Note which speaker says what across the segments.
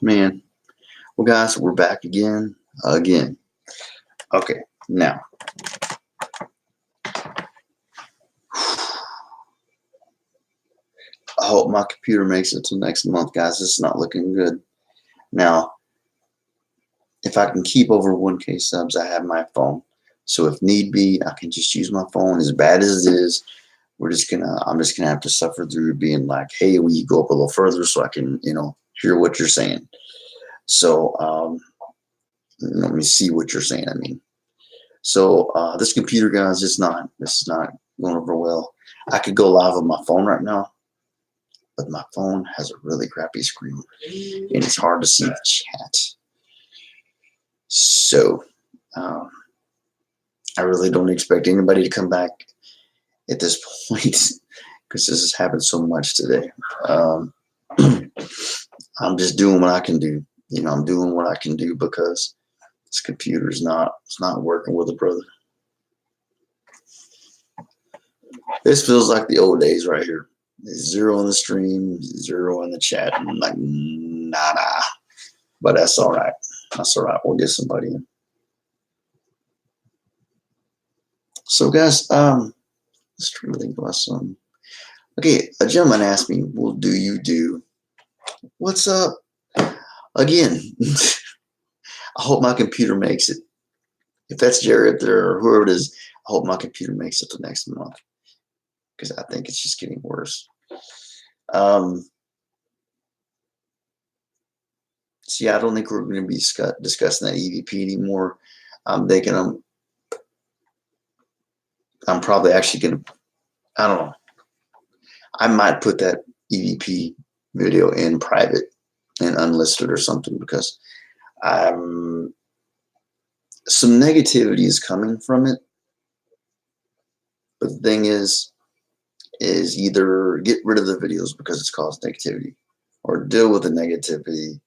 Speaker 1: Man. Well, guys, we're back again. Okay, now, I hope my computer makes it till next month, guys. This is not looking good. Now, if I can keep over 1K subs, I have my phone. So if need be, I can just use my phone. As bad as it is, I'm just gonna have to suffer through being like, hey, will you go up a little further so I can, hear what you're saying. So, let me see what you're saying. I mean, so this computer, guys, this is not going over well. I could go live on my phone right now, but my phone has a really crappy screen, and it's hard to see the chat. So, I really don't expect anybody to come back at this point because this has happened so much today. I'm just doing what I can do. I'm doing what I can do because this computer's it's not working with a brother. This feels like the old days right here. There's 0 in the stream, 0 in the chat, and I'm like, nah. But that's all right. That's all right. We'll get somebody in. So, guys, let's try to think about some. Okay, a gentleman asked me, "Well, do you do? What's up?" Again, I hope my computer makes it. If that's Jerry up there or whoever it is, I hope my computer makes it to next month because I think it's just getting worse. See, I don't think we're going to be discussing that EVP anymore. I'm thinking I'm probably actually going to, I don't know. I might put that EVP video in private and unlisted or something because some negativity is coming from it. But the thing is either get rid of the videos because it's caused negativity or deal with the negativity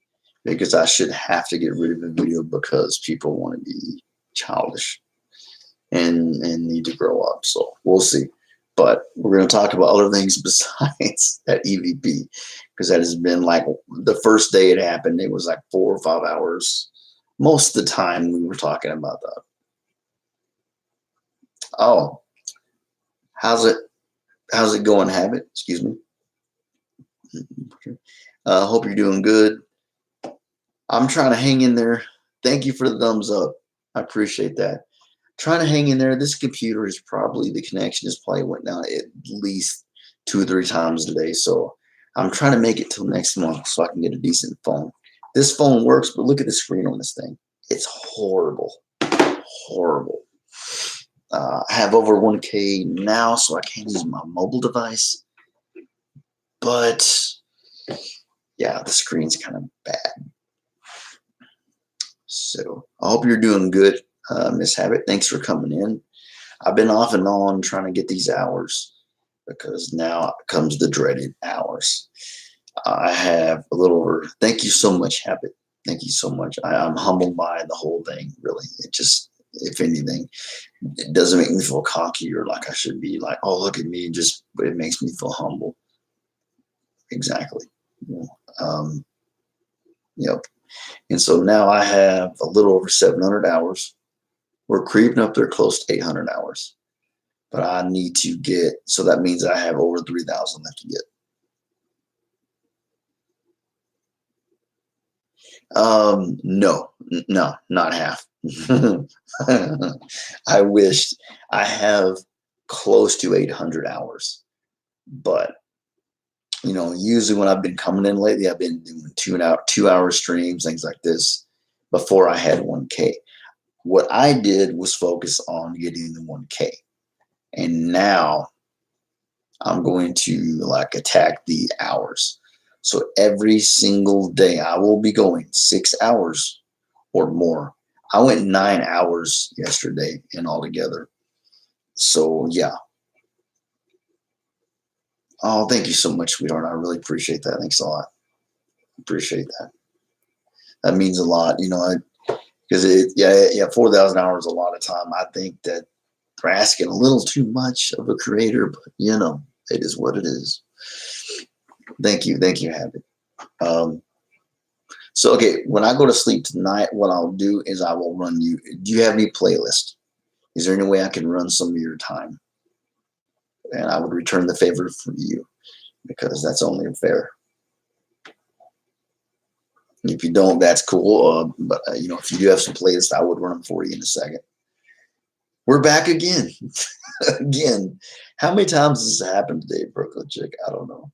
Speaker 1: because I should have to get rid of the video because people want to be childish and need to grow up. So we'll see. But we're going to talk about other things besides that EVP because that has been like the first day it happened. It was like 4 or 5 hours. Most of the time we were talking about that. Oh, how's it going, Habit? Excuse me. Hope you're doing good. I'm trying to hang in there. Thank you for the thumbs up. I appreciate that. Trying to hang in there. This computer is probably, the connection has probably went down at least 2 or 3 times a day. So I'm trying to make it till next month so I can get a decent phone. This phone works, but look at the screen on this thing. It's horrible. Horrible. I have over 1K now, so I can't use my mobile device. But yeah, the screen's kind of bad. So I hope you're doing good, Miss Habit. Thanks for coming in. I've been off and on trying to get these hours because now comes the dreaded hours. I have a little over. Thank you so much, Habit. Thank you so much. I'm humbled by the whole thing, really. It just, if anything, it doesn't make me feel cocky or like I should be like, oh, look at me. But it makes me feel humble. Exactly. Yep. And so now I have a little over 700 hours. We're creeping up there close to 800 hours. But I need to get, so that means I have over 3,000 left to get. No, not half. I wished. I have close to 800 hours. But, usually when I've been coming in lately, I've been doing 2-hour streams, things like this, before I had 1K. What I did was focus on getting the 1K. And now I'm going to attack the hours. So every single day I will be going 6 hours or more. I went 9 hours yesterday and all together. So yeah. Oh, thank you so much, sweetheart. I really appreciate that. Thanks a lot. Appreciate that. That means a lot, because 4,000 hours is a lot of time. I think that they're asking a little too much of a creator, but it is what it is. Thank you, Habit. So, okay, when I go to sleep tonight, what I'll do is I will run you. Do you have any playlist? Is there any way I can run some of your time? And I would return the favor for you because that's only fair. If you don't, that's cool. But you know, if you do have some playlists, I would run them for you in a second. We're back again. Again. How many times has this happened today, Brooklyn Chick? I don't know.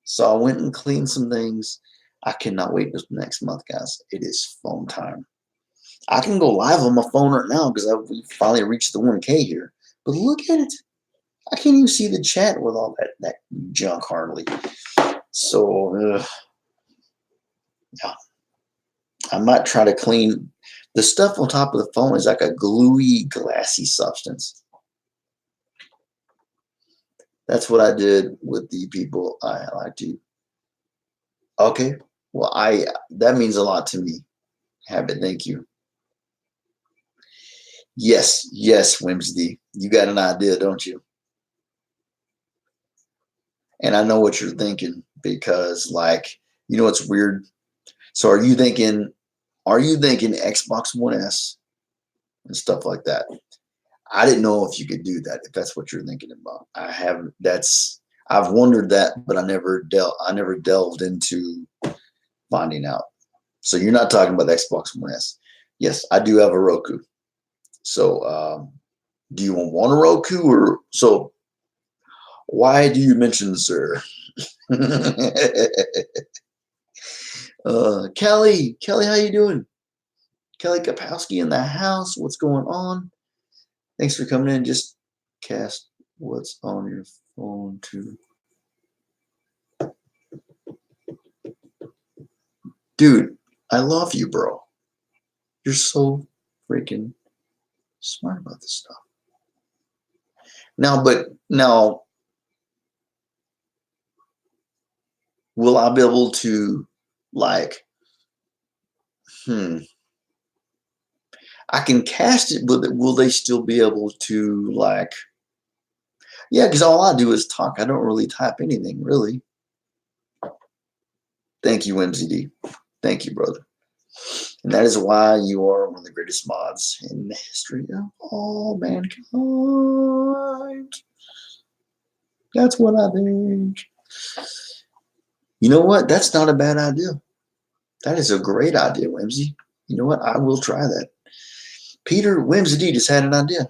Speaker 1: So I went and cleaned some things. I cannot wait this next month, guys. It is phone time. I can go live on my phone right now because we finally reached the 1K here. But look at it. I can't even see the chat with all that junk hardly. So, yeah. I might try to clean. The stuff on top of the phone is like a gluey, glassy substance. That's what I did with the people I like to. Okay. Well, that means a lot to me. Habit, thank you. Yes, Whimsy. You got an idea, don't you? And I know what you're thinking because, like, you know what's weird? So are you thinking Xbox One S and stuff like that? I didn't know if you could do that, if that's what you're thinking about. I've wondered that, but I never delved into finding out. So you're not talking about the Xbox One S. Yes, I do have a Roku. So do you want a Roku or so? Why do you mention, sir? Kelly, how you doing? Kelly Kapowski in the house. What's going on? Thanks for coming in. Just cast what's on your phone too. Dude, I love you, bro. You're so freaking smart about this stuff. Now, will I be able to, like, I can cast it, but will they still be able to, like, yeah, because all I do is talk. I don't really type anything, really. Thank you, MZD. Thank you, brother. And that is why you are one of the greatest mods in the history of all mankind. That's what I think. You know what? That's not a bad idea. That is a great idea, Whimsy. You know what? I will try that. Peter Whimsy D just had an idea.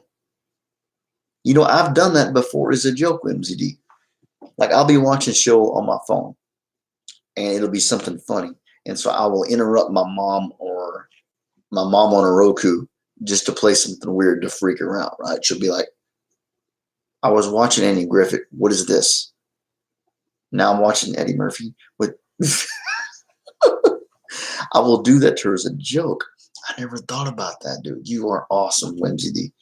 Speaker 1: You know, I've done that before as a joke, Whimsy D. Like, I'll be watching a show on my phone, and it'll be something funny. And so I will interrupt my mom or my mom on a Roku just to play something weird to freak her out, right? She'll be like, I was watching Andy Griffith. What is this? Now I'm watching Eddie Murphy. With I will do that to her as a joke. I never thought about that, dude. You are awesome, Whimsy D.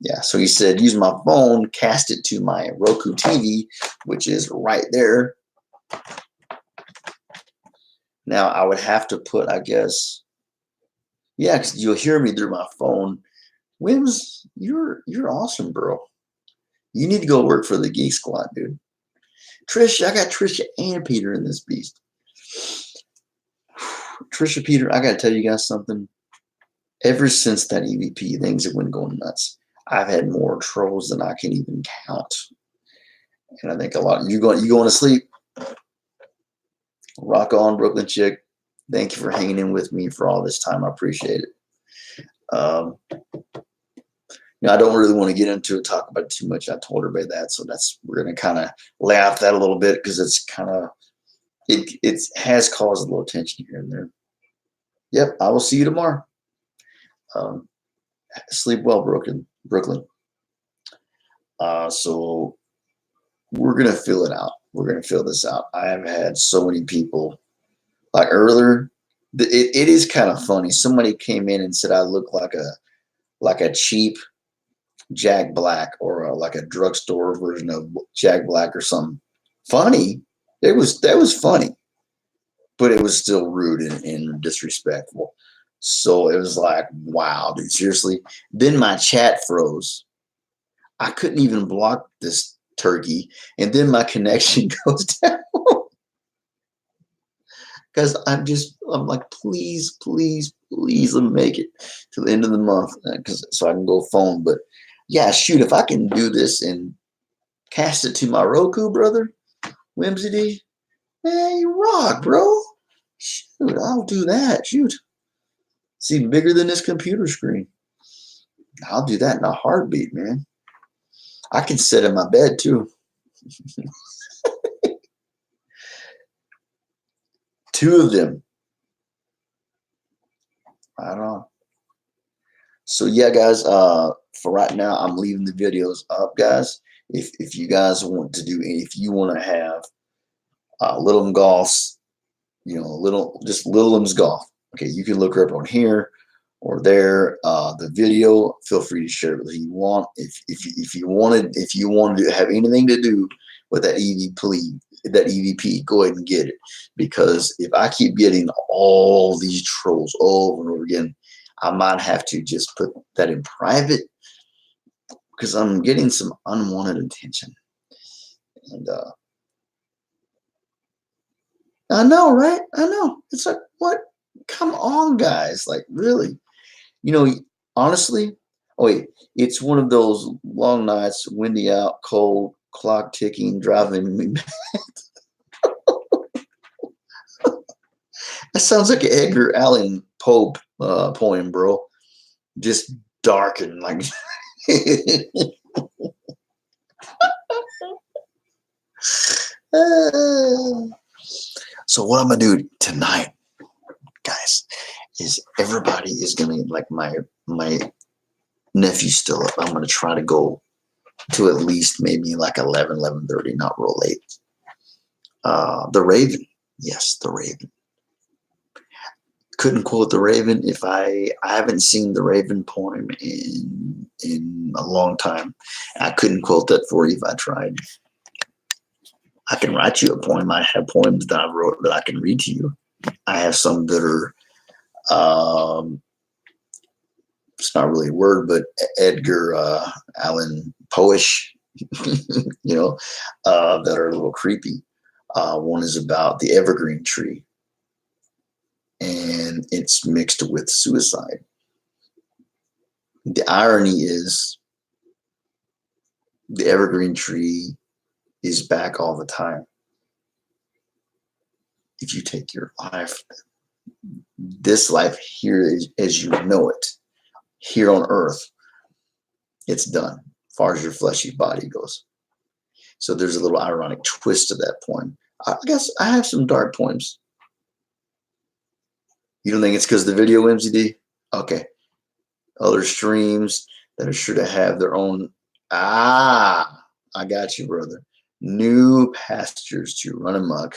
Speaker 1: Yeah, so he said, use my phone, cast it to my Roku TV, which is right there. Now, I would have to put, I guess, yeah, because you'll hear me through my phone. Wims, you're awesome, bro. You need to go work for the Geek Squad, dude. Trish, I got Trisha and Peter in this beast. Trisha, Peter, I got to tell you guys something. Ever since that EVP, things have been going nuts. I've had more trolls than I can even count. And I think a lot. You going to sleep? Rock on, Brooklyn Chick. Thank you for hanging in with me for all this time. I appreciate it. You know, I don't really want to get into it, talk about it too much. I told everybody that, so we're going to kind of laugh that a little bit because it's kind of it has caused a little tension here and there. Yep, I will see you tomorrow. Sleep well, Brooklyn. So we're gonna fill it out. We're gonna fill this out. I have had so many people, like earlier. It is kind of funny. Somebody came in and said I look like a cheap Jack Black or like a drugstore version of Jack Black or something. Funny. That was funny, but it was still rude and disrespectful. So it was like, wow, dude, seriously. Then my chat froze. I couldn't even block this turkey, and then my connection goes down. Because I'm like, please, please, please let me make it to the end of the month, because so I can go phone. But yeah, shoot, if I can do this and cast it to my Roku, brother, Whimsy D, man, you rock, bro. Shoot, I'll do that. Shoot, see, bigger than this computer screen. I'll do that in a heartbeat, man. I can sit in my bed too. Two of them. I don't know. So yeah, guys. For right now, I'm leaving the videos up, guys. If you guys want to do, if you want to have Little Golf's, just Littlem's Golf. Okay, you can look her up on here or there. The video, feel free to share it with who you want. If you wanted to have anything to do with that EVP, go ahead and get it. Because if I keep getting all these trolls over and over again, I might have to just put that in private, because I'm getting some unwanted attention. And I know, right? I know. It's like, what? Come on, guys. Like, really? Honestly, oh wait, it's one of those long nights, windy out, cold, clock ticking, driving me mad. That sounds like an Edgar Allan Poe poem, bro. Just dark and like. So what I'm gonna do tonight, guys, is everybody is gonna, like, my nephew's still up. I'm gonna try to go to at least maybe like 11:30, not real late. The Raven, yes, the Raven. Couldn't quote the Raven if I haven't seen the Raven poem in a long time. I couldn't quote that for you if I tried. I can write you a poem. I have poems that I wrote that I can read to you. I have some that are, it's not really a word, but Edgar Allan Poish, that are a little creepy. One is about the evergreen tree, and it's mixed with suicide. The irony is the evergreen tree is back all the time. If you take your life, this life here as you know it, here on earth, it's done as far as your fleshy body goes. So there's a little ironic twist to that poem. I guess I have some dark poems. You don't think it's because the video, MCD? Okay. Other streams that are sure to have their own. I got you, brother. New pastures to run amok.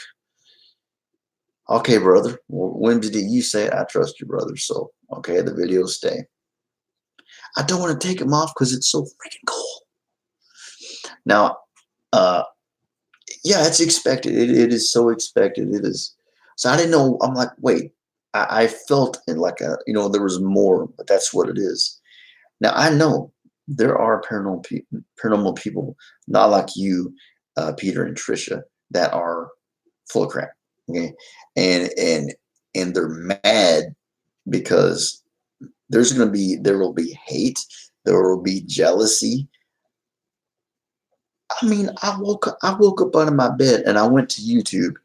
Speaker 1: Okay, brother. Well, when did you say it? I trust you, brother. So, okay, the videos stay. I don't want to take them off because it's so freaking cool. Now, yeah, it's expected. It is so expected. It is. So I didn't know. I'm like, wait. I felt it like there was more, but that's what it is. Now I know there are paranormal people, not like you, Peter and Trisha, that are full of crap. Okay, and they're mad because there will be hate, there will be jealousy. I mean, I woke up out of my bed and I went to YouTube,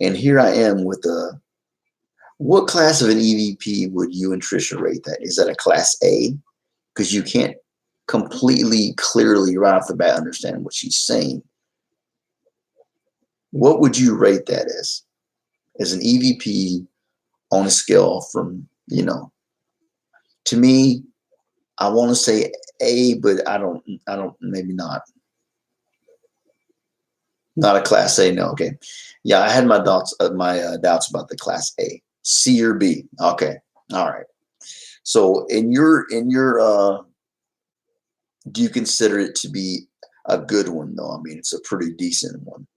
Speaker 1: and here I am with what class of an EVP would you and Trisha rate that? Is that a class A? Because you can't completely clearly right off the bat understand what she's saying. What would you rate that as an EVP on a scale from, to me, I want to say A, but I don't, maybe not. Not a class A, no. Okay. Yeah, I had my doubts about the class A. C or B. Okay. All right. So in your do you consider it to be a good one though? I mean, it's a pretty decent one.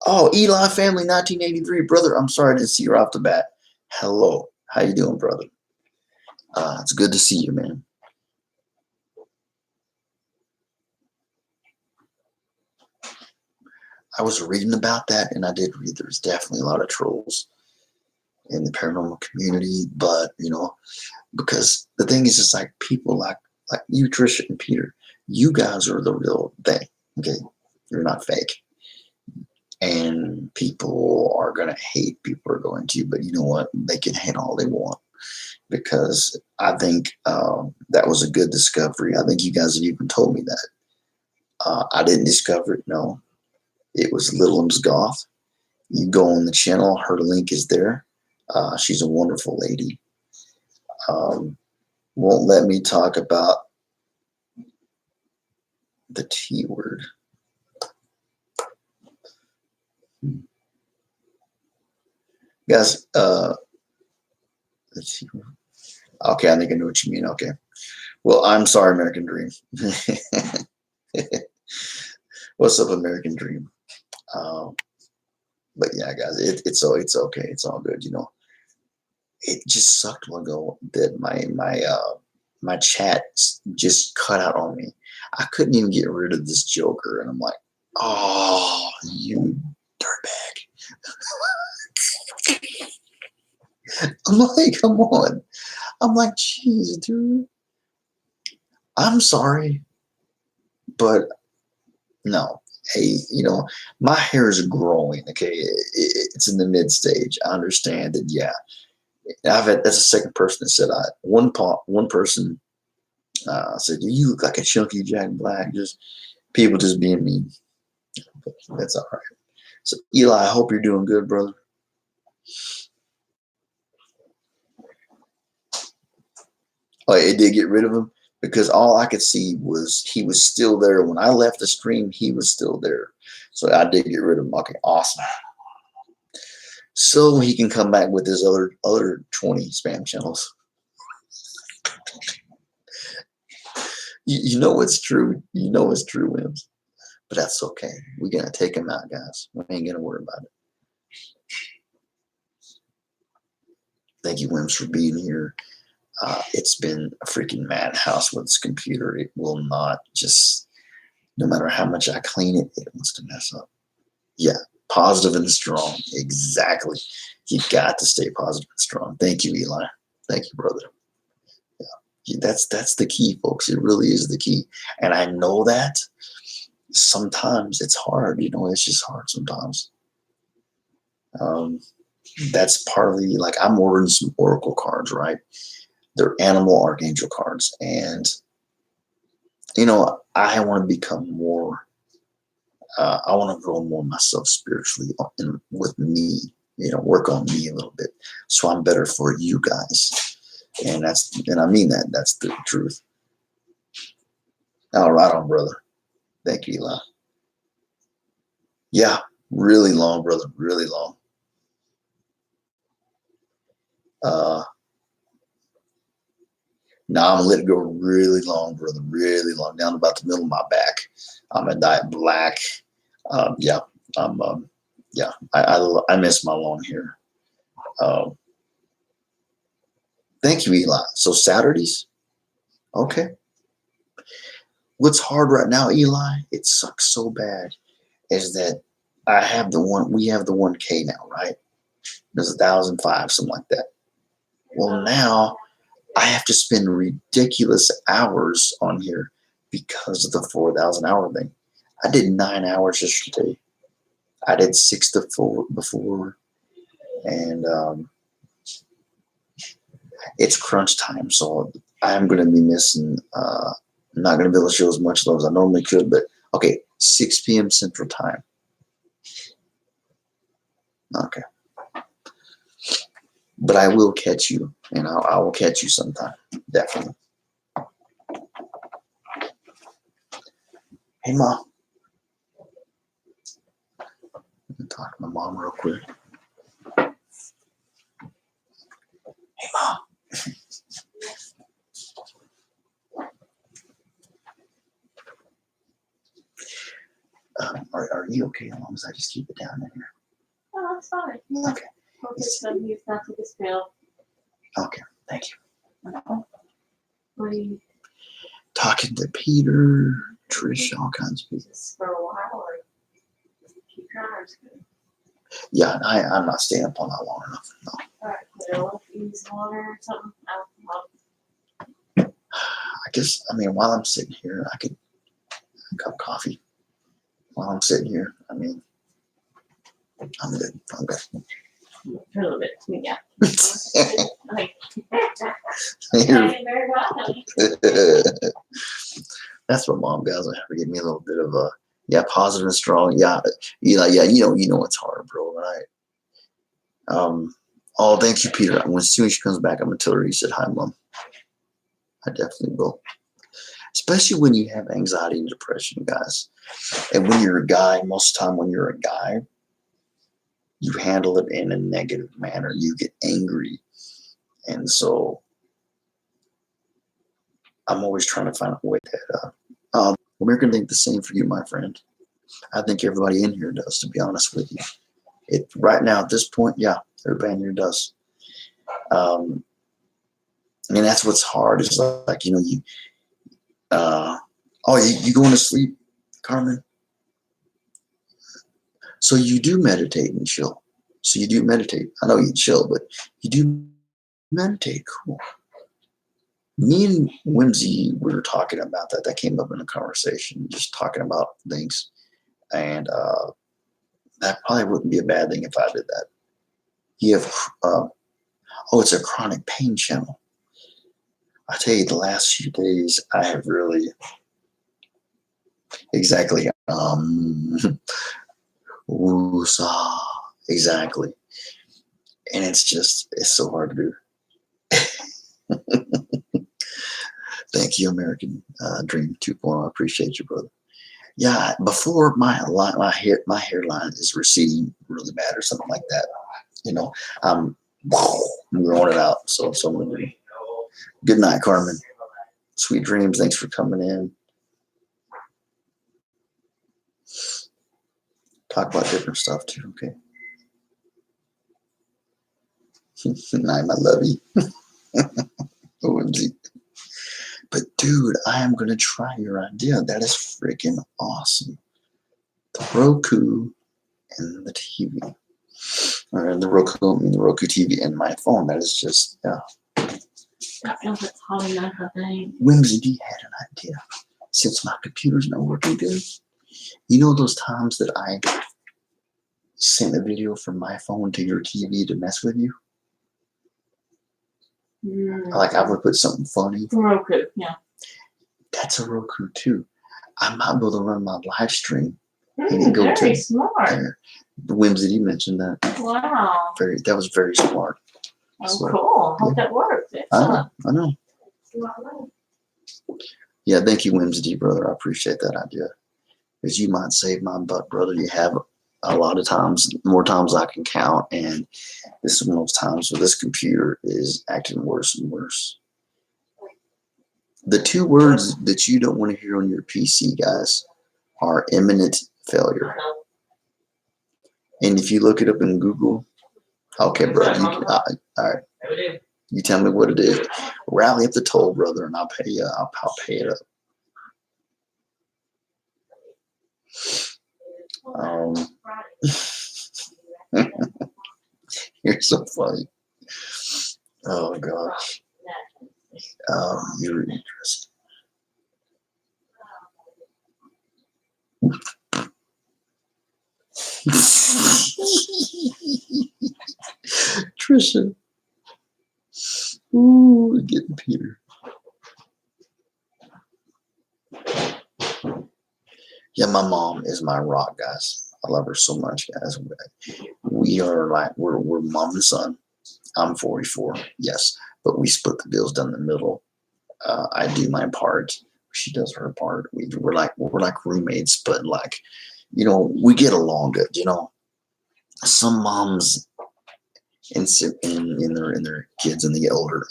Speaker 1: Oh, Eli Family 1983, brother. I'm sorry I didn't see you off the bat. Hello. How you doing, brother? It's good to see you, man. I was reading about that, and I did read there's definitely a lot of trolls in the paranormal community, but because the thing is, it's like people like you, Trisha and Peter, you guys are the real thing. Okay, you're not fake, and people are gonna hate. People are going to, but you know what? They can hate all they want because I think that was a good discovery. I think you guys have even told me that. I didn't discover it. No, it was Littlem's Goth. You go on the channel. Her link is there. She's a wonderful lady. Won't let me talk about the T word. Guys, the T word. Okay, I think I know what you mean. Okay. Well, I'm sorry, American Dream. What's up, American Dream? But yeah, guys, it's okay. It's all good. It just sucked one ago that my chat just cut out on me. I couldn't even get rid of this Joker, and I'm like, oh, you dirtbag. I'm like, come on. I'm like, jeez, dude. I'm sorry, but no. Hey, my hair is growing. Okay, it's in the mid stage. I understand that. Yeah, that's the second person that said one person said you look like a chunky Jack Black. Just people just being mean. But that's all right. So Eli, I hope you're doing good, brother. Oh, it did get rid of him because all I could see was he was still there. When I left the stream, he was still there. So I did get rid of him. Okay, awesome. So he can come back with his other 20 spam channels. You know it's true. You know it's true, Wims. But that's okay. We're going to take him out, guys. We ain't going to worry about it. Thank you, Wims, for being here. It's been a freaking madhouse with this computer. It will not just, no matter how much I clean it, it wants to mess up. Yeah, positive and strong. Exactly. You got to stay positive and strong. Thank you, Eli. Thank you, brother. Yeah, that's the key, folks. It really is the key. And I know that sometimes it's hard. It's just hard sometimes. That's partly like I'm ordering some Oracle cards, right? They're animal archangel cards. And, I want to become more, I want to grow more myself spiritually and with me, work on me a little bit. So I'm better for you guys. And I mean that. That's the truth. All right on, brother. Thank you, Eli. Yeah, really long, brother. Really long. Now I'm gonna let it go really long, brother. Really long, down about the middle of my back. I'm gonna dye it black. Yeah, yeah. I miss my long hair. Thank you, Eli. So Saturdays, okay. What's hard right now, Eli? It sucks so bad. Is that we have the 1K now, right? There's 1,005, something like that. Well, now I have to spend ridiculous hours on here because of the 4,000 hour thing. I did 9 hours yesterday. I did 6 to 4 before, and it's crunch time, so I'm going to be missing. I'm not going to be able to show as much love as I normally could, but okay, 6 p.m. Central Time. Okay. But I will catch you, and I will catch you sometime, definitely. Hey, Mom. Let me talk to my mom real quick. Hey, Mom. Are you okay as long as I just keep it down in here?
Speaker 2: Oh, that's fine.
Speaker 1: Yeah. Okay.
Speaker 2: It's not to this pill.
Speaker 1: Okay. Thank you.
Speaker 2: What do you?
Speaker 1: Talking to Peter, Trish, all kinds of people.
Speaker 2: Just for a while, or keep Drive's good.
Speaker 1: Yeah, I'm not staying up all night long enough. No.
Speaker 2: Alright, put a little easy water or something. Alcohol.
Speaker 1: I guess, I mean, while I'm sitting here, I could a cup of coffee. While I'm sitting here, I mean, I'm good. I'm good.
Speaker 2: For a little bit, yeah. Like,
Speaker 1: You're-
Speaker 2: hey, very well, honey.
Speaker 1: That's what mom does. I have to give me a little bit of a positive and strong. Yeah, you know it's hard, bro, right? Oh, thank you, Peter. As soon as she comes back, I'm gonna tell her you said hi, mom. I definitely will. Especially when you have anxiety and depression, guys. And when you're a guy, most of the time when you're a guy, you handle it in a negative manner. You get angry. And so I'm always trying to find a way that American think the same for you, my friend. I think everybody in here does, to be honest with you. Right now at this point, yeah, everybody in here does. I mean, that's what's hard. Is like you going to sleep, Carmen? So you do meditate and chill. So you do meditate. I know you chill, but you do meditate. Cool. Me and Whimsy, we were talking about that. That came up in a conversation, just talking about things. And that probably wouldn't be a bad thing if I did that. You have, it's a chronic pain channel. I tell you, the last few days, I have really, exactly, woosah, exactly. And it's so hard to do. Thank you, American Dream 2.0. I appreciate you, brother. Yeah, before my hairline is receding really bad or something like that, I'm growing it out. So I'm gonna do. Good night, Carmen. Sweet dreams. Thanks for coming in. Talk about different stuff too. Okay. Night, my lovey. OMG. But dude, I am gonna try your idea. That is freaking awesome. The Roku and the TV. Or the Roku TV and my phone. That is just, yeah.
Speaker 2: That feels like Holly Knuckle thing.
Speaker 1: Whimsy D had an idea. Since my computer's not working good, you know those times that I sent a video from my phone to your TV to mess with you? Like I would put something funny.
Speaker 2: Roku, yeah.
Speaker 1: That's a Roku too. I might be able to run my live stream and go
Speaker 2: Very
Speaker 1: to
Speaker 2: smart.
Speaker 1: there. Whimsy, you mentioned that.
Speaker 2: Wow.
Speaker 1: That was very smart.
Speaker 2: Oh,
Speaker 1: So,
Speaker 2: cool. Hope that worked. Excellent.
Speaker 1: I know. Yeah, thank you, Whimsy, brother. I appreciate that idea. Because you might save my butt, brother. You have a lot of times, more times I can count, and this is one of those times where this computer is acting worse and worse. The two words that you don't want to hear on your PC, guys, are imminent failure. And if you look it up in Google, okay, brother, all right. You tell me what it is. Rally up the toll, brother, and I'll pay you. I'll pay it up. You're so funny. Oh gosh. You're interesting. Trisha. Ooh, we're getting Peter. Yeah, my mom is my rock, guys. I love her so much, guys. We are like we're mom and son. I'm 44, yes, but we split the bills down the middle. I do my part. She does her part. We're like roommates, but like, we get along good. Some moms in their kids and they get older,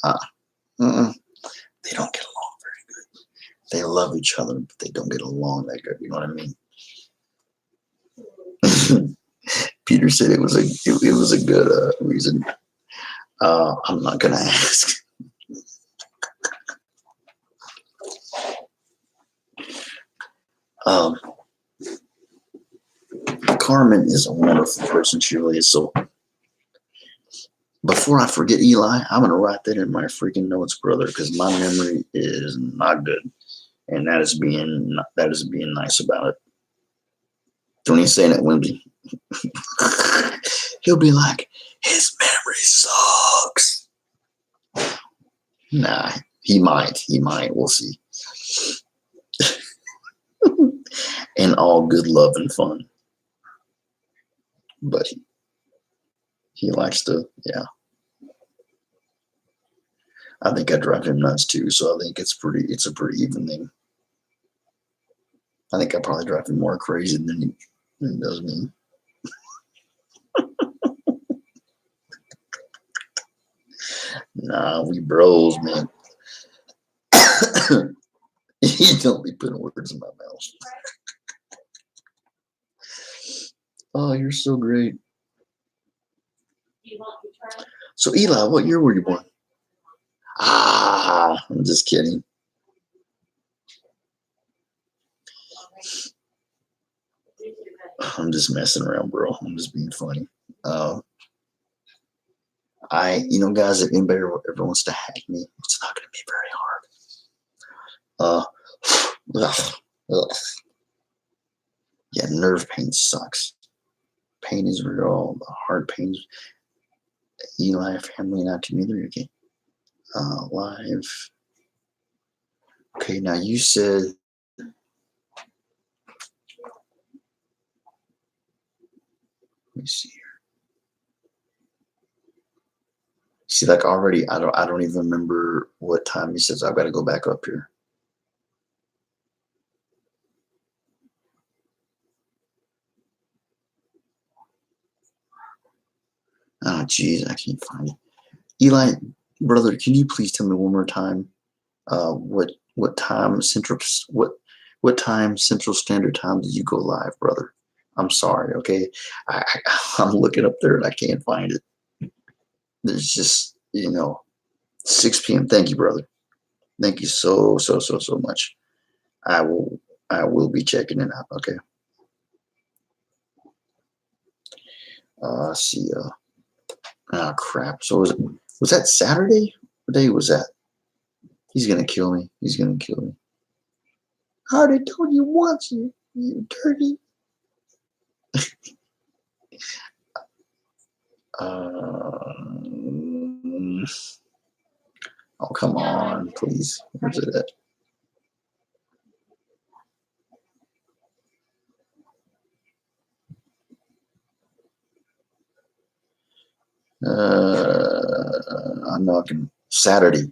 Speaker 1: they don't get along very good. They love each other, but they don't get along that good. You know what I mean? Peter said it was a good reason. I'm not gonna ask. Carmen is a wonderful person. She really is. So before I forget Eli, I'm gonna write that in my freaking notes, brother, because my memory is not good, and that is being nice about it. Don't even say that, Wimsey. He'll be like, his memory sucks. Nah, he might. We'll see. And all good love and fun. But he likes to, yeah. I think I drive him nuts too, so I think it's a pretty even thing. I think I probably drive him more crazy than he does me. Nah, we bros, man. You don't be putting words in my mouth. Oh, you're so great. So, Eli, what year were you born? I'm just kidding. I'm just messing around, bro. I'm just being funny. Guys, if anybody ever wants to hack me, it's not going to be very hard. Ugh. Yeah, nerve pain sucks. Pain is real. Heart pain. Eli, family, not to me. Okay. Live. Okay, now you said. Let me see here. See, like already, I don't even remember what time he says. I've got to go back up here. Oh, geez, I can't find it. Eli, brother, can you please tell me one more time what time Central Standard Time did you go live, brother? I'm sorry, okay? I'm looking up there and I can't find it. There's just 6 p.m. Thank you, brother. Thank you so much. I will be checking it out. Okay. Let's see. Crap. So was that Saturday? What day was that? He's gonna kill me. I already told you once, you dirty. Oh, come on, please. Where's it at? I'm knocking Saturday.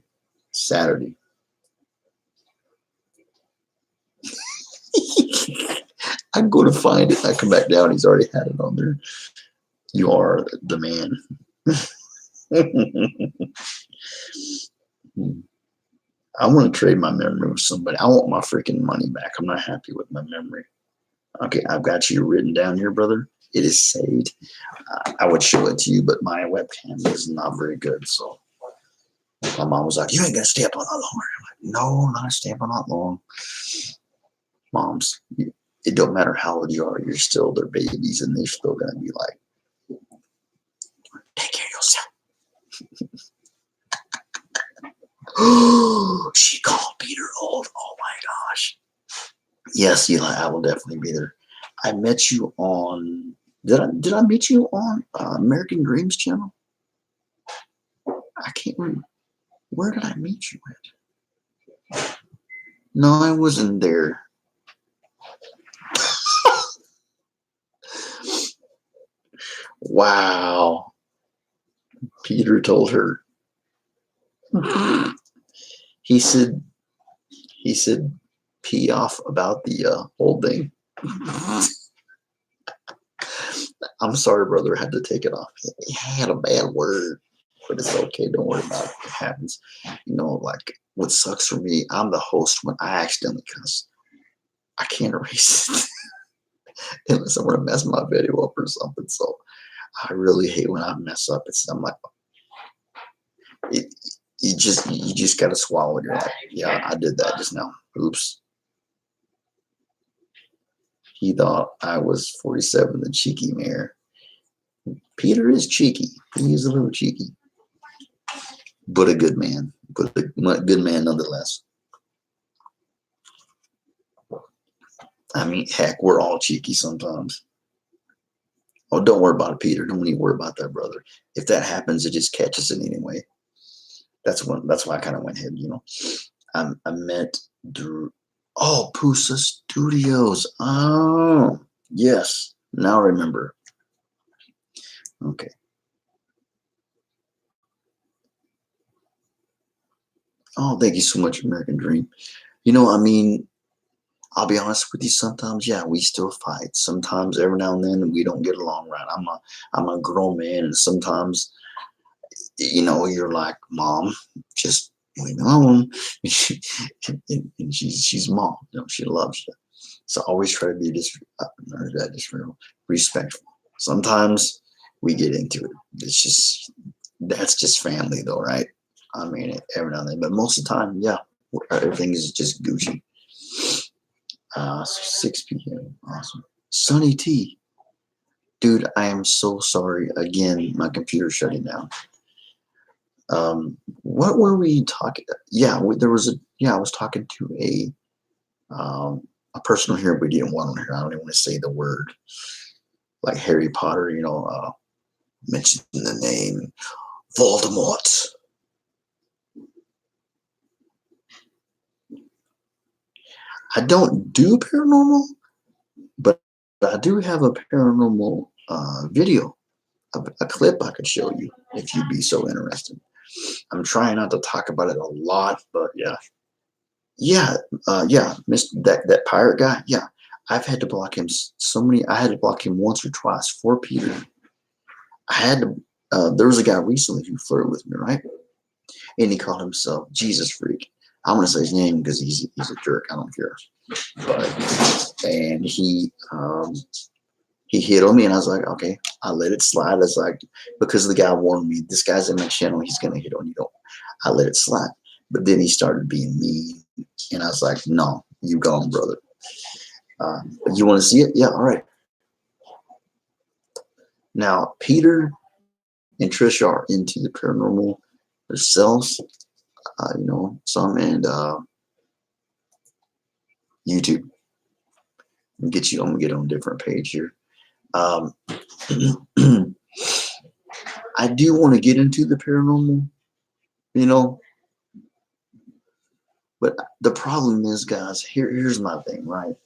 Speaker 1: I'm going to find it. I come back down. He's already had it on there. You are the man. I want to trade my memory with somebody. I want my freaking money back. I'm not happy with my memory. Okay, I've got you written down here, brother. It is saved. I would show it to you, but my webcam is not very good. So my mom was like, "You ain't gonna stay up all that long." I'm like, "No, I'm not staying up all that long." Moms, it don't matter how old you are, you're still their babies, and they're still gonna be like, "Take care of yourself." Oh, she called Peter old. Oh my gosh. Yes, Eli, I will definitely be there. I met you on. Did I meet you on American Dreams channel? I can't remember. Where did I meet you at? No, I wasn't there. Wow. Peter told her. He said pee off about the whole thing. I'm sorry, brother. I had to take it off. He had a bad word, but it's okay. Don't worry about it. It happens. Like what sucks for me, I'm the host when I accidentally cuss. I can't erase it unless I'm going to mess my video up or something. So I really hate when I mess up. I'm like, you just got to swallow it. You're like, yeah, I did that just now. Oops. He thought I was 47, the cheeky mayor. Peter is cheeky. He is a little cheeky, but a good man. But a good man nonetheless. I mean, heck, we're all cheeky sometimes. Oh, don't worry about it, Peter. Don't even worry about that, brother. If that happens, it just catches it anyway. That's why I kind of went ahead, you know. I met Drew. Oh, Pusa Studios. Oh, yes. Now I remember. Okay. Oh, thank you so much, American Dream. You know, I mean, I'll be honest with you. Sometimes, yeah, we still fight. Sometimes, every now and then, we don't get along right. I'm a grown man, and sometimes, you know, you're like, Mom, just leave me alone. and she's mom. You know, she loves you. So always try to be respectful. Sometimes we get into it. That's just family, though, right? I mean, every now and then, but most of the time, yeah, everything is just Gucci. 6 p.m. Awesome. Sunny T. Dude, I am so sorry. Again, my computer's shutting down. What were we talking? Yeah, I was talking to a person on here, but we didn't want on here. I don't even want to say the word like Harry Potter, you know, mention the name Voldemort. I don't do paranormal, but I do have a paranormal video, a clip I could show you if you'd be so interested. I'm trying not to talk about it a lot, but yeah. Yeah, yeah, Mr. That pirate guy. Yeah, I've had to block him so many. I had to block him once or twice for Peter. I had to. There was a guy recently who flirted with me, right? And he called himself Jesus Freak. I'm gonna say his name because he's a jerk. I don't care. But and he hit on me, and I was like, okay, I let it slide. It's like because the guy warned me, this guy's in my channel. He's gonna hit on you. Don't. I let it slide. But then he started being mean, and I was like, no, you gone, brother. You want to see it? Yeah, all right. Now, Peter and Trish are into the paranormal themselves, you know, some and YouTube. I'm gonna get on a different page here. I do want to get into the paranormal, you know, but the problem is, guys, here's my thing, right?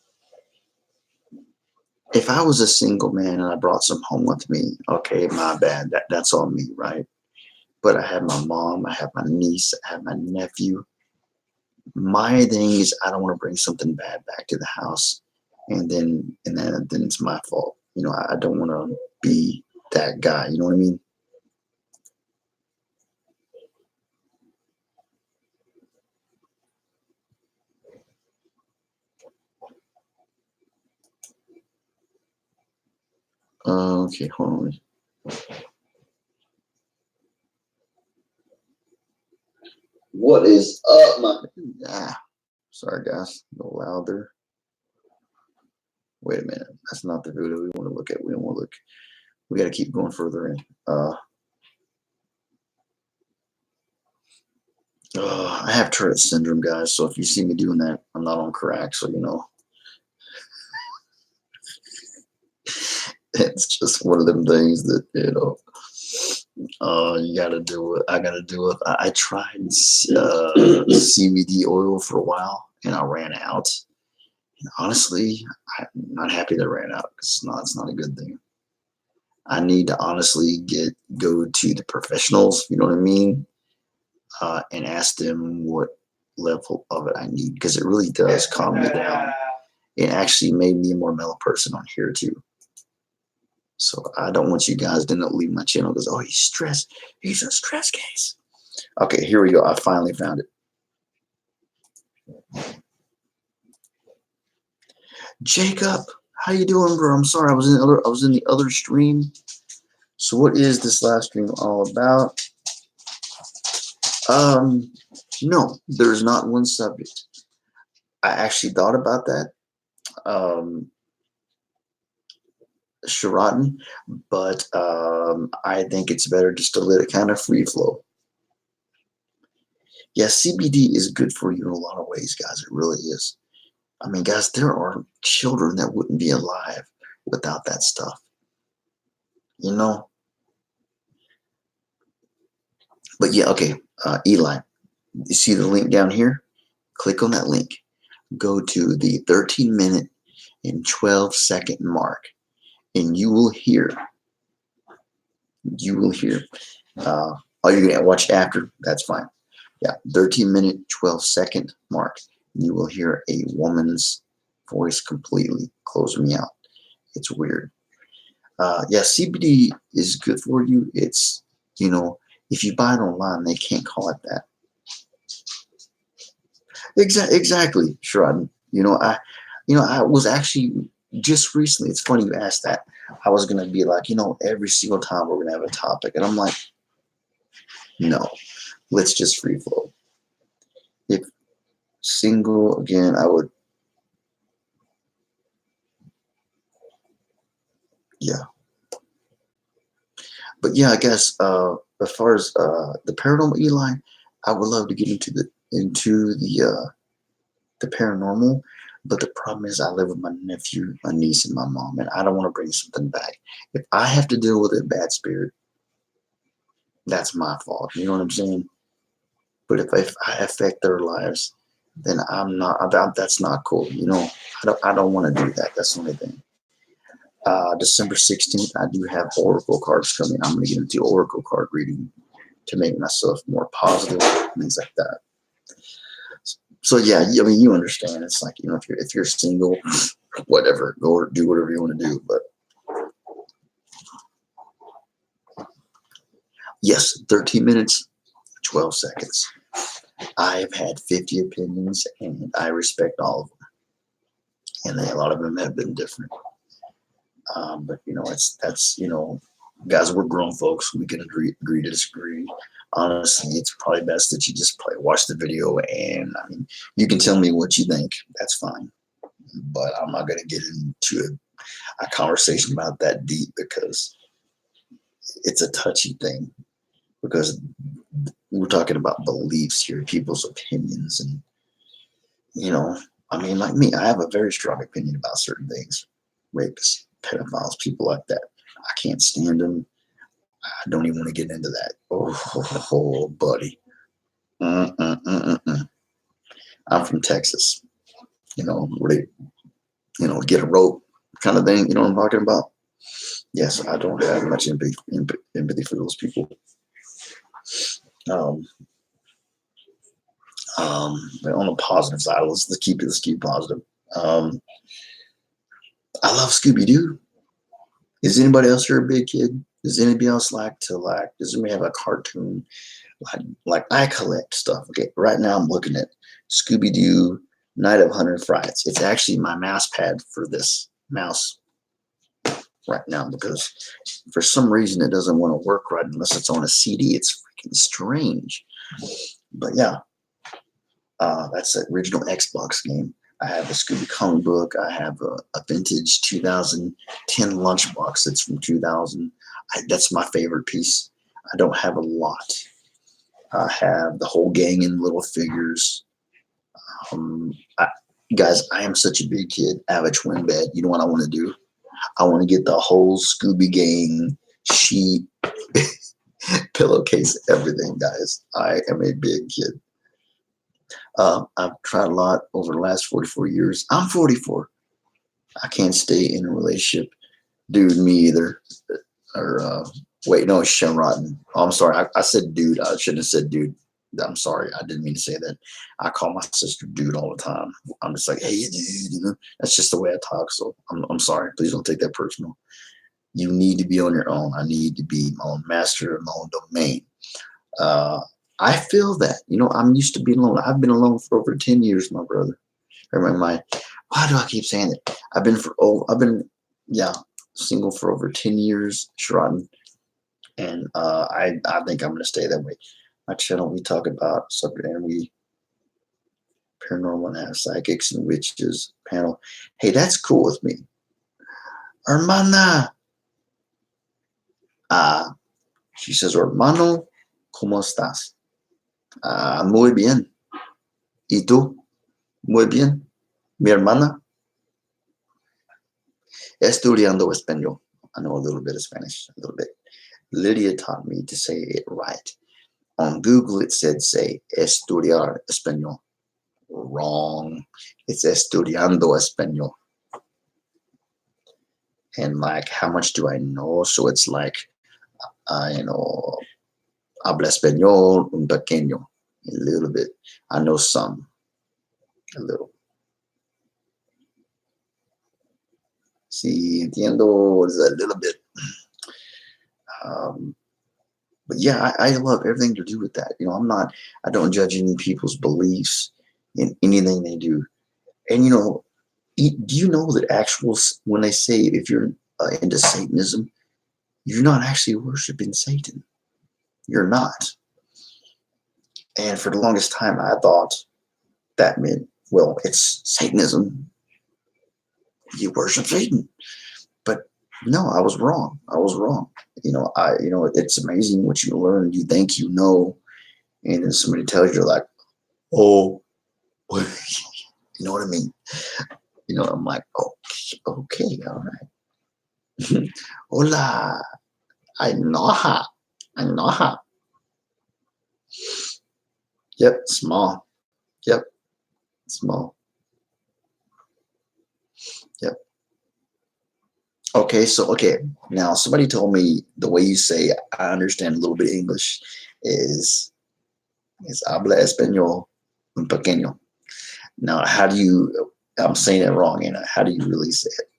Speaker 1: If I was a single man and I brought some home with me, okay, my bad. That's on me, right? But I have my mom, I have my niece, I have my nephew. My thing is I don't want to bring something bad back to the house, and then it's my fault. You know, I don't want to be that guy. You know what I mean? Okay, hold on. What is up, my? Sorry, guys. A little louder. Wait a minute. That's not the video we want to look at. We don't want to look. We got to keep going further in. I have Tourette syndrome, guys. So if you see me doing that, I'm not on crack. So you know, it's just one of them things that you know. You gotta do it. I gotta do it. I tried CBD oil for a while, and I ran out. And honestly, I'm not happy that I ran out because it's not a good thing. I need to honestly go to the professionals. You know what I mean? And ask them what level of it I need because it really does calm me down. It actually made me a more mellow person on here too. So I don't want you guys to not leave my channel because oh he's stressed. He's a stress case. Okay, here we go. I finally found it. Jacob, how you doing, bro? I'm sorry, I was in the other stream. So what is this live stream all about? No, there's not one subject. I actually thought about that. Sheraton, but I think it's better just to let it kind of free flow. Yeah, CBD is good for you in a lot of ways, guys. It really is. I mean, guys, there are children that wouldn't be alive without that stuff. You know? But yeah, okay. Eli, you see the link down here? Click on that link. Go to the 13-minute and 12-second mark, and you will hear. Oh, you're gonna watch after. That's fine. Yeah, 13-minute, 12-second mark. You will hear a woman's voice completely close me out. It's weird. Yeah, CBD is good for you. It's, if you buy it online, they can't call it that. Exactly, Shrod. I was actually just recently. It's funny you asked that. I was gonna be like, every single time we're gonna have a topic, and I'm like, no, let's just free flow. If single again, I would, yeah. But yeah, I guess as far as the paranormal, Eli, I would love to get into the paranormal. But the problem is, I live with my nephew, my niece, and my mom, and I don't want to bring something back. If I have to deal with a bad spirit, that's my fault. You know what I'm saying? But if I affect their lives, then I'm not. That's not cool. I don't want to do that. That's the only thing. December 16th, I do have oracle cards coming. I'm going to get into oracle card reading to make myself more positive, things like that. So yeah, I mean, you understand. It's like, if you're single, whatever, go or do whatever you want to do. But yes, 13 minutes, 12 seconds. I've had 50 opinions, and I respect all of them. And a lot of them have been different. But guys, we're grown folks. We can agree to disagree. Honestly, it's probably best that you just watch the video, and I mean, you can tell me what you think. That's fine. But I'm not going to get into a conversation about that deep, because it's a touchy thing. Because we're talking about beliefs here, people's opinions, and I mean, like me, I have a very strong opinion about certain things. Rapists, pedophiles, people like that. I can't stand them. I don't even want to get into that. Oh, buddy. Mm-mm-mm-mm-mm. I'm from Texas. Where they, get a rope kind of thing. You know what I'm talking about? Yes, I don't have much empathy for those people. Um, but on the positive side, let's keep positive. Um, I love Scooby Doo. Is anybody else here a big kid? Does anybody else does anybody have a cartoon? Like I collect stuff. Okay, right now I'm looking at Scooby Doo Night of 100 Frights. It's actually my mouse pad for this mouse right now, because for some reason it doesn't want to work right unless it's on a CD. It's freaking strange. But yeah, that's the original Xbox game. I have a Scooby comic book. I have a vintage 2010 lunchbox that's from 2000. That's my favorite piece. I don't have a lot. I have the whole gang in little figures. Guys, I am such a big kid. I have a twin bed. You know what I want to do? I want to get the whole Scooby gang sheet, pillowcase, everything, guys. I am a big kid. I've tried a lot over the last 44 years. I'm 44. I can't stay in a relationship. Dude, me either. Or, wait, no, it's Sean Rotten. Oh, I'm sorry. I said dude. I shouldn't have said dude. I'm sorry. I didn't mean to say that. I call my sister dude all the time. I'm just like, hey, dude. That's just the way I talk. So I'm sorry. Please don't take that personal. You need to be on your own. I need to be my own master of my own domain. I feel that. I'm used to being alone. I've been alone for over 10 years, my brother. Why do I keep saying it? I've been single for over 10 years, Sharon. And I think I'm going to stay that way. My channel, we talk about subject, and we paranormal and have psychics and witches panel. Hey, that's cool with me. Hermana. She says, hermano, ¿cómo estás? Muy bien. ¿Y tú? Muy bien. Mi hermana. Estudiando español. I know a little bit of Spanish, a little bit. Lydia taught me to say it right. On Google, it said say estudiar español. Wrong. It's estudiando español. And like, how much do I know? So it's like, habla español un pequeño. A little bit. I know some. A little. Sí, entiendo is a little bit. But yeah, I love everything to do with that. I don't judge any people's beliefs in anything they do. And do you know that when they say if you're into Satanism, you're not actually worshiping Satan. You're not. And for the longest time, I thought that meant, well, it's Satanism. You worship Satan. But no, I was wrong. It's amazing what you learn. You think you know, and then somebody tells you like, oh, you know what I mean? I'm like, oh, okay, all right. Hola, I know her. Yep, small. Yep, small. Yep. Okay, now somebody told me the way you say I understand a little bit of English is habla español un pequeño. Now, I'm saying it wrong, how do you really say it?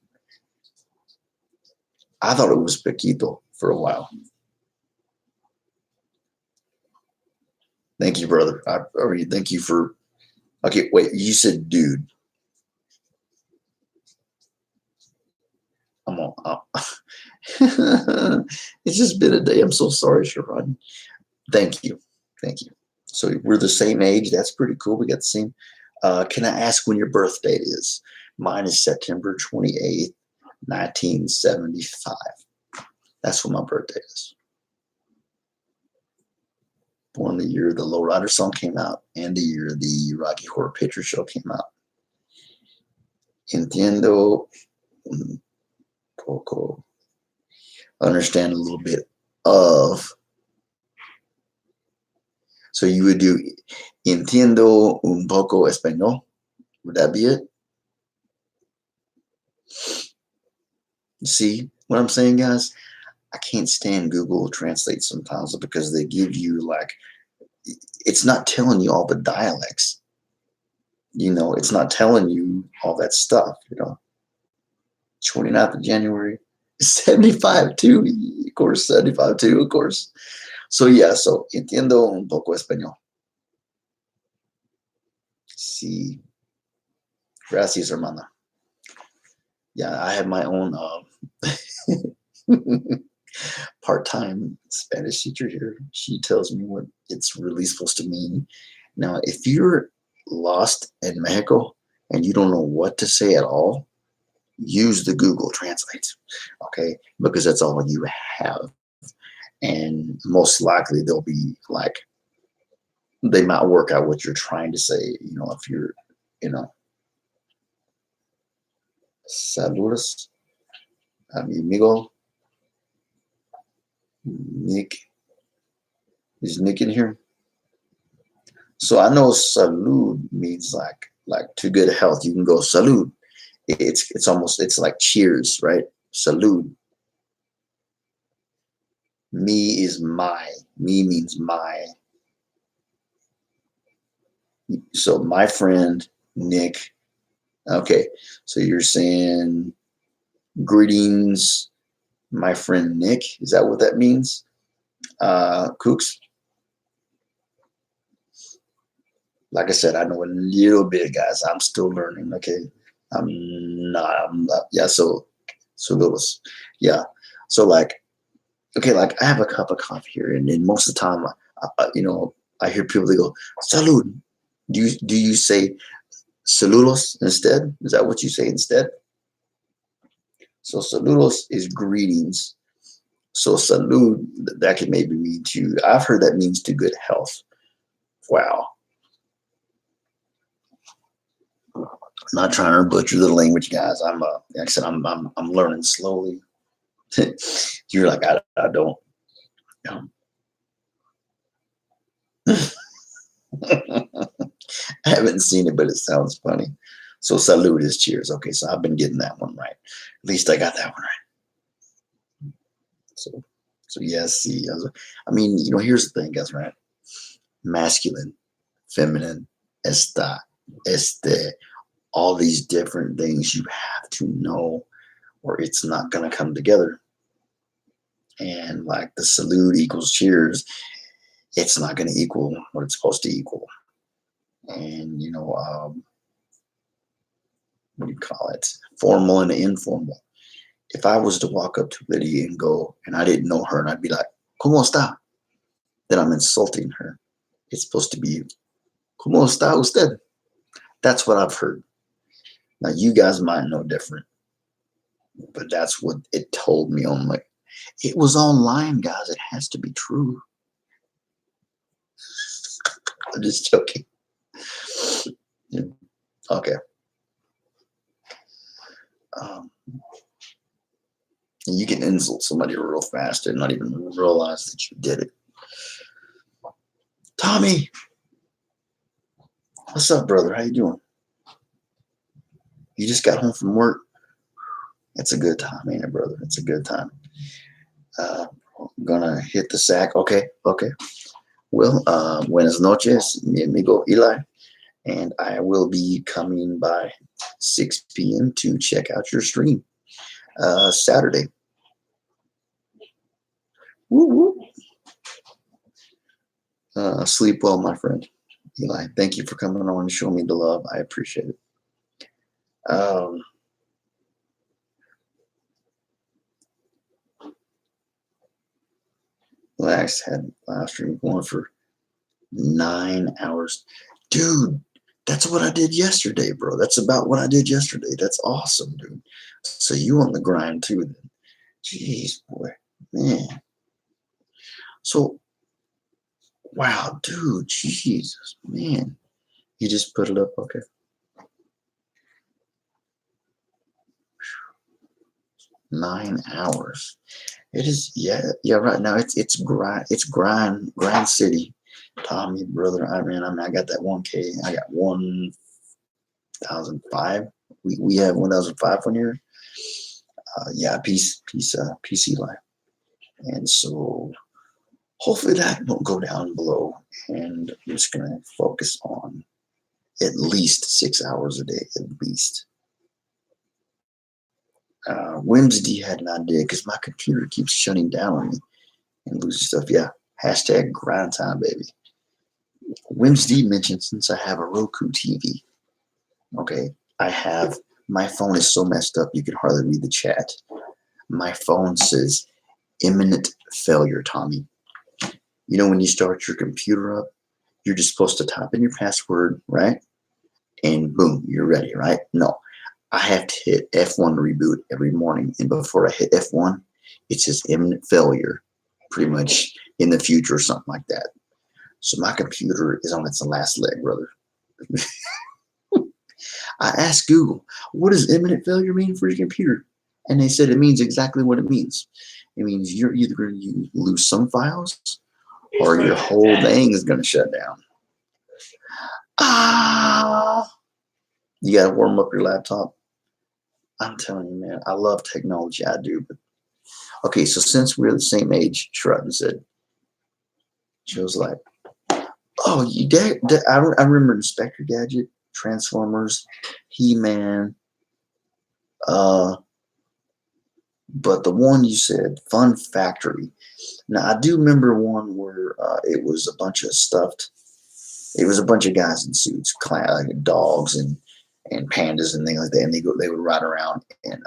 Speaker 1: I thought it was poquito for a while. Thank you, brother. Thank you for, okay, wait, you said dude. I'm on. It's just been a day. I'm so sorry, Sharon. Thank you. So we're the same age. That's pretty cool. We got the same. Can I ask when your birth date is? Mine is September 28th, 1975. That's when my birthday is. Born the year the Lowrider song came out and the year the Rocky Horror Picture Show came out. Entiendo un poco. Understand a little bit of. So you would do entiendo un poco español. Would that be it? See what I'm saying, guys? I can't stand Google Translate sometimes because they give you like, it's not telling you all the dialects. It's not telling you all that stuff, 29th of January, 75 too, of course, 75 too, of course. So yeah, entiendo un poco español. Sí. Gracias, hermana. Yeah, I have my own part-time Spanish teacher here. She tells me what it's really supposed to mean. Now, if you're lost in Mexico and you don't know what to say at all, use the Google Translate, okay? Because that's all you have. And most likely they'll be like, they might work out what you're trying to say, if you're, Saludos a mi amigo Nick. Is Nick in here? So I know salud means like to good health. You can go salud. It's like cheers, right? Salud. Me is my. Me means my. So my friend Nick. Okay, so you're saying greetings, my friend Nick. Is that what that means? Kooks. Like I said, I know a little bit, guys. I'm still learning. Okay, I'm not. Yeah. So those. Yeah. So like, okay, like I have a cup of coffee here, and then most of the time, I hear people, they go salud. Do you say saludos instead? Is that what you say instead? So saludos is greetings. So salud, that can maybe mean to, I've heard that means to good health. Wow. I'm not trying to butcher the language, guys. Like I said, I'm learning slowly. You're like, I don't. I haven't seen it, but it sounds funny. So salute is cheers. Okay, so I've been getting that one right. At least I got that one right. So yes, see, I mean, here's the thing, guys, right? Masculine, feminine, esta, este, all these different things you have to know, or it's not gonna come together. And like the salute equals cheers, it's not gonna equal what it's supposed to equal. And what do you call it? Formal and informal. If I was to walk up to Lydia and go, and I didn't know her, and I'd be like, "Cómo está?" Then I'm insulting her. It's supposed to be, "Cómo está usted?" That's what I've heard. Now you guys might know different, but that's what it told me on like. It was online, guys. It has to be true. I'm just joking. Yeah. Okay. You can insult somebody real fast and not even realize that you did it. Tommy, what's up, brother? How you doing? You just got home from work? It's a good time, ain't it, brother? It's a good time. I'm gonna hit the sack. Okay. Well, buenas noches, mi amigo Eli. And I will be coming by 6 p.m. to check out your stream Saturday. Woo woo. Sleep well, my friend. Eli, thank you for coming on and showing me the love. I appreciate it. Lax had live stream going for 9 hours. Dude, that's what I did yesterday, bro. That's about what I did yesterday. That's awesome, dude. So you on the grind too then. Jeez, boy. Man. So wow, dude, Jesus, man. You just put it up, okay. 9 hours. It is, yeah, right now it's grind city. Tommy, brother, I got that 1K. I got 1,005. We have 1,005 on here. Yeah, PC life. And so hopefully that won't go down below. And I'm just gonna focus on at least 6 hours a day, at least. Whimsy had an idea because my computer keeps shutting down on me and losing stuff. Yeah, hashtag grind time, baby. Whimsy mentioned since I have a Roku TV. Okay, my phone is so messed up you can hardly read the chat. My phone says imminent failure, Tommy. You know when you start your computer up, you're just supposed to type in your password, right? And boom, you're ready, right? No, I have to hit F1 to reboot every morning. And before I hit F1, it says imminent failure, pretty much in the future or something like that. So my computer is on its last leg, brother. I asked Google, what does imminent failure mean for your computer? And they said it means exactly what it means. It means you're either going to lose some files or your whole thing is going to shut down. You got to warm up your laptop. I'm telling you, man, I love technology. I do. But okay, so since we're the same age, Shrutton said, she was like, oh, I remember Inspector Gadget, Transformers, He-Man, but the one you said, Fun Factory. Now, I do remember one where it was a bunch of guys in suits, like dogs and pandas and things like that, and they would ride around in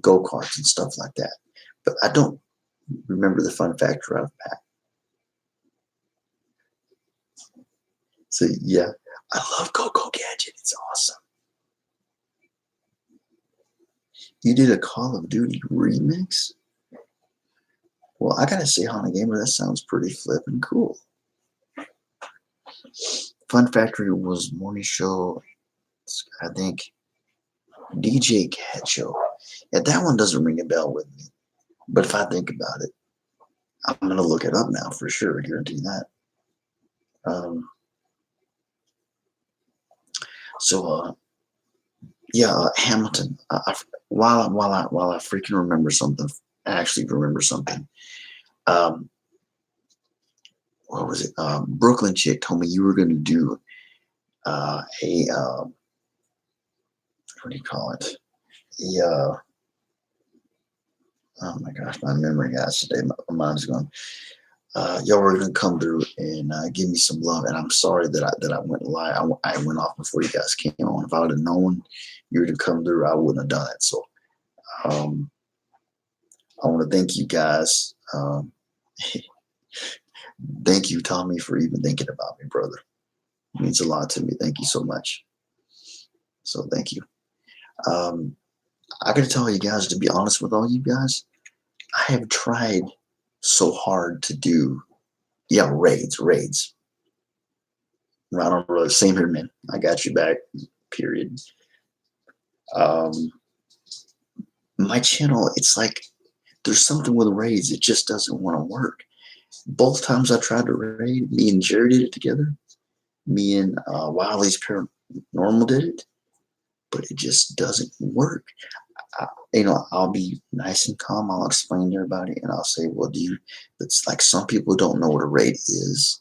Speaker 1: go-karts and stuff like that. But I don't remember the Fun Factory out of that. So yeah, I love Go-Go Gadget. It's awesome. You did a Call of Duty remix? Well, I gotta say, Hana Gamer, that sounds pretty flippin' cool. Fun Factory was morning show. I think DJ Cat Show. Yeah, that one doesn't ring a bell with me. But if I think about it, I'm gonna look it up now for sure. I guarantee that. Hamilton. While I freaking remember something, I actually remember something. What was it? Brooklyn chick told me you were gonna do what do you call it? Oh my gosh, my memory guys today, my mind's gone. Y'all were gonna come through and give me some love, and I'm sorry that I went live. I went off before you guys came on. If I would have known you were to come through, I wouldn't have done it. So, I want to thank you guys. Thank you, Tommy, for even thinking about me, brother. It means a lot to me. Thank you so much. So, thank you. I gotta tell you guys, to be honest with all you guys, I have tried so hard to do, raids. Right on the road. Same here, man. I got you back. Period. My channel, it's like there's something with raids. It just doesn't want to work. Both times I tried to raid, me and Jerry did it together. Me and Wiley's Paranormal did it, but it just doesn't work. I'll be nice and calm. I'll explain to everybody, and I'll say, well, it's like some people don't know what a raid is.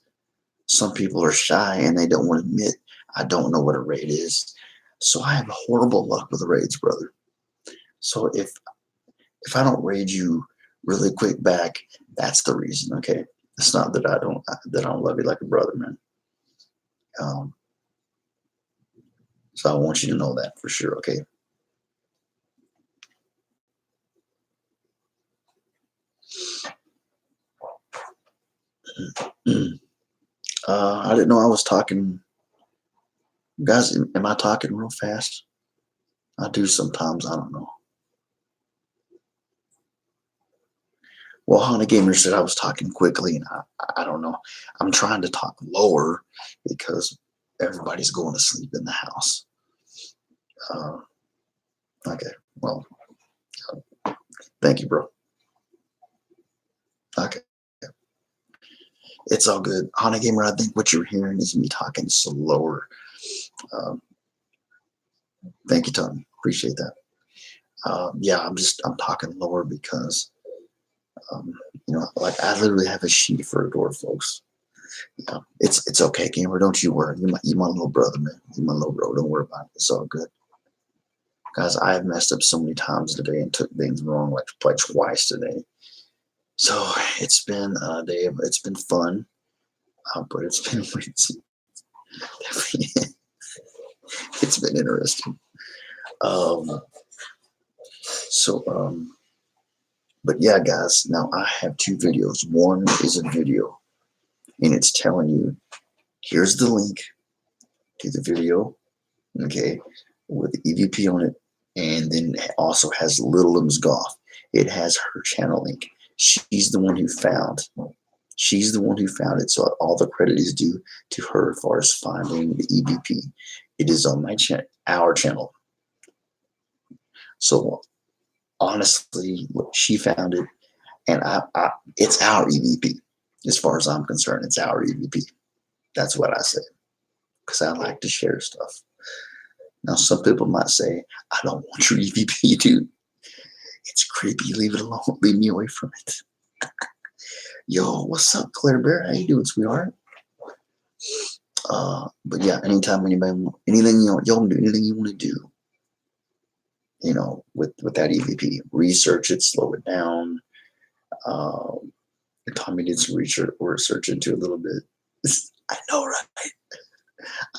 Speaker 1: Some people are shy and they don't want to admit, I don't know what a raid is. So I have horrible luck with raids, brother. So if I don't raid you really quick back, that's the reason, okay? It's not that I don't love you like a brother, man. So I want you to know that for sure, okay? I didn't know I was talking. Guys, am I talking real fast? I do sometimes. I don't know. Well, Hana Gamer said I was talking quickly, and I don't know. I'm trying to talk lower because everybody's going to sleep in the house. Okay, well, thank you, bro. Okay. It's all good. Hana Gamer, I think what you're hearing is me talking slower. Thank you, Tony. Appreciate that. I'm talking lower because, like I literally have a sheet for a door, folks. It's okay, Gamer. Don't you worry. You my little brother, man. You my little bro. Don't worry about it. It's all good. Guys, I have messed up so many times today and took things wrong like twice today. So it's been a day. It's been fun, but it's been it's been interesting. But yeah, guys. Now I have two videos. One is a video, and it's telling you, here's the link to the video, okay, with the EVP on it, and then it also has Little M's Golf. It has her channel link. She's the one who found it, so all the credit is due to her as far as finding the EVP. It is on my channel, our channel. So honestly, she found it, and it's our EVP. As far as I'm concerned, it's our EVP. That's what I say, because I like to share stuff. Now, some people might say, I don't want your EVP, dude. It's creepy. Leave it alone. Leave me away from it. Yo, what's up, Claire Bear? How you doing, sweetheart? But yeah, anytime anything y'all do, anything you want to do, with that EVP, research it, slow it down. Tommy did some research into it a little bit. I know, right?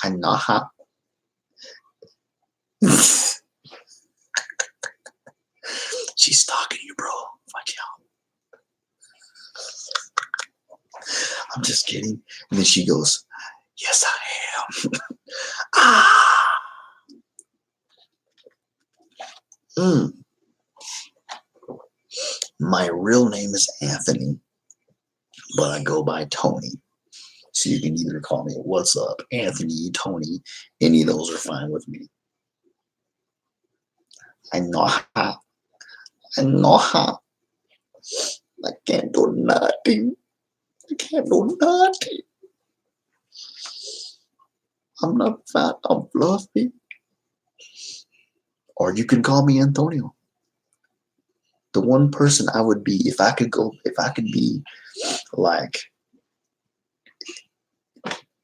Speaker 1: I know how. She's stalking you, bro. Watch out. I'm just kidding. And then she goes, yes, I am. My real name is Anthony, but I go by Tony. So you can either call me What's Up, Anthony, Tony. Any of those are fine with me. I know how. I know how. I can't do nothing. I can't do nothing. I'm not fat. I'm fluffy. Or you can call me Antonio. The one person I would be if I could be like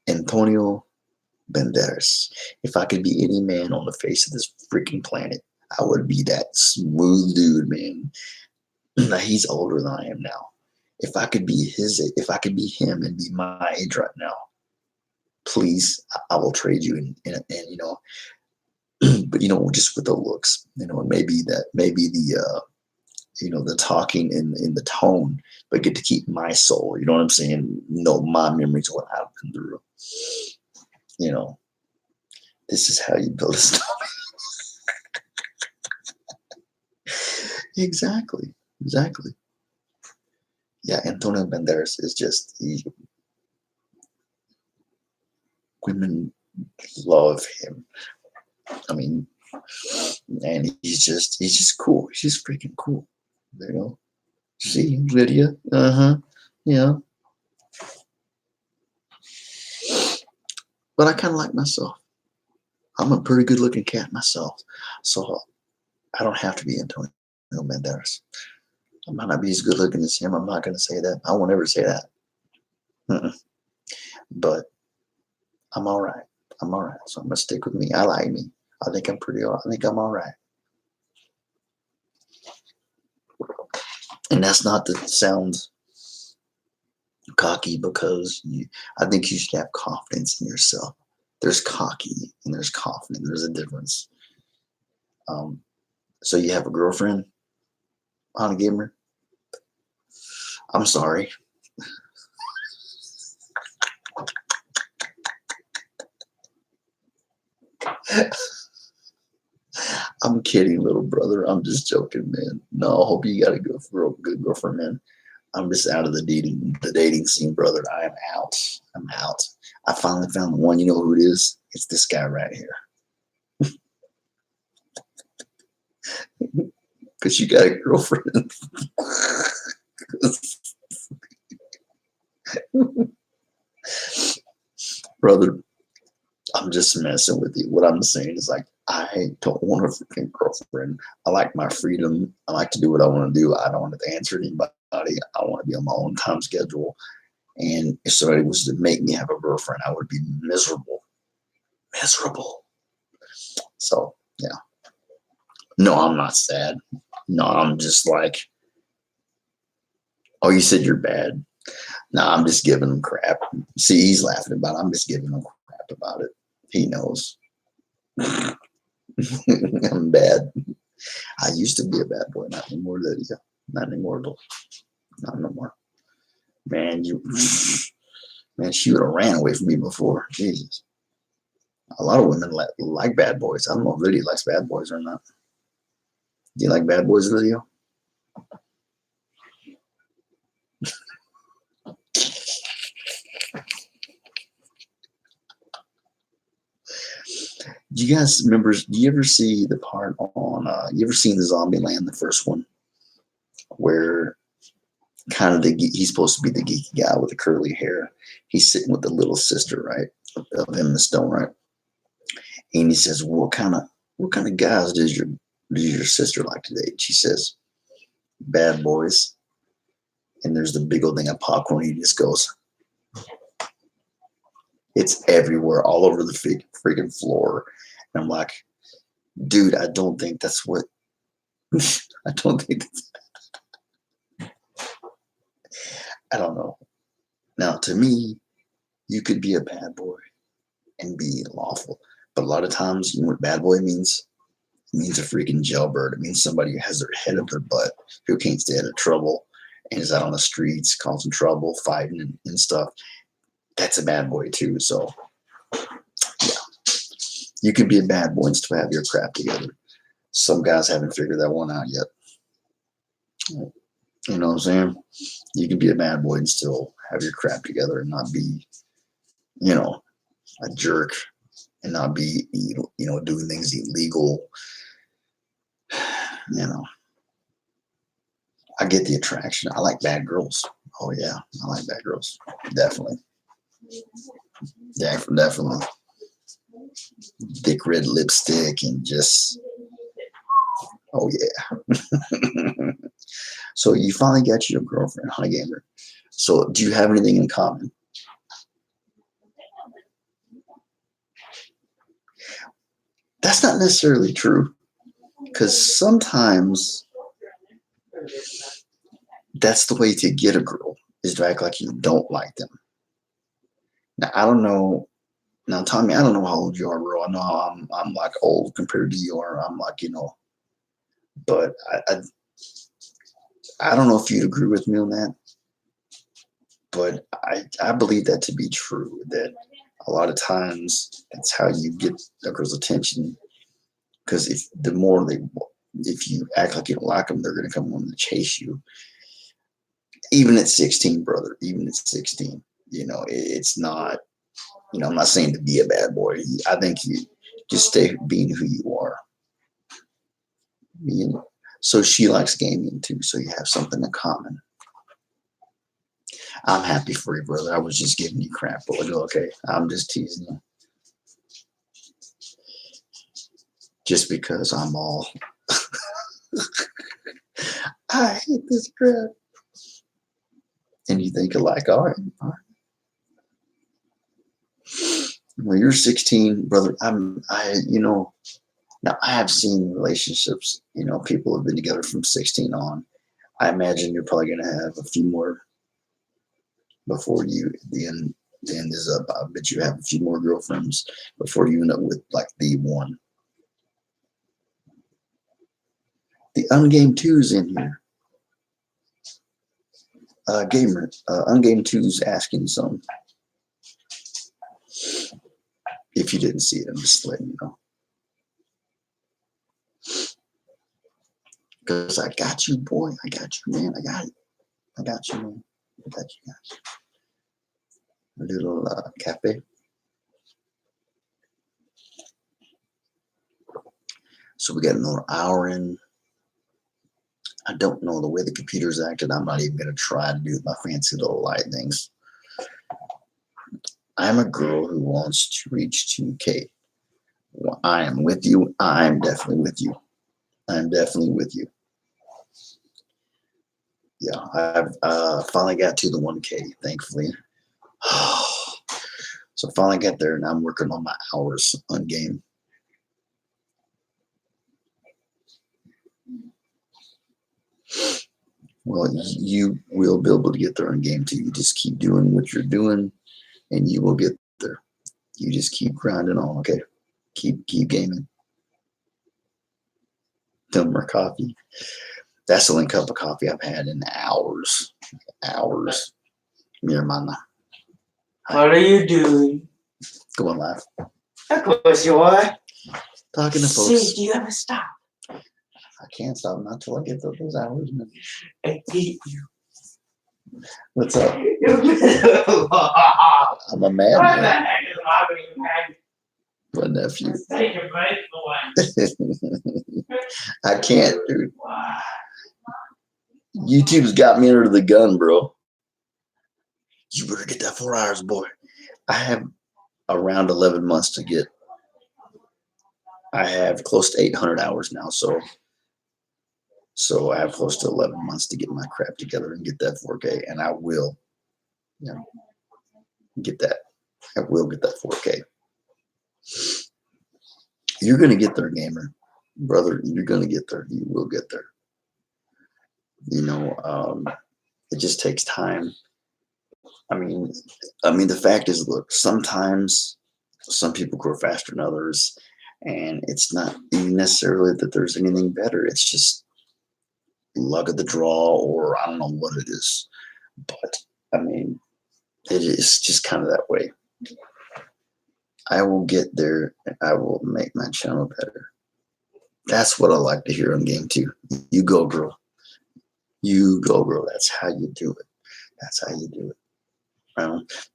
Speaker 1: Antonio Banderas. If I could be any man on the face of this freaking planet, I would be that smooth dude, man. He's older than I am now. If I could be him and be my age right now, please, I will trade you and you know, but you know, just with the looks, you know, and maybe the you know, the talking in the tone, but get to keep my soul. You know what I'm saying? No, my memories of what I've been through. You know, this is how you build a story. Exactly. Yeah, Antonio Banderas is just women love him. I mean, and he's just cool. He's just freaking cool. You know. See, Lydia. Yeah. But I kind of like myself. I'm a pretty good looking cat myself. So I don't have to be Antonio Banderas. I might not be as good looking as him. I'm not going to say that. I won't ever say that. But I'm all right. So I'm going to stick with me. I like me. I think I'm all right. And that's not to sound cocky, because I think you should have confidence in yourself. There's cocky and there's confident. There's a difference. So you have a girlfriend, Hana Gamer? I'm sorry. I'm kidding, little brother. I'm just joking, man. No, I hope you got a good girlfriend, man. I'm just out of the dating scene, brother. I am out. I'm out. I finally found the one. You know who it is? It's this guy right here. Because you got a girlfriend. Brother, I'm just messing with you. What I'm saying is, like, I don't want a freaking girlfriend. I like my freedom. I like to do what I want to do. I don't want to answer anybody. I want to be on my own time schedule. And if somebody was to make me have a girlfriend, I would be miserable. So, yeah. No, I'm not sad. No, I'm just like, oh, you said you're bad. No, I'm just giving him crap. See, he's laughing about it. I'm just giving him crap about it. He knows. I'm bad. I used to be a bad boy. Not anymore, Lydia. Not anymore, though. Not no more. Man, she would have ran away from me before. Jesus. A lot of women like bad boys. I don't know if Lydia likes bad boys or not. Do you like bad boys, Lydia? Do you guys remember? Do you ever see the part on? You ever seen the Zombieland, the first one, where kind of he's supposed to be the geeky guy with the curly hair. He's sitting with the little sister, right, of Emma Stone, right? And he says, "What kind of guys does your sister like to date?" She says, "Bad boys." And there's the big old thing of popcorn. He just goes, it's everywhere, all over the freaking floor. And I'm like, dude, I don't think that's what. I don't think that's. I don't know. Now, to me, you could be a bad boy and be lawful, but a lot of times, you know what bad boy means? It means a freaking jailbird. It means somebody who has their head up their butt, who can't stay out of trouble and is out on the streets causing trouble, fighting and stuff. That's a bad boy too. So, yeah, you could be a bad boy and still have your crap together. Some guys haven't figured that one out yet. You know what I'm saying? You can be a bad boy and still have your crap together and not be, you know, a jerk and not be, doing things illegal. You know, I get the attraction. I like bad girls. Oh yeah, I like bad girls. Definitely. Yeah, definitely. Thick red lipstick and just, oh yeah. So you finally got your girlfriend, Honey Gamer. So do you have anything in common? That's not necessarily true, because sometimes that's the way to get a girl is to act like you don't like them. Now I don't know. Now Tommy, I don't know how old you are, bro. I know I'm like old compared to you, or I'm like but I don't know if you'd agree with me on that, but I believe that to be true. That a lot of times that's how you get a girl's attention. Because if you act like you don't like them, they're going to come on and chase you. Even at 16, brother. Even at 16, it's not. I'm not saying to be a bad boy. I think you just stay being who you are. So she likes gaming too. So you have something in common. I'm happy for you, brother. I was just giving you crap, but okay, I'm just teasing you. Just because I'm all, I hate this crap. And you think alike, all right. When you're 16, brother, now I have seen relationships, people have been together from 16 on. I imagine you're probably going to have a few more before the end is up. I bet you have a few more girlfriends before you end up with like the one. The Ungame 2's in here. Gamer, Ungame 2's asking some. If you didn't see it, I'm just letting you know. Because I got you, boy. I got you, man. I got it. I got you, man. I got you guys. A little cafe. So we got another hour in. I don't know the way the computer's acted. I'm not even going to try to do my fancy little light things. I'm a girl who wants to reach 2K. Well, I am with you. I'm definitely with you. I'm definitely with you. Yeah, I've finally got to the 1K, thankfully. So finally got there, and I'm working on my hours on game. Well, you will be able to get there on game too. You just keep doing what you're doing, and you will get there. You just keep grinding on, okay? Keep gaming. More coffee. That's the only cup of coffee I've had in hours. Hours. Mi hermana.
Speaker 3: What are you doing?
Speaker 1: Going live.
Speaker 3: Of course you are.
Speaker 1: Talking to folks.
Speaker 3: See, do you ever stop
Speaker 1: I can't stop not till I get those hours.
Speaker 3: and eat you?
Speaker 1: What's up?
Speaker 3: What
Speaker 1: I'm a
Speaker 3: the
Speaker 1: madman.
Speaker 3: heck is happening, man?
Speaker 1: My nephew.
Speaker 3: Take your breath away.
Speaker 1: I can't, dude.
Speaker 3: Wow.
Speaker 1: YouTube's got me under the gun, bro. You better get that 4 hours, boy. I have around 11 months to get. I have close to 800 hours now, so I have close to 11 months to get my crap together and get that 4K, and I will, get that. I will get that 4K. You're gonna get there, gamer, brother. You're gonna get there. You will get there. It just takes time. I mean, the fact is, look, sometimes some people grow faster than others, and it's not even necessarily that there's anything better. It's just luck of the draw, or I don't know what it is. But it is just kind of that way. I will get there, and I will make my channel better. That's what I like to hear on game 2. You go, girl. You go, bro. That's how you do it. That's how you do it.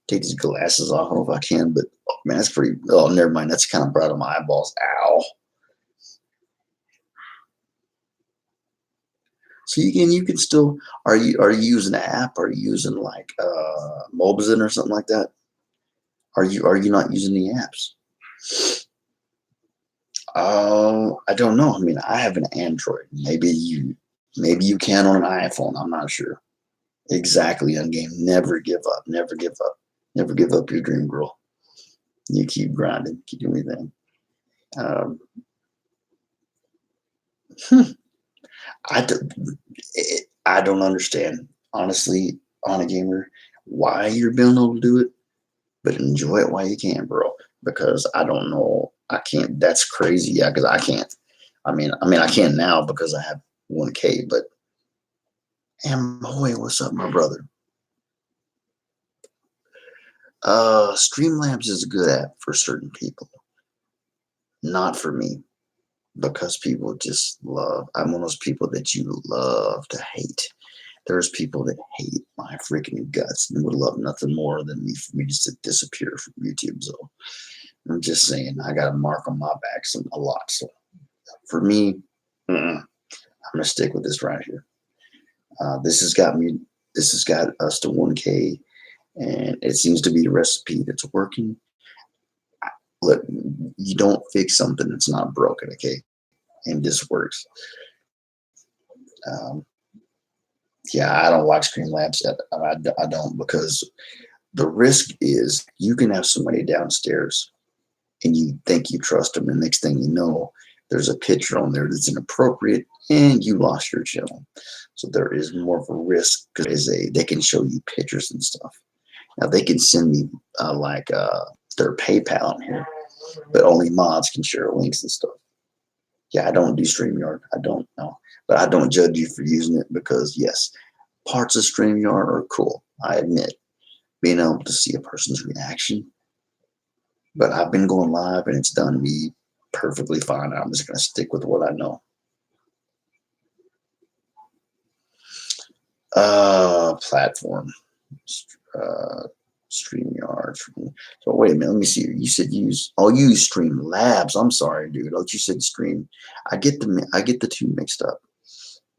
Speaker 1: Take these glasses off if I can, but oh, man, that's pretty. Oh, never mind. That's kind of bright on my eyeballs. Ow. So you can still. Are you using an app? Are you using like Mobizen or something like that? Are you not using the apps? I don't know. I mean, I have an Android. Maybe you can on an iPhone. I'm not sure. Exactly, on game. Never give up. Never give up. Never give up your dream, girl. You keep grinding. Keep doing anything. Um, I, I don't understand, honestly, on a gamer, why you're being able to do it, but enjoy it while you can, bro. Because I don't know, I can't. That's crazy, yeah. Because I can't. I can now because I have 1K. But and boy, what's up, my brother? Streamlabs is a good app for certain people, not for me. Because people just love. I'm one of those people that you love to hate. There's people that hate my freaking guts and would love nothing more than for me just to disappear from YouTube. So I'm just saying, I got a mark on my back a lot. So for me, I'm gonna stick with this right here. This has got me. This has got us to 1K, and it seems to be a recipe that's working. Look, you don't fix something that's not broken, okay? And this works. Yeah, I don't watch Streamlabs. I don't, because the risk is you can have somebody downstairs and you think you trust them, and next thing you know, there's a picture on there that's inappropriate and you lost your channel. So there is more of a risk because they can show you pictures and stuff. Now they can send me their PayPal in here, but only mods can share links and stuff. Yeah, I don't do StreamYard. I don't know. But I don't judge you for using it because, yes, parts of StreamYard are cool. I admit, being able to see a person's reaction. But I've been going live and it's done me perfectly fine. I'm just going to stick with what I know. Platform. StreamYard. So wait a minute, let me see. You said you use Streamlabs. I'm sorry, dude. Oh, you said Stream. I get the two mixed up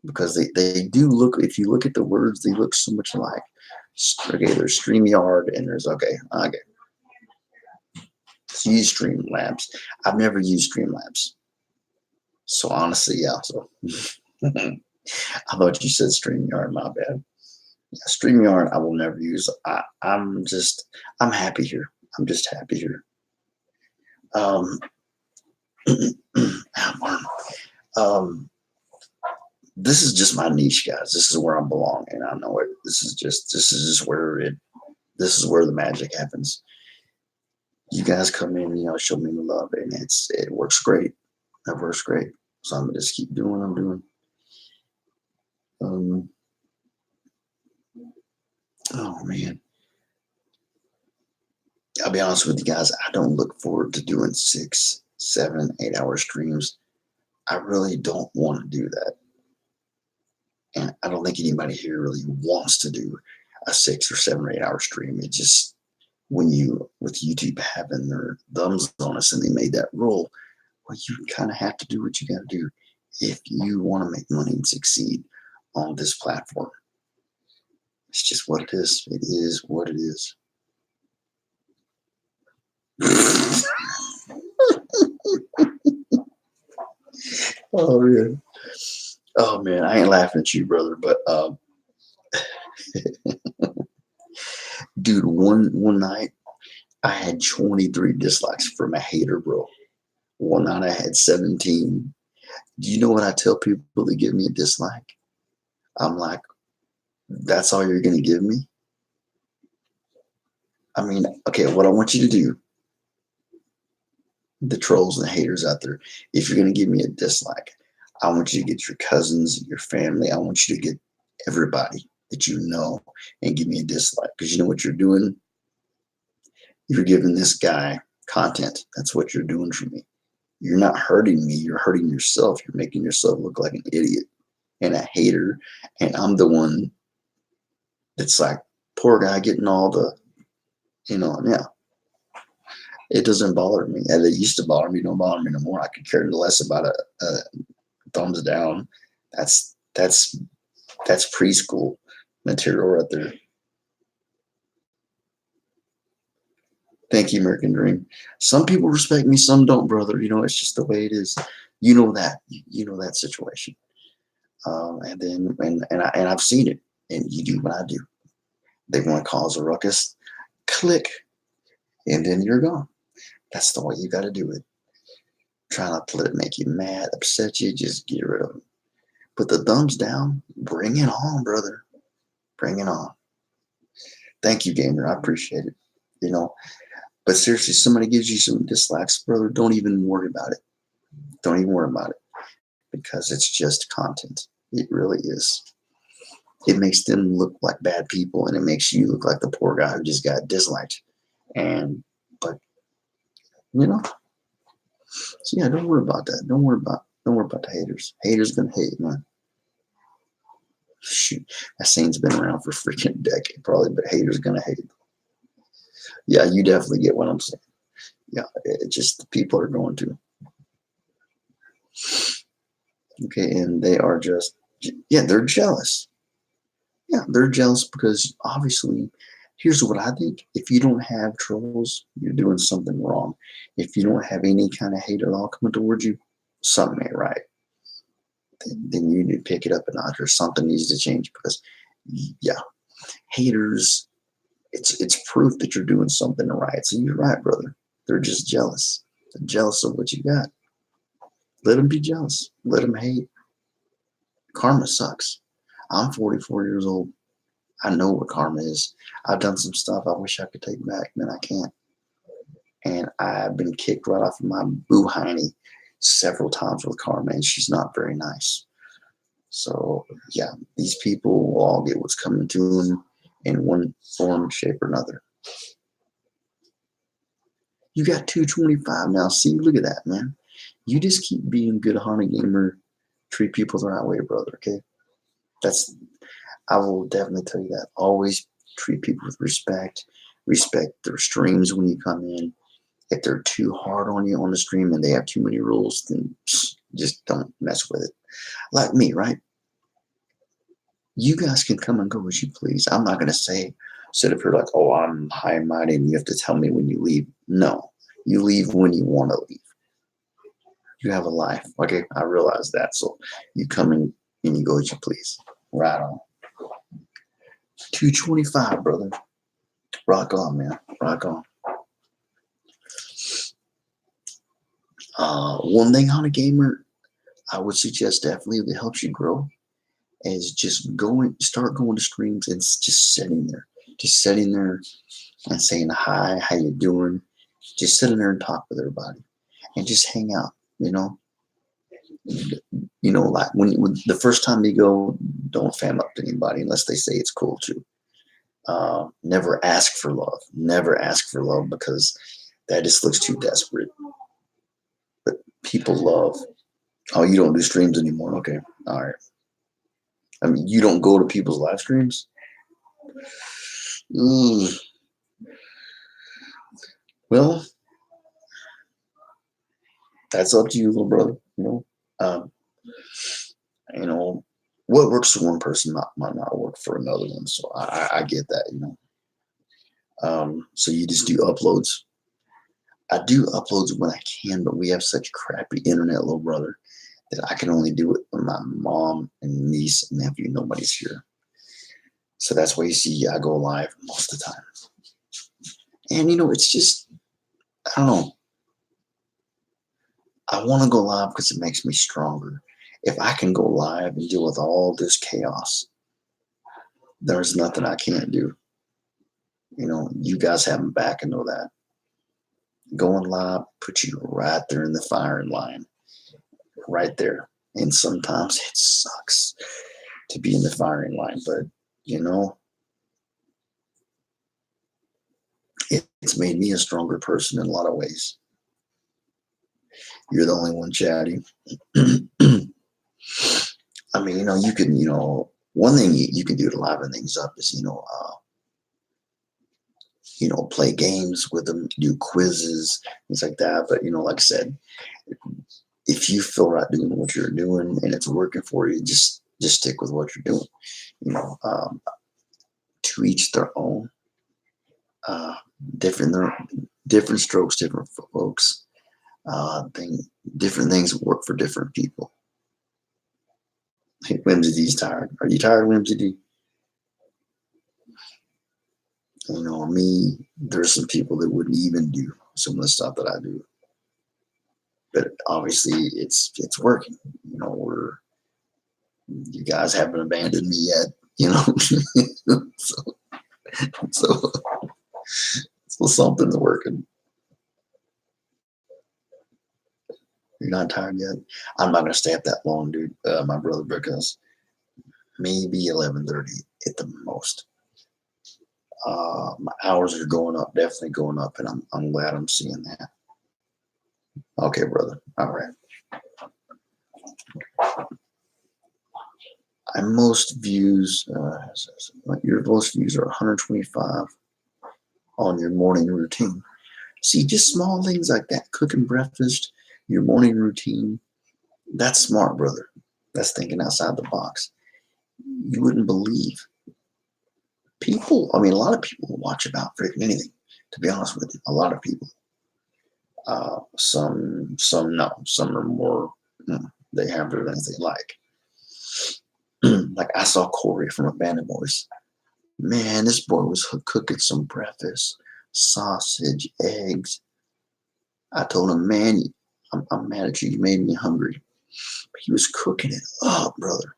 Speaker 1: because they do look. If you look at the words, they look so much alike. Okay, there's StreamYard and there's okay. So you use Streamlabs. I've never used Streamlabs. So honestly, yeah. So I thought you said StreamYard. My bad. Yeah, StreamYard I will never use. I'm happy here. I'm just happy here. This is just my niche, guys. This is where I belong, and I know it. This is just where the magic happens. You guys come in, show me the love, and it works great. It works great. So I'm gonna just keep doing what I'm doing. Oh man. I'll be honest with you guys, I don't look forward to doing 6, 7, 8 hour streams. I really don't want to do that. And I don't think anybody here really wants to do a 6 or 7 or 8 hour stream. It just, with YouTube having their thumbs on us and they made that rule, well, you kind of have to do what you got to do if you want to make money and succeed on this platform. It's just what it is. It is what it is. Oh man, I ain't laughing at you, brother, but dude, one night I had 23 dislikes from a hater, bro. One night I had 17. Do you know what I tell people that give me a dislike? I'm like, that's all you're gonna give me? I mean, okay, what I want you to do, the trolls and the haters out there, if you're gonna give me a dislike, I want you to get your cousins, your family. I want you to get everybody that you know and give me a dislike. Because you know what you're doing? You're giving this guy content. That's what you're doing for me. You're not hurting me. You're hurting yourself. You're making yourself look like an idiot. and a hater, and I'm the one that's like, poor guy getting all the, yeah. It doesn't bother me. And it used to bother me, don't bother me no more. I could care less about a thumbs down. That's preschool material right there. Thank you, American Dream. Some people respect me, some don't, brother. It's just the way it is. You know that. You know that situation. And then I've seen it. And you do what I do. They want to cause a ruckus. Click, and then you're gone. That's the way you got to do it. Try not to let it make you mad, upset you. Just get rid of it. Put the thumbs down. Bring it on, brother. Bring it on. Thank you, gamer. I appreciate it. But seriously, somebody gives you some dislikes, brother, don't even worry about it. Don't even worry about it. Because it's just content. It really is. It makes them look like bad people, and it makes you look like the poor guy who just got disliked. But so yeah, don't worry about that. Don't worry about the haters. Haters gonna hate, man. Shoot, that saying's been around for freaking a decade, probably, but haters gonna hate. Yeah, you definitely get what I'm saying. Yeah, it's just the people are going to. Okay, and they are just, they're jealous. Yeah, they're jealous because obviously, here's what I think. If you don't have trolls, you're doing something wrong. If you don't have any kind of hate at all coming towards you, something ain't right. Then you need to pick it up a notch, or something needs to change, because, yeah, haters, it's proof that you're doing something right. So you're right, brother. They're just jealous. They're jealous of what you got. Let them be jealous. Let them hate. Karma sucks. I'm 44 years old. I know what karma is. I've done some stuff I wish I could take back, man. I can't. And I've been kicked right off of my boo-hiney several times with karma, and she's not very nice. So, yeah, these people will all get what's coming to them in one form, shape, or another. You got 225 now. See, look at that, man. You just keep being good Honey Gamer. Treat people the right way, brother, okay? I will definitely tell you that. Always treat people with respect. Respect their streams when you come in. If they're too hard on you on the stream and they have too many rules, then just don't mess with it. Like me, right? You guys can come and go as you please. I'm not going to sit up here like, oh, I'm high and mighty and you have to tell me when you leave. No, you leave when you want to leave. You have a life. Okay, I realize that. So you come in and you go as you please. Right on. 225, brother. Rock on, man. Rock on. One thing on a gamer, I would suggest definitely that helps you grow is just start going to streams and just sitting there and saying hi, how you doing? Just sitting there and talk with everybody and just hang out, like when the first time you go, don't fam up to anybody unless they say it's cool too. Never ask for love. Never ask for love, because that just looks too desperate. But people love. Oh, you don't do streams anymore? Okay. All right. I mean, you don't go to people's live streams? Well, that's up to you, little brother. What works for one person might not work for another one. So I get that, so you just do uploads. I do uploads when I can, but we have such crappy internet, little brother, that I can only do it when my mom and niece and nephew, nobody's here. So that's why you see I go live most of the time. And, it's just, I don't know. I want to go live because it makes me stronger. If I can go live and deal with all this chaos, there's nothing I can't do. You guys have my back and know that. Going live puts you right there in the firing line. Right there. And sometimes it sucks to be in the firing line, but it's made me a stronger person in a lot of ways. You're the only one, Chatty. I mean, you can, one thing you can do to liven things up is, play games with them, do quizzes, things like that. But, like I said, if you feel right doing what you're doing and it's working for you, just stick with what you're doing. To each their own. Different strokes, different folks. Different things work for different people. Hey, Whimsy D's tired. Are you tired, Whimsy D? Me, there's some people that wouldn't even do some of the stuff that I do. But obviously it's working. You guys haven't abandoned me yet, so something's working. You're not tired yet? I'm not gonna stay up that long, dude, my brother, because maybe 11:30 at the most. My hours are going up, definitely going up, and I'm glad I'm seeing that. Okay, brother. All right. Most views, your most views are 125 on your morning routine. See, just small things like that, cooking breakfast, your morning routine. That's smart, brother. That's thinking outside the box. You wouldn't believe. People, a lot of people watch about freaking anything, to be honest with you. A lot of people. Some no. Some are more, they have their things they like. Like I saw Corey from Abandoned Boys. Man, this boy was cooking some breakfast, sausage, eggs. I told him, man, I'm mad at you. You made me hungry. But he was cooking it up, brother.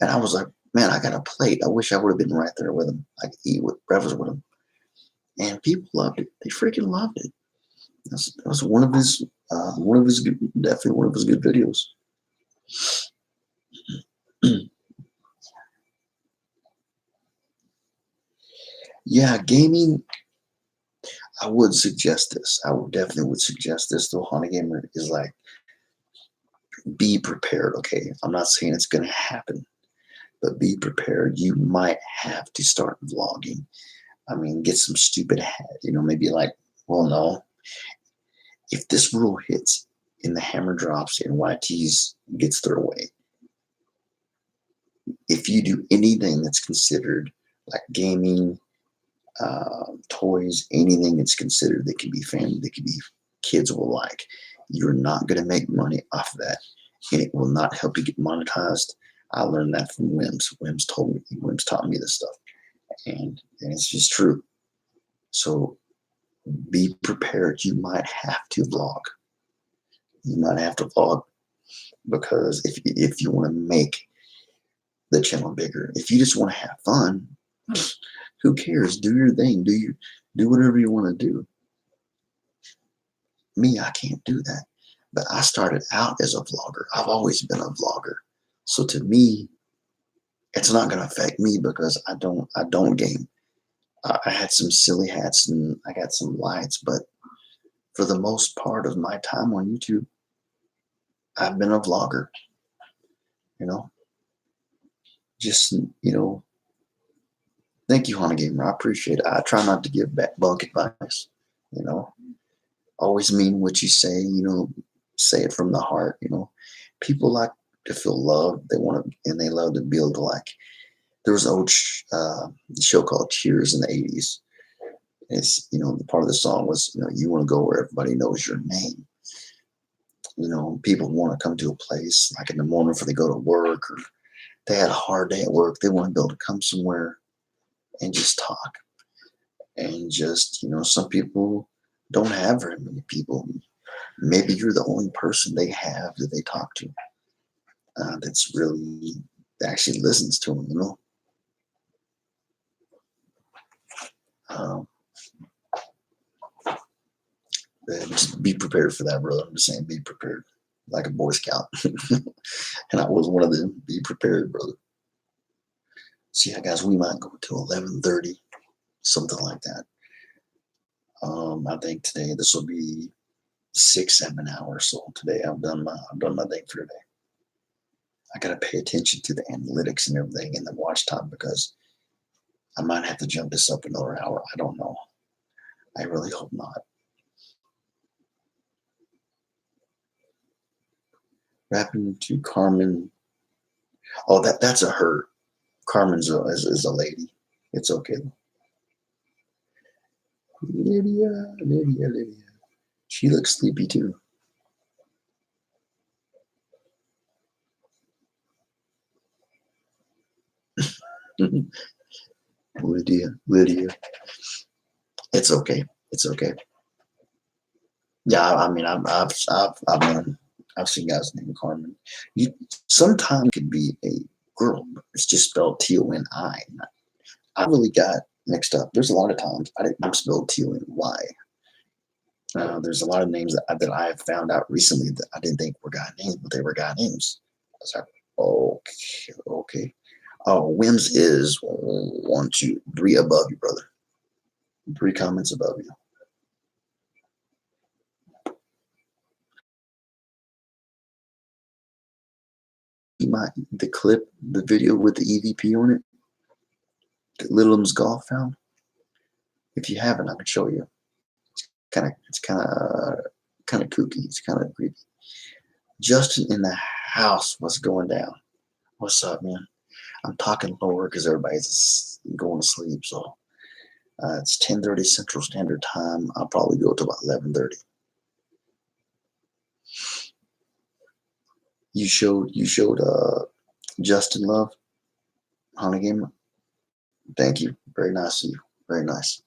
Speaker 1: And I was like, man, I got a plate. I wish I would have been right there with him. I could eat with breakfast with him. And people loved it. They freaking loved it. That was one of his definitely one of his good videos. Yeah, gaming. I would suggest this. I would definitely suggest this. The Haunted Gamer is like, be prepared. Okay, I'm not saying it's going to happen, but be prepared. You might have to start vlogging. Get some stupid hat. Maybe like, well, no. If this rule hits and the hammer drops and YT's gets their way, if you do anything that's considered like gaming, toys, anything that's considered that can be family, that can be kids will like, you're not going to make money off of that, and it will not help you get monetized. I learned that from Wims. Wims taught me this stuff, and it's just true. So be prepared. You might have to vlog. You might have to vlog, because if you want to make the channel bigger, if you just want to have fun, who cares? Do your thing. Do whatever you want to do. Me, I can't do that. But I started out as a vlogger. I've always been a vlogger. So to me, it's not going to affect me because I don't game. I had some silly hats and I got some lights, but for the most part of my time on YouTube, I've been a vlogger. Just, thank you, Haunted Gamer. I appreciate it. I try not to give back bunk advice. Always mean what you say. Say it from the heart. People like to feel loved. They love to be able to like. There was an old show called Cheers in the '80s. It's the part of the song was you want to go where everybody knows your name. People want to come to a place like in the morning before they go to work, or they had a hard day at work. They want to be able to come somewhere and just talk. And just, some people don't have very many people. Maybe you're the only person they have that they talk to that's really actually listens to them, just be prepared for that, brother. I'm just saying, be prepared, like a Boy Scout. And I was one of them. Be prepared, brother. So yeah, guys, we might go to 11:30, something like that. I think today this will be 6-7 hours. So today I've done my thing for today. I gotta pay attention to the analytics and everything and the watch time because I might have to jump this up another hour. I don't know. I really hope not. Rapping to Carmen. Oh, that's a her. Carmen's is a lady. It's okay. Lydia. She looks sleepy too. Lydia. It's okay. It's okay. Yeah, I mean, I've seen guys named Carmen. You sometimes could be a girl, but it's just spelled Toni. I really got mixed up. There's a lot of times I didn't spell Tony. There's a lot of names that I have found out recently that I didn't think were guy names, but they were guy names. I was like, okay. Oh, Wims is 1, 2, 3 above you, brother. 3 comments above you. The video with the EVP on it, that Littlem's Golf found. If you haven't, I can show you. It's kind of kooky. It's kind of creepy. Justin in the house. What's going down? What's up, man? I'm talking lower because everybody's going to sleep. So it's 10:30 Central Standard Time. I'll probably go to about 11:30. You showed Justin love, Honey Gamer. Thank you. Very nice of you. Very nice.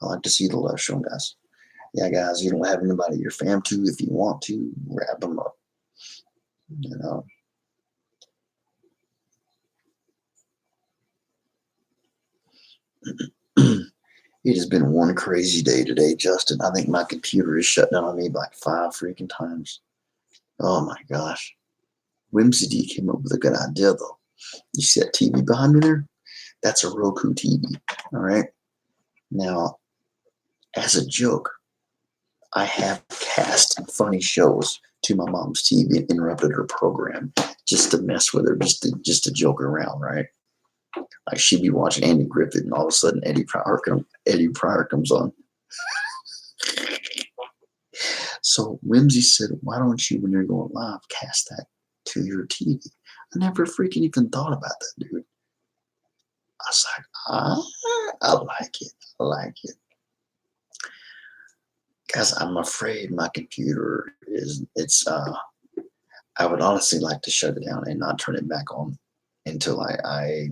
Speaker 1: I like to see the love shown, guys. Yeah, guys, you don't have anybody in your fam to. If you want to, wrap them up. You know. It has been one crazy day today, Justin. I think my computer is shut down on me like 5 freaking times. Oh my gosh. Whimsy D came up with a good idea though. You see that TV behind me there? That's a Roku TV. All right. Now, as a joke, I have cast funny shows to my mom's TV and interrupted her program just to mess with her, just to joke around, right? Like she'd be watching Andy Griffith, and all of a sudden Eddie Pryor comes on. So Whimsy said, "Why don't you, when you're going live, cast that to your TV?" I never freaking even thought about that, dude. I was like, I like it. I like it. Guys, I'm afraid my computer I would honestly like to shut it down and not turn it back on until I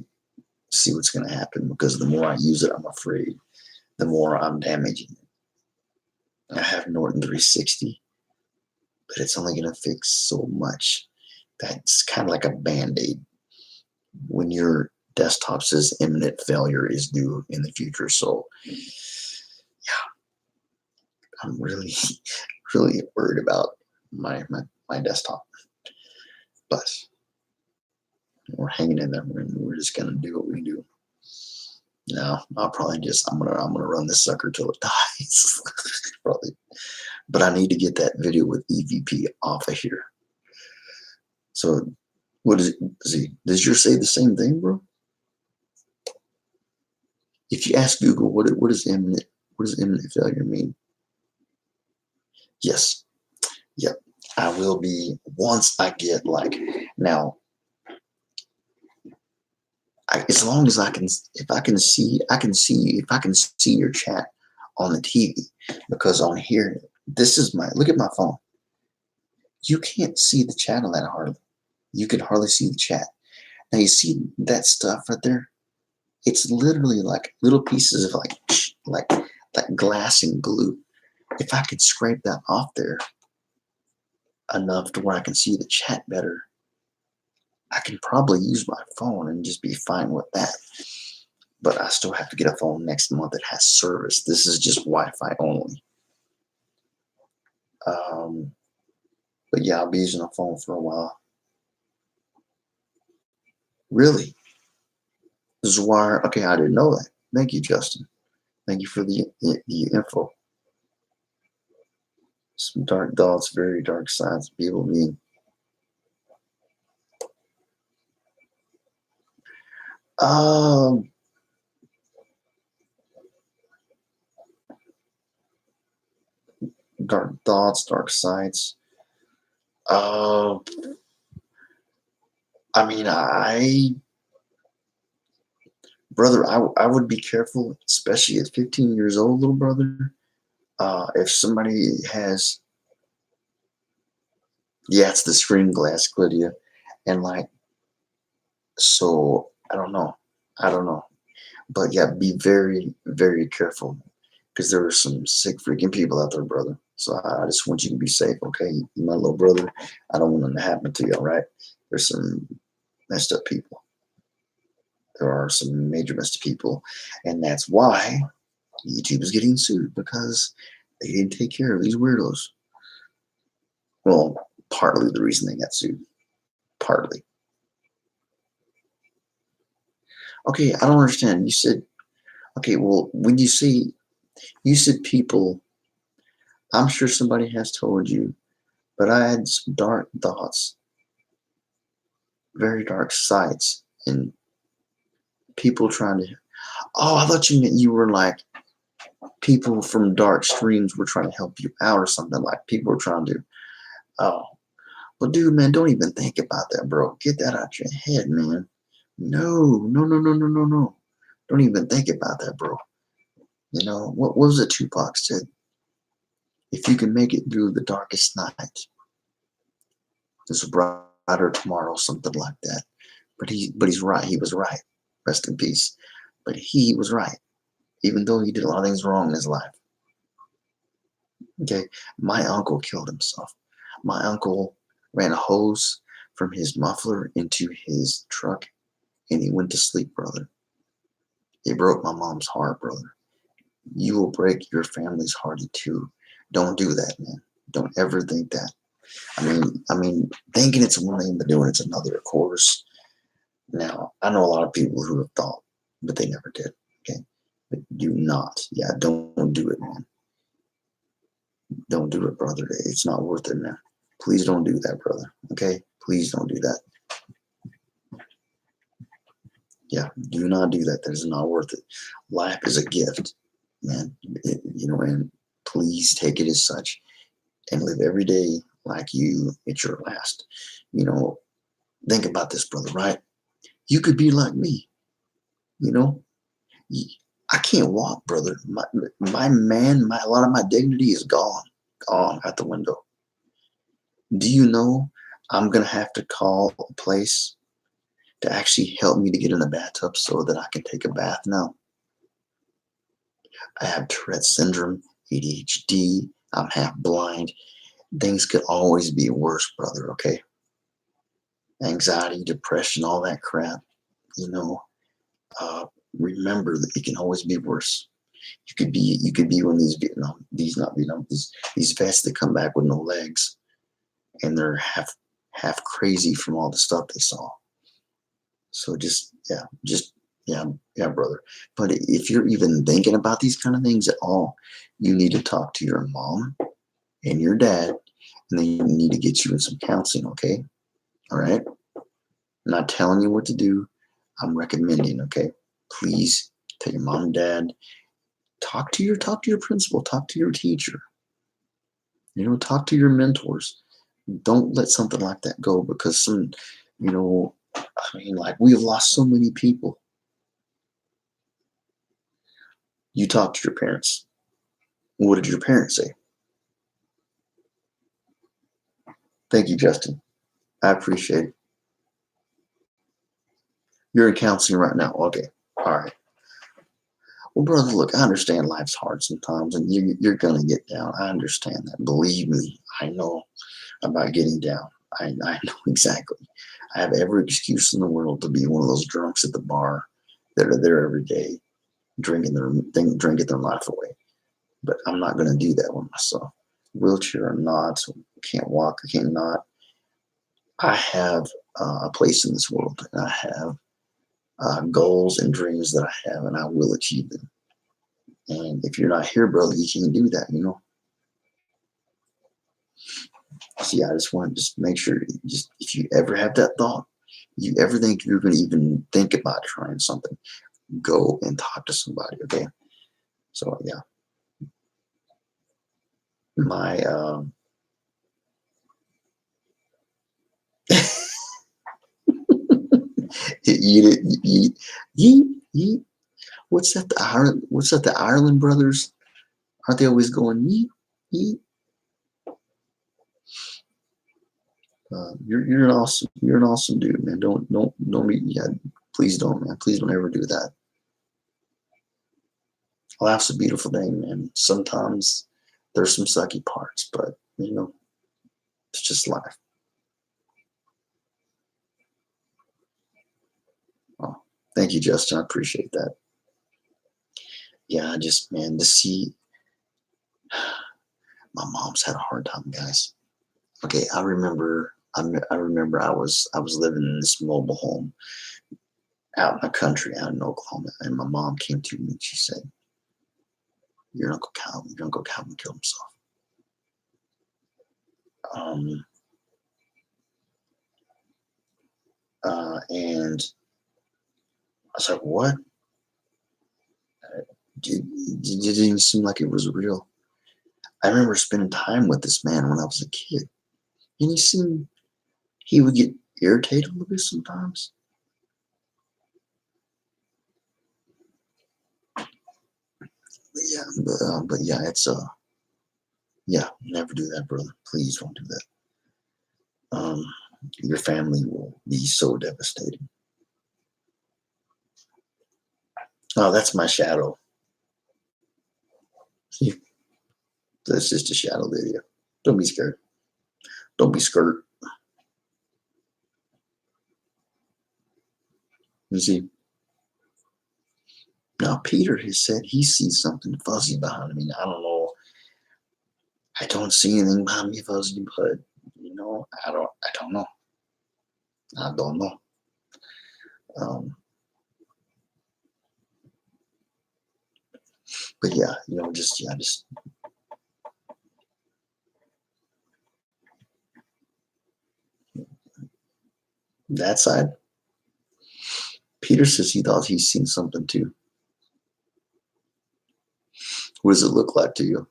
Speaker 1: see what's going to happen, because the more I use it, I'm afraid the more I'm damaging it. I have Norton 360, but it's only going to fix so much. That's kind of like a Band-Aid when your desktop says imminent failure is due in the future. So yeah, I'm really, really worried about my desktop, but we're hanging in there. We're just going to do what we do. No, I'll probably I'm gonna run this sucker till it dies. Probably. But I need to get that video with EVP off of here. So what is it? Does yours say the same thing, bro? If you ask Google what does imminent failure mean? Yes. Yep. I will be once I get now. As long as if I can see your chat on the TV, because on here, look at my phone. You can't see the chat on that hardly. You can hardly see the chat. Now you see that stuff right there? It's literally like little pieces of like glass and glue. If I could scrape that off there enough to where I can see the chat better, I can probably use my phone and just be fine with that. But I still have to get a phone next month that has service. This is just Wi-Fi only. But yeah, I'll be using a phone for a while. Really? Zwire? Okay, I didn't know that. Thank you, Justin. Thank you for the info. Some dark thoughts, very dark sides of people being. Um, dark thoughts, dark sights. Uh, I mean, brother, I would be careful, especially at 15 years old, little brother. If somebody has, yeah, it's the screen glass, Lydia, and like, so I don't know, but yeah, be very, very careful because there are some sick freaking people out there, brother. So I just want you to be safe, okay? You my little brother. I don't want nothing to happen to you, all right? There's some messed up people. There are some major messed up people, and that's why YouTube is getting sued because they didn't take care of these weirdos. Well, partly the reason they got sued. Partly. Okay, I don't understand. You said, okay, well, when you say, you said people, I'm sure somebody has told you, but I had some dark thoughts, very dark sights, and people trying to. Oh, I thought you meant you were like people from dark streams were trying to help you out or something. Like people were trying to. Oh, well, dude, man, don't even think about that, bro. Get that out your head, man. No, no, no, no, no, no, no. Don't even think about that, bro. You know, what was it Tupac said? If you can make it through the darkest night, there's a brighter tomorrow, something like that. But he's right. He was right. Rest in peace. But he was right, even though he did a lot of things wrong in his life. Okay, my uncle killed himself. My uncle ran a hose from his muffler into his truck, and he went to sleep, brother. It broke my mom's heart, brother. You will break your family's heart too. Don't do that, man. Don't ever think that. I mean, thinking it's one thing, but doing it's another, of course. Now, I know a lot of people who have thought, but they never did. Okay, but do not. Yeah, don't do it, man. Don't do it, brother. It's not worth it, man. Please don't do that, brother. Okay, please don't do that. Yeah, do not do that. That is not worth it. Life is a gift, man. And please take it as such and live every day like it's your last. You know, think about this, brother, right? You could be like me, you know? I can't walk, brother. A lot of my dignity is gone out the window. Do you know I'm going to have to call a place to actually help me to get in the bathtub so that I can take a bath now? I have Tourette's syndrome, ADHD, I'm half blind. Things could always be worse, brother, okay? Anxiety, depression, all that crap, you know. Remember that it can always be worse. You could be one of these vets that come back with no legs and they're half crazy from all the stuff they saw. So yeah, brother. But if you're even thinking about these kind of things at all, you need to talk to your mom and your dad, and then you need to get you in some counseling, okay? All right? I'm not telling you what to do. I'm recommending, okay? Please tell your mom and dad. Talk to your principal, talk to your teacher. Talk to your mentors. Don't let something like that go because like we have lost so many people. You talk to your parents. What did your parents say? Thank you, Justin. I appreciate it. You're in counseling right now. Okay. All right. Well, brother, look, I understand life's hard sometimes and you're going to get down. I understand that. Believe me, I know about getting down. I know exactly. I have every excuse in the world to be one of those drunks at the bar that are there every day, drinking their life away. But I'm not going to do that with myself. Wheelchair or not, can't walk, I can't not. I have a place in this world, and I have goals and dreams that I have, and I will achieve them. And if you're not here, brother, you can't do that. See, I just want to make sure, if you ever have that thought, you ever think you're going to even think about trying something, go and talk to somebody. Okay. So yeah, my you, what's that? The Ireland brothers? Aren't they always going yeet yeet? You're an awesome dude, man. Don't be, yeah. Please don't, man. Please don't ever do that. Life's a beautiful thing, man. Sometimes there's some sucky parts, but it's just life. Oh, thank you, Justin. I appreciate that. Yeah, I just, man, to see my mom's had a hard time, guys. Okay, I remember I was living in this mobile home out in the country, out in Oklahoma, and my mom came to me and she said, your Uncle Calvin killed himself. And I was like, what? It didn't even seem like it was real. I remember spending time with this man when I was a kid, and he would get irritated a little bit sometimes. But yeah, it's yeah, never do that, brother. Please don't do that. Your family will be so devastated. Oh, that's my shadow. See, that's just a shadow video. Don't be scared. Don't be scared. You see, now Peter has said he sees something fuzzy behind me. I don't know. I don't see anything behind me fuzzy, but I don't know. I don't know. But yeah, just that side. Peter says he thought he's seen something too. What does it look like to you?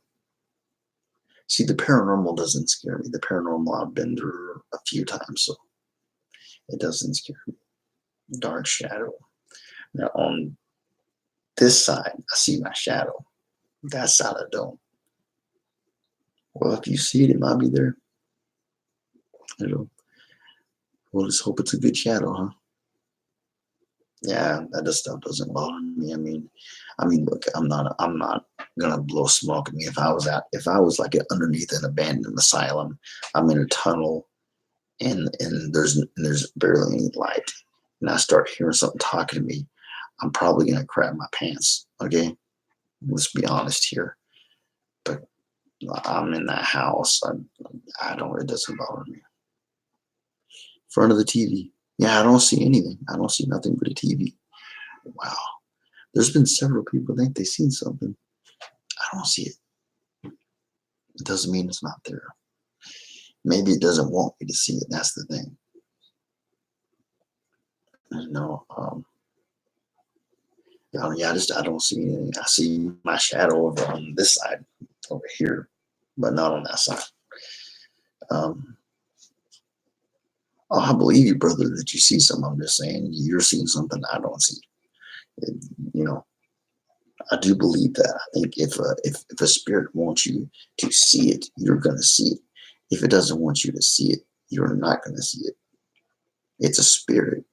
Speaker 1: See, the paranormal doesn't scare me. The paranormal I've been through a few times, so it doesn't scare me. Dark shadow. Now on this side, I see my shadow. That side I don't. Well, if you see it, it might be there. We'll just hope it's a good shadow, huh? Yeah, that stuff doesn't bother me. I mean, look, I'm not gonna blow smoke at me. If I was like underneath an abandoned asylum, I'm in a tunnel, and there's barely any light, and I start hearing something talking to me, I'm probably gonna crap my pants. Okay, let's be honest here. But I'm in that house. I don't. It doesn't bother me. In front of the TV. Yeah, I don't see anything. I don't see nothing but a TV. Wow. There's been several people think they've seen something. I don't see it. It doesn't mean it's not there. Maybe it doesn't want me to see it. That's the thing. Yeah, I don't see anything. I see my shadow over on this side, over here, but not on that side. I believe you, brother, that you see something. I'm just saying you're seeing something I don't see. I do believe that. I think if a spirit wants you to see it, you're gonna see it. If it doesn't want you to see it, you're not gonna see it. It's a spirit.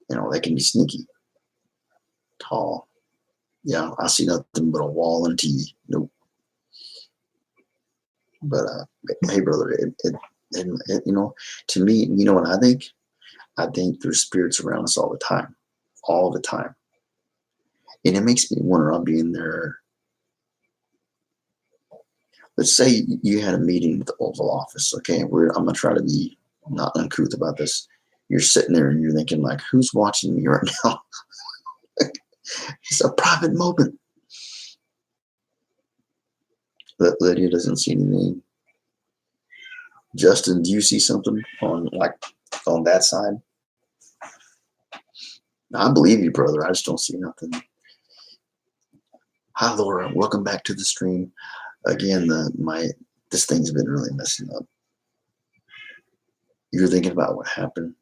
Speaker 1: They can be sneaky, tall. Yeah, I see nothing but a wall and TV. Nope. But hey, brother, to me, you know what I think? I think there's spirits around us all the time, and it makes me wonder. I'll be in there. Let's say you had a meeting with the Oval Office. Okay, I'm gonna try to be not uncouth about this. You're sitting there and you're thinking, like, who's watching me right now? It's a private moment. Lydia doesn't see anything. Justin, do you see something on that side? I believe you, brother. I just don't see nothing. Hi, Laura. Welcome back to the stream. Again, this thing's been really messing up. You're thinking about what happened.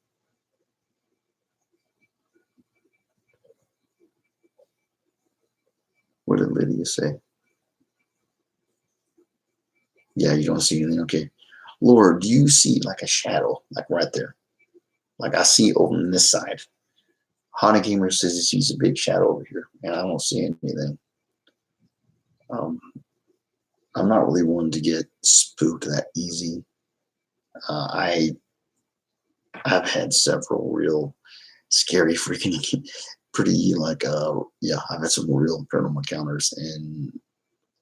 Speaker 1: What did Lydia say? Yeah, you don't see anything. Okay. Laura, do you see like a shadow, like right there? Like I see over on this side. Hana Gamer says he sees a big shadow over here, and I don't see anything. I'm not really one to get spooked that easy. I've had several real scary freaking pretty like yeah, I've had some real paranormal encounters, and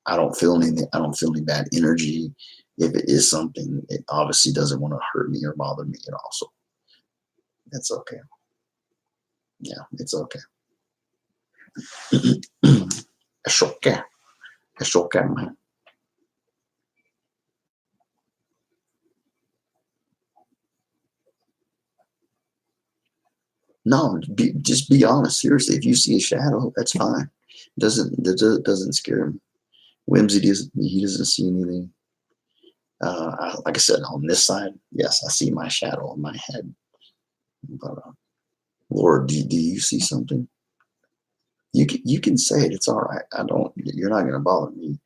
Speaker 1: I don't feel anything. I don't feel any bad energy. If it is something, it obviously doesn't want to hurt me or bother me at all. So it's okay. Yeah, it's okay. It's okay. It's okay, man. No, just be honest. Seriously, if you see a shadow, that's fine. Doesn't scare him. Whimsy he doesn't see anything. Like I said, on this side, yes, I see my shadow on my head. But Lord, do you see something? You can say it. It's all right. I don't. You're not going to bother me.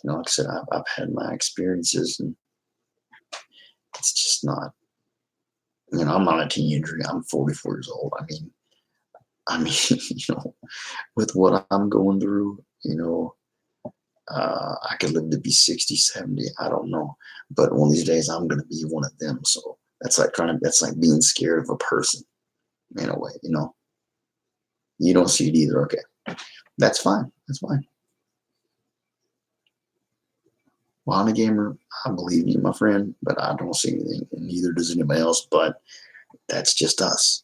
Speaker 1: Like I said, I've had my experiences, and it's just not. I'm not a teenager. I'm 44 years old. I mean, with what I'm going through, I could live to be 60, 70. I don't know. But one of these days I'm going to be one of them. So that's like being scared of a person in a way, You don't see it either. Okay. That's fine. That's fine. Well, I'm a gamer. I believe you, my friend, but I don't see anything, and neither does anybody else. But that's just us.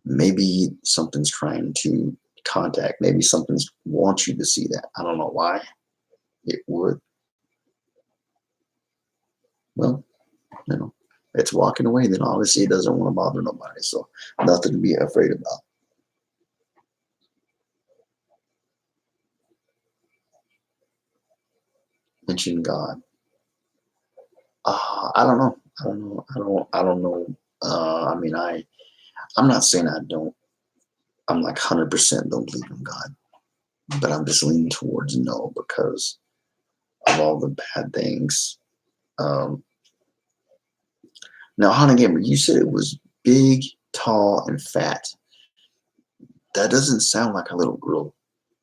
Speaker 1: Maybe something's trying to contact. Maybe something's wants you to see that. I don't know why it would. Well, it's walking away. Then obviously it doesn't want to bother nobody. So nothing to be afraid about. Mention God. I don't know. I don't know. I'm not saying I don't. I'm like 100% don't believe in God, but I'm just leaning towards no because of all the bad things. Now, Hana Gamer, you said it was big, tall, and fat. That doesn't sound like a little girl,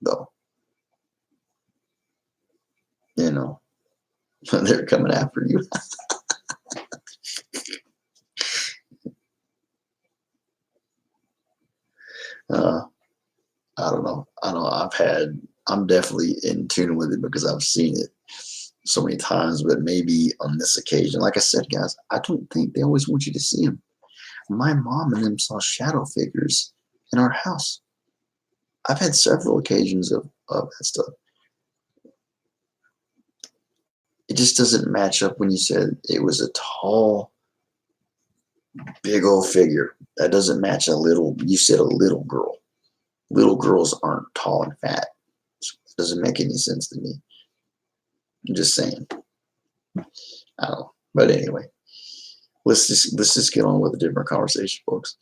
Speaker 1: though. They're coming after you. I don't know. I'm definitely in tune with it because I've seen it so many times, but maybe on this occasion, like I said, guys, I don't think they always want you to see them. My mom and them saw shadow figures in our house. I've had several occasions of that stuff. It just doesn't match up when you said it was a tall, big old figure. That doesn't match you said a little girl. Little girls aren't tall and fat. It doesn't make any sense to me. I'm just saying. I don't know. But anyway, let's just get on with a different conversation, folks.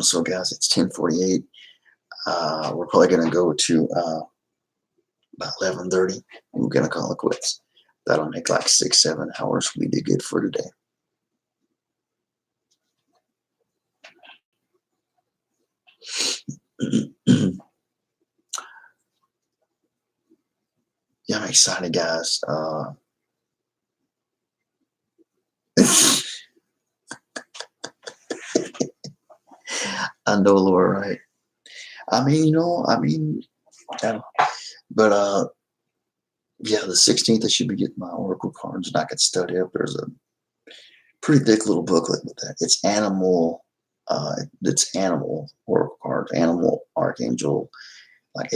Speaker 1: So guys, it's 10:48. We're probably gonna go to about 11:30. We're gonna call it quits. That'll make like 6-7 hours. We did good for today. Yeah, I'm excited, guys. I know, Laura, right? But yeah, the 16th I should be getting my Oracle cards and I could study up. There's a pretty thick little booklet with that. It's animal Oracle cards, animal archangel, like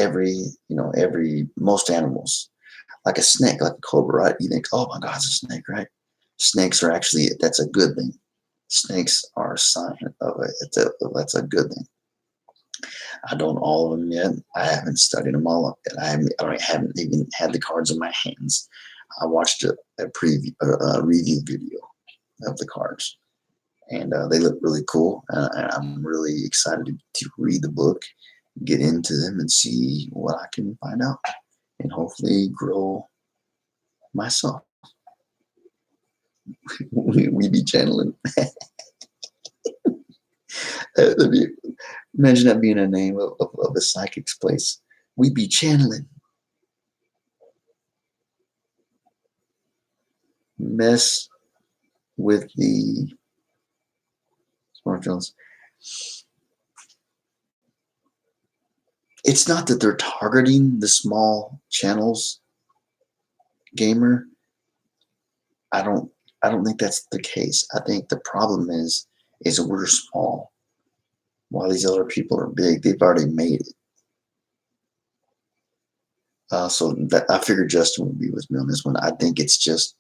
Speaker 1: most animals. Like a snake, like a cobra, right? You think, oh my God, it's a snake, right? Snakes are actually, that's a good thing. Snakes are a sign of it. That's a good thing. I don't all of them yet. I haven't studied them all up yet. I haven't even had the cards in my hands. I watched a review video of the cards, and they look really cool. And I'm really excited to read the book, get into them, and see what I can find out, and hopefully grow myself. We be channeling. Imagine that being a name of a psychic's place. We be channeling. Mess with the smartphones. It's not that they're targeting the small channels, gamer. I don't think that's the case. I think the problem is we're small. While these other people are big, they've already made it. So that I figured Justin would be with me on this one. I think it's just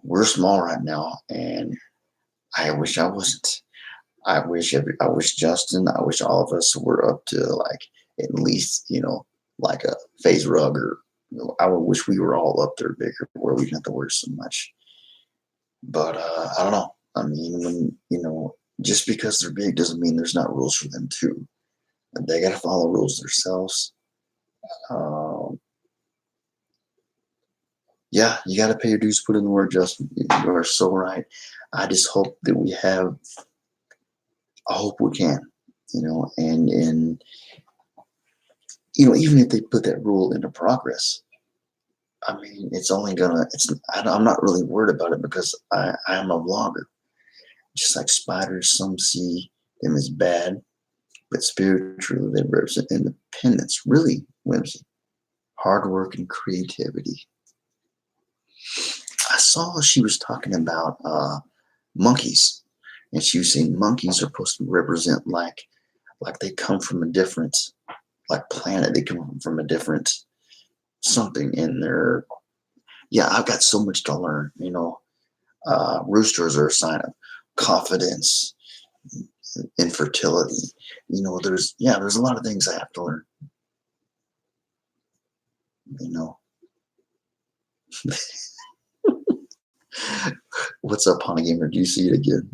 Speaker 1: we're small right now, and I wish I wasn't. I wish Justin. I wish all of us were up to like at least like a phase rug, or I would wish we were all up there bigger where we didn't have to worry so much. But I don't know. I mean, when just because they're big doesn't mean there's not rules for them too. They got to follow rules themselves. Yeah, you got to pay your dues, put in the work, Justin. You are so right. I just hope that we have. I hope we can, and even if they put that rule into progress, I mean, it's only gonna. I'm not really worried about it because I am a vlogger. Just like spiders, some see them as bad, but spiritually they represent independence, really, whimsy, hard work, and creativity. I saw she was talking about monkeys, and she was saying monkeys are supposed to represent like they come from a different planet. They come from a different something in their. Yeah, I've got so much to learn. Roosters are a sign of confidence, infertility. There's a lot of things I have to learn. What's up, Honey Gamer? Do you see it again?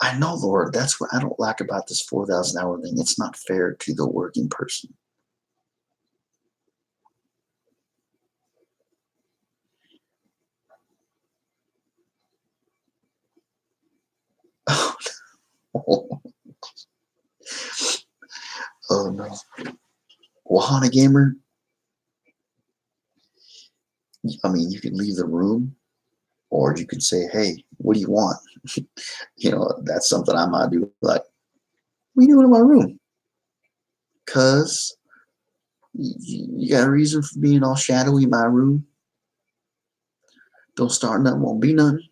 Speaker 1: I know, Lord. That's what I don't like about this 4,000 hour thing. It's not fair to the working person. Oh no. Well, Honey Gamer, I mean, you can leave the room, or you can say, "Hey, what do you want?" That's something I might do. Like, what are you doing in my room? Cause you got a reason for being all shadowy in my room. Don't start nothing, won't be nothing.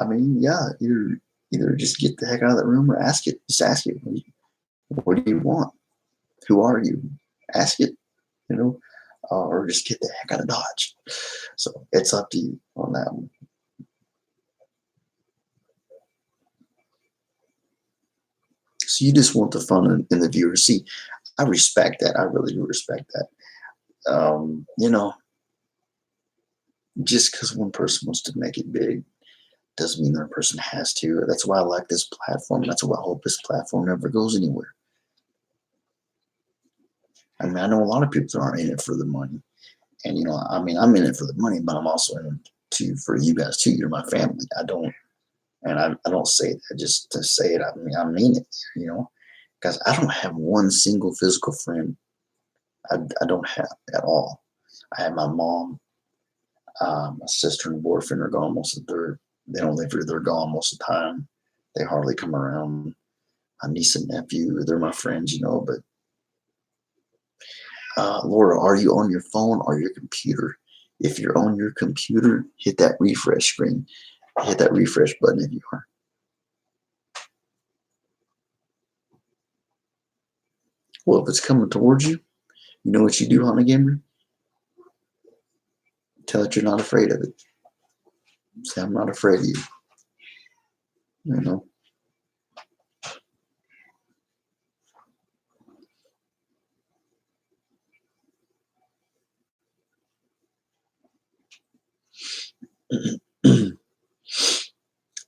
Speaker 1: I mean, yeah, you're either just get the heck out of that room or ask it. Just ask it. What do you want? Who are you? Ask it, or just get the heck out of Dodge. So it's up to you on that one. So you just want the fun in the viewer. See, I respect that. I really do respect that. Just because one person wants to make it big doesn't mean that person has to. That's why I like this platform. That's why I hope this platform never goes anywhere. I mean, I know a lot of people aren't in it for the money. And, I'm in it for the money, but I'm also in it for you guys too. You're my family. I don't say that just to say it. I mean it, because I don't have one single physical friend. I don't have at all. I have my mom, my sister and boyfriend are gone most of they don't live here. They're gone most of the time. They hardly come around. My niece and nephew, they're my friends, but Laura, are you on your phone or your computer? If you're on your computer, hit that refresh screen. Hit that refresh button if you are. Well, if it's coming towards you, you know what you do, Honey Gamer? Tell it you're not afraid of it. Say, I'm not afraid of you. You know.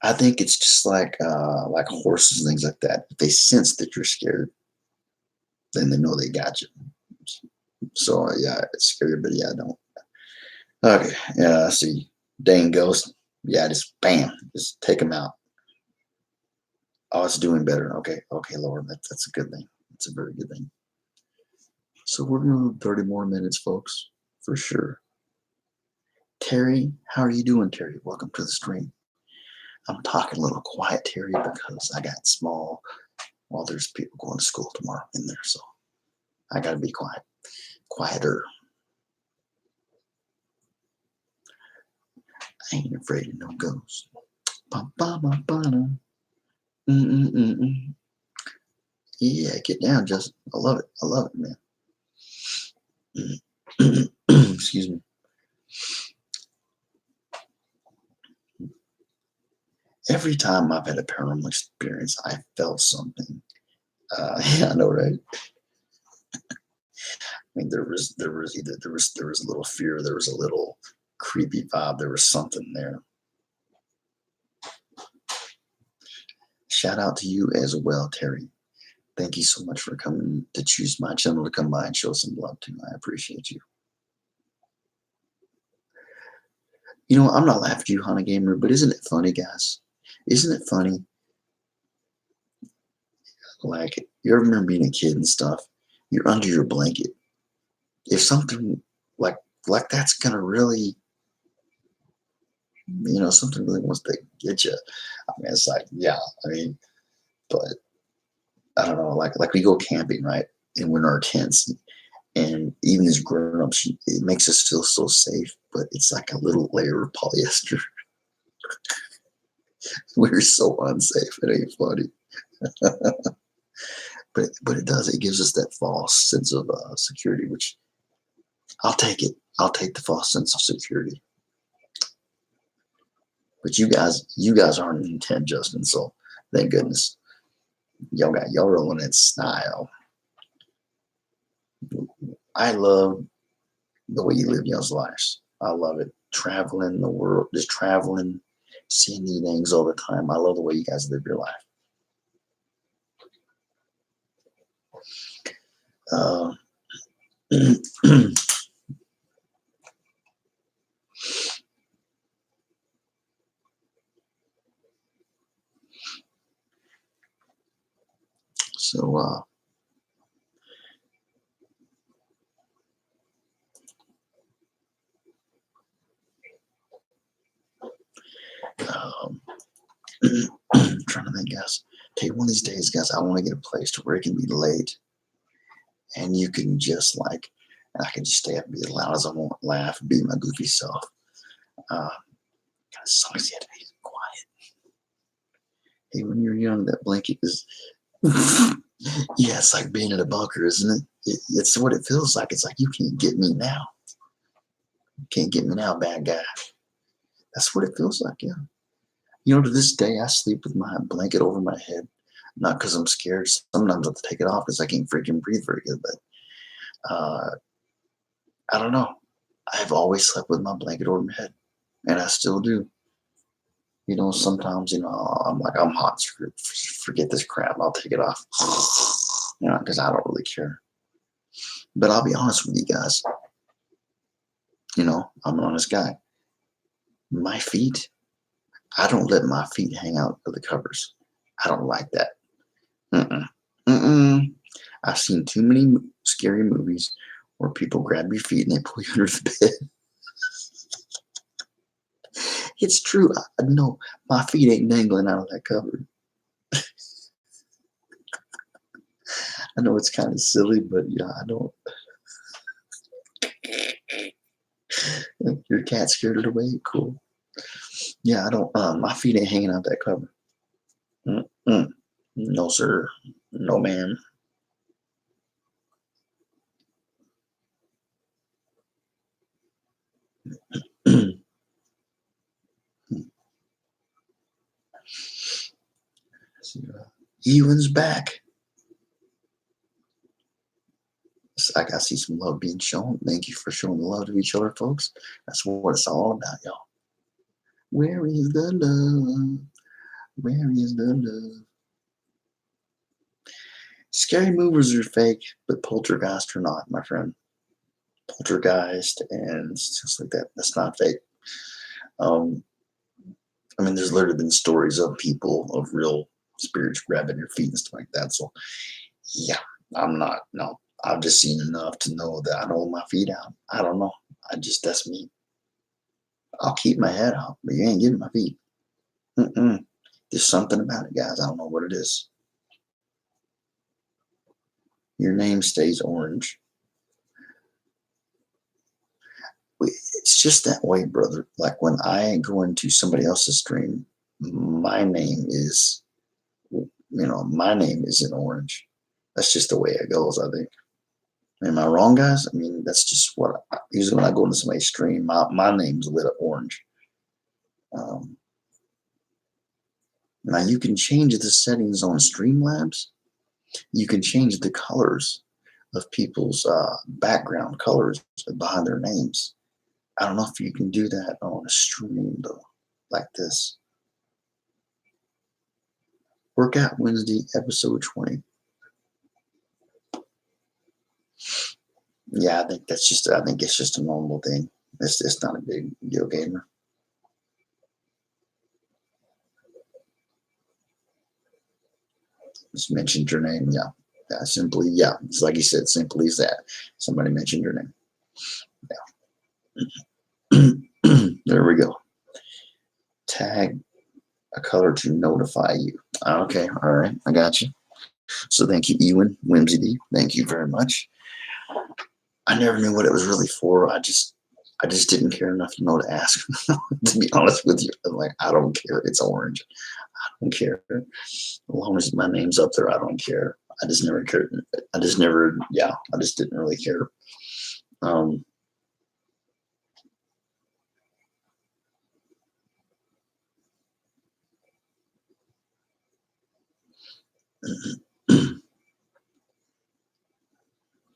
Speaker 1: I think it's just like horses and things like that. If they sense that you're scared, then they know they got you. So yeah, it's scary, but yeah, I don't. Okay, yeah, I see. Dang ghost. Yeah, just bam, just take them out. Oh, it's doing better. Okay, okay, Lord, that's a good thing. It's a very good thing. So we're gonna do 30 more minutes, folks, for sure. Terry, how are you doing, Terry? Welcome to the stream. I'm talking a little quiet, Terry, because I got small. Well, there's people going to school tomorrow in there, so I gotta be quiet, quieter. I ain't afraid of no ghosts. Ba-ba-ba-ba-da. Mm-mm-mm-mm. Yeah, get down, Justin. I love it. I love it, man. Excuse me. Every time I've had a paranormal experience, I felt something. Yeah, I know, right? I mean, there was a little fear, there was a little creepy vibe, there was something there. Shout out to you as well, Terry. Thank you so much for coming to choose my channel to come by and show some love to. I appreciate you. You know, I'm not laughing at you, Hana Gamer, but isn't it funny, guys? Isn't it funny? Like, you ever remember being a kid and stuff? You're under your blanket. If something like that's gonna really, something really wants to get you. I mean, it's like, yeah, I mean, but I don't know, like we go camping, right? And we're in our tents, and even as grown-ups, it makes us feel so safe, but it's like a little layer of polyester. We're so unsafe. It ain't funny. but it does. It gives us that false sense of security, which I'll take it. I'll take the false sense of security. But you guys aren't in 10, Justin. So thank goodness y'all rolling in style. I love the way you live y'all's lives. I love it. Traveling the world, just traveling, seeing new things all the time. I love the way you guys live your life. So trying to think, guys. Take one of these days, guys. I want to get a place to where it can be late, and you can just and I can just stay up and be as loud as I want, laugh, be my goofy self. As long as you have to be quiet. Hey, when you're young, that blanket is. Yeah, it's like being in a bunker, isn't it? It's what it feels like. It's like, you can't get me now. You can't get me now, bad guy. That's what it feels like, yeah. To this day, I sleep with my blanket over my head. Not because I'm scared. Sometimes I have to take it off because I can't freaking breathe very good. But I don't know. I've always slept with my blanket over my head. And I still do. Sometimes, I'm like, I'm hot. Forget this crap. I'll take it off. Because I don't really care. But I'll be honest with you guys. I'm an honest guy. My feet, I don't let my feet hang out of the covers. I don't like that. I've seen too many scary movies where people grab your feet and they pull you under the bed. It's true. No, my feet ain't dangling out of that cover. I know it's kind of silly, but yeah, I don't. Your cat scared it away. Cool. Yeah, I don't. My feet ain't hanging out that cover. No, sir. No, ma'am. Ewan's back. I see some love being shown. Thank you for showing the love to each other, folks. That's what it's all about, y'all. Where is the love? Where is the love? Scary movies are fake, but poltergeist are not, my friend. Poltergeist and stuff like that. That's not fake. I mean, there's literally been stories of people, of real spirits grabbing your feet and stuff like that. So, yeah, I'm not. No, I've just seen enough to know that I don't hold my feet out. I don't know. That's me. I'll keep my head out, but you ain't getting my feet. There's something about it, guys. I don't know what it is. Your name stays orange. It's just that way, brother. Like when I go into somebody else's stream, my name is, my name isn't orange. That's just the way it goes, I think. Am I wrong, guys? I mean, that's just what usually when I go into somebody's stream, my name's lit up orange. Now you can change the settings on Streamlabs. You can change the colors of people's background colors behind their names. I don't know if you can do that on a stream though, like this. Workout Wednesday, episode 20. Yeah, I think it's just a normal thing. It's not a big deal, gamer. Just mentioned your name, yeah. Simply, yeah. It's like you said, simply as that. Somebody mentioned your name. Yeah. There we go. Tag a color to notify you. Okay, all right, I got you. So thank you, Ewan, Whimsy D. Thank you very much. I never knew what it was really for. I just didn't care enough to know to ask. To be honest with you, I'm like, I don't care. It's orange. I don't care. As long as my name's up there, I don't care. I just never cared. I just didn't really care.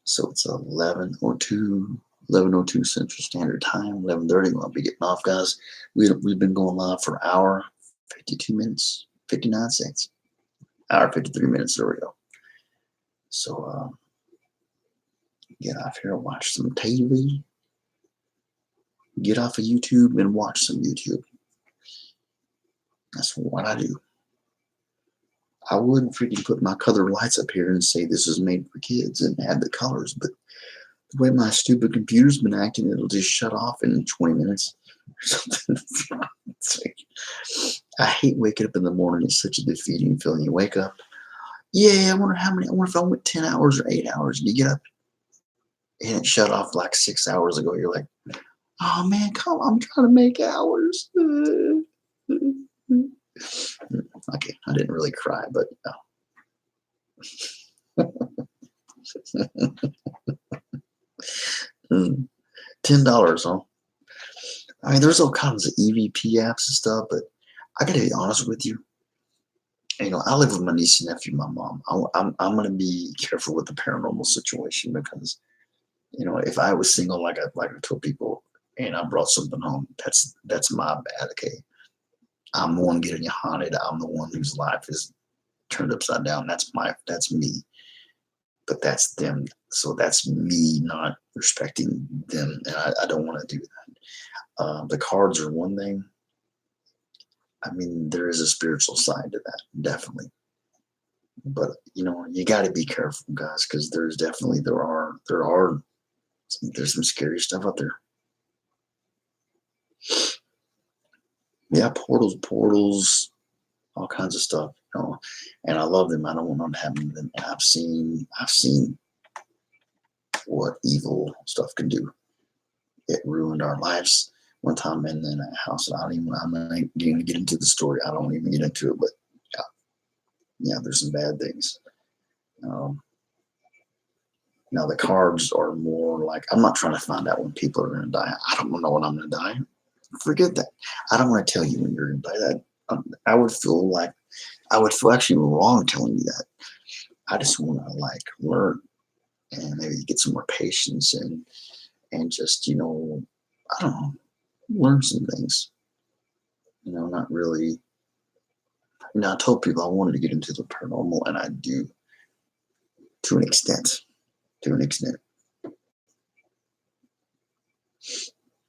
Speaker 1: So it's 11:02 Central Standard Time, 11:30. I'll be getting off, guys. We've been going live for an hour, 52 minutes, 59 seconds, hour, 53 minutes. There we go. So get off here and watch some TV. Get off of YouTube and watch some YouTube. That's what I do. I would freaking put my color lights up here and say this is made for kids and add the colors, but the way my stupid computer's been acting, it'll just shut off in 20 minutes or something. I hate waking up in the morning. It's such a defeating feeling. You wake up, I wonder if I went 10 hours or 8 hours, and you get up and it shut off like 6 hours ago. You're like, oh man, come on, I'm trying to make hours. Okay, I didn't really cry, but $10, huh? I mean, there's all kinds of EVP apps and stuff, but I gotta be honest with you. I live with my niece and nephew, my mom. I'm gonna be careful with the paranormal situation because, if I was single, like I told people, and I brought something home, that's my bad. Okay, I'm the one getting you haunted. I'm the one whose life is turned upside down. That's me. But that's them. So that's me not respecting them, and I don't want to do that. The cards are one thing. I mean, there is a spiritual side to that, definitely. But you got to be careful, guys, because there's some scary stuff out there. Yeah, portals, all kinds of stuff, and I love them. I don't want to have them. I've seen what evil stuff can do. It ruined our lives one time in a house. I'm not going to get into the story. I don't even get into it, but yeah, there's some bad things. Now the cards are more like, I'm not trying to find out when people are going to die. I don't know when I'm going to die. Forget that. I don't want to tell you when you're going to die. I would feel like I would feel actually wrong telling you that. I just want to like learn and maybe get some more patience and just, you know, I don't know, learn some things. You know, not really. You know, I told people I wanted to get into the paranormal, and I do to an extent. To an extent.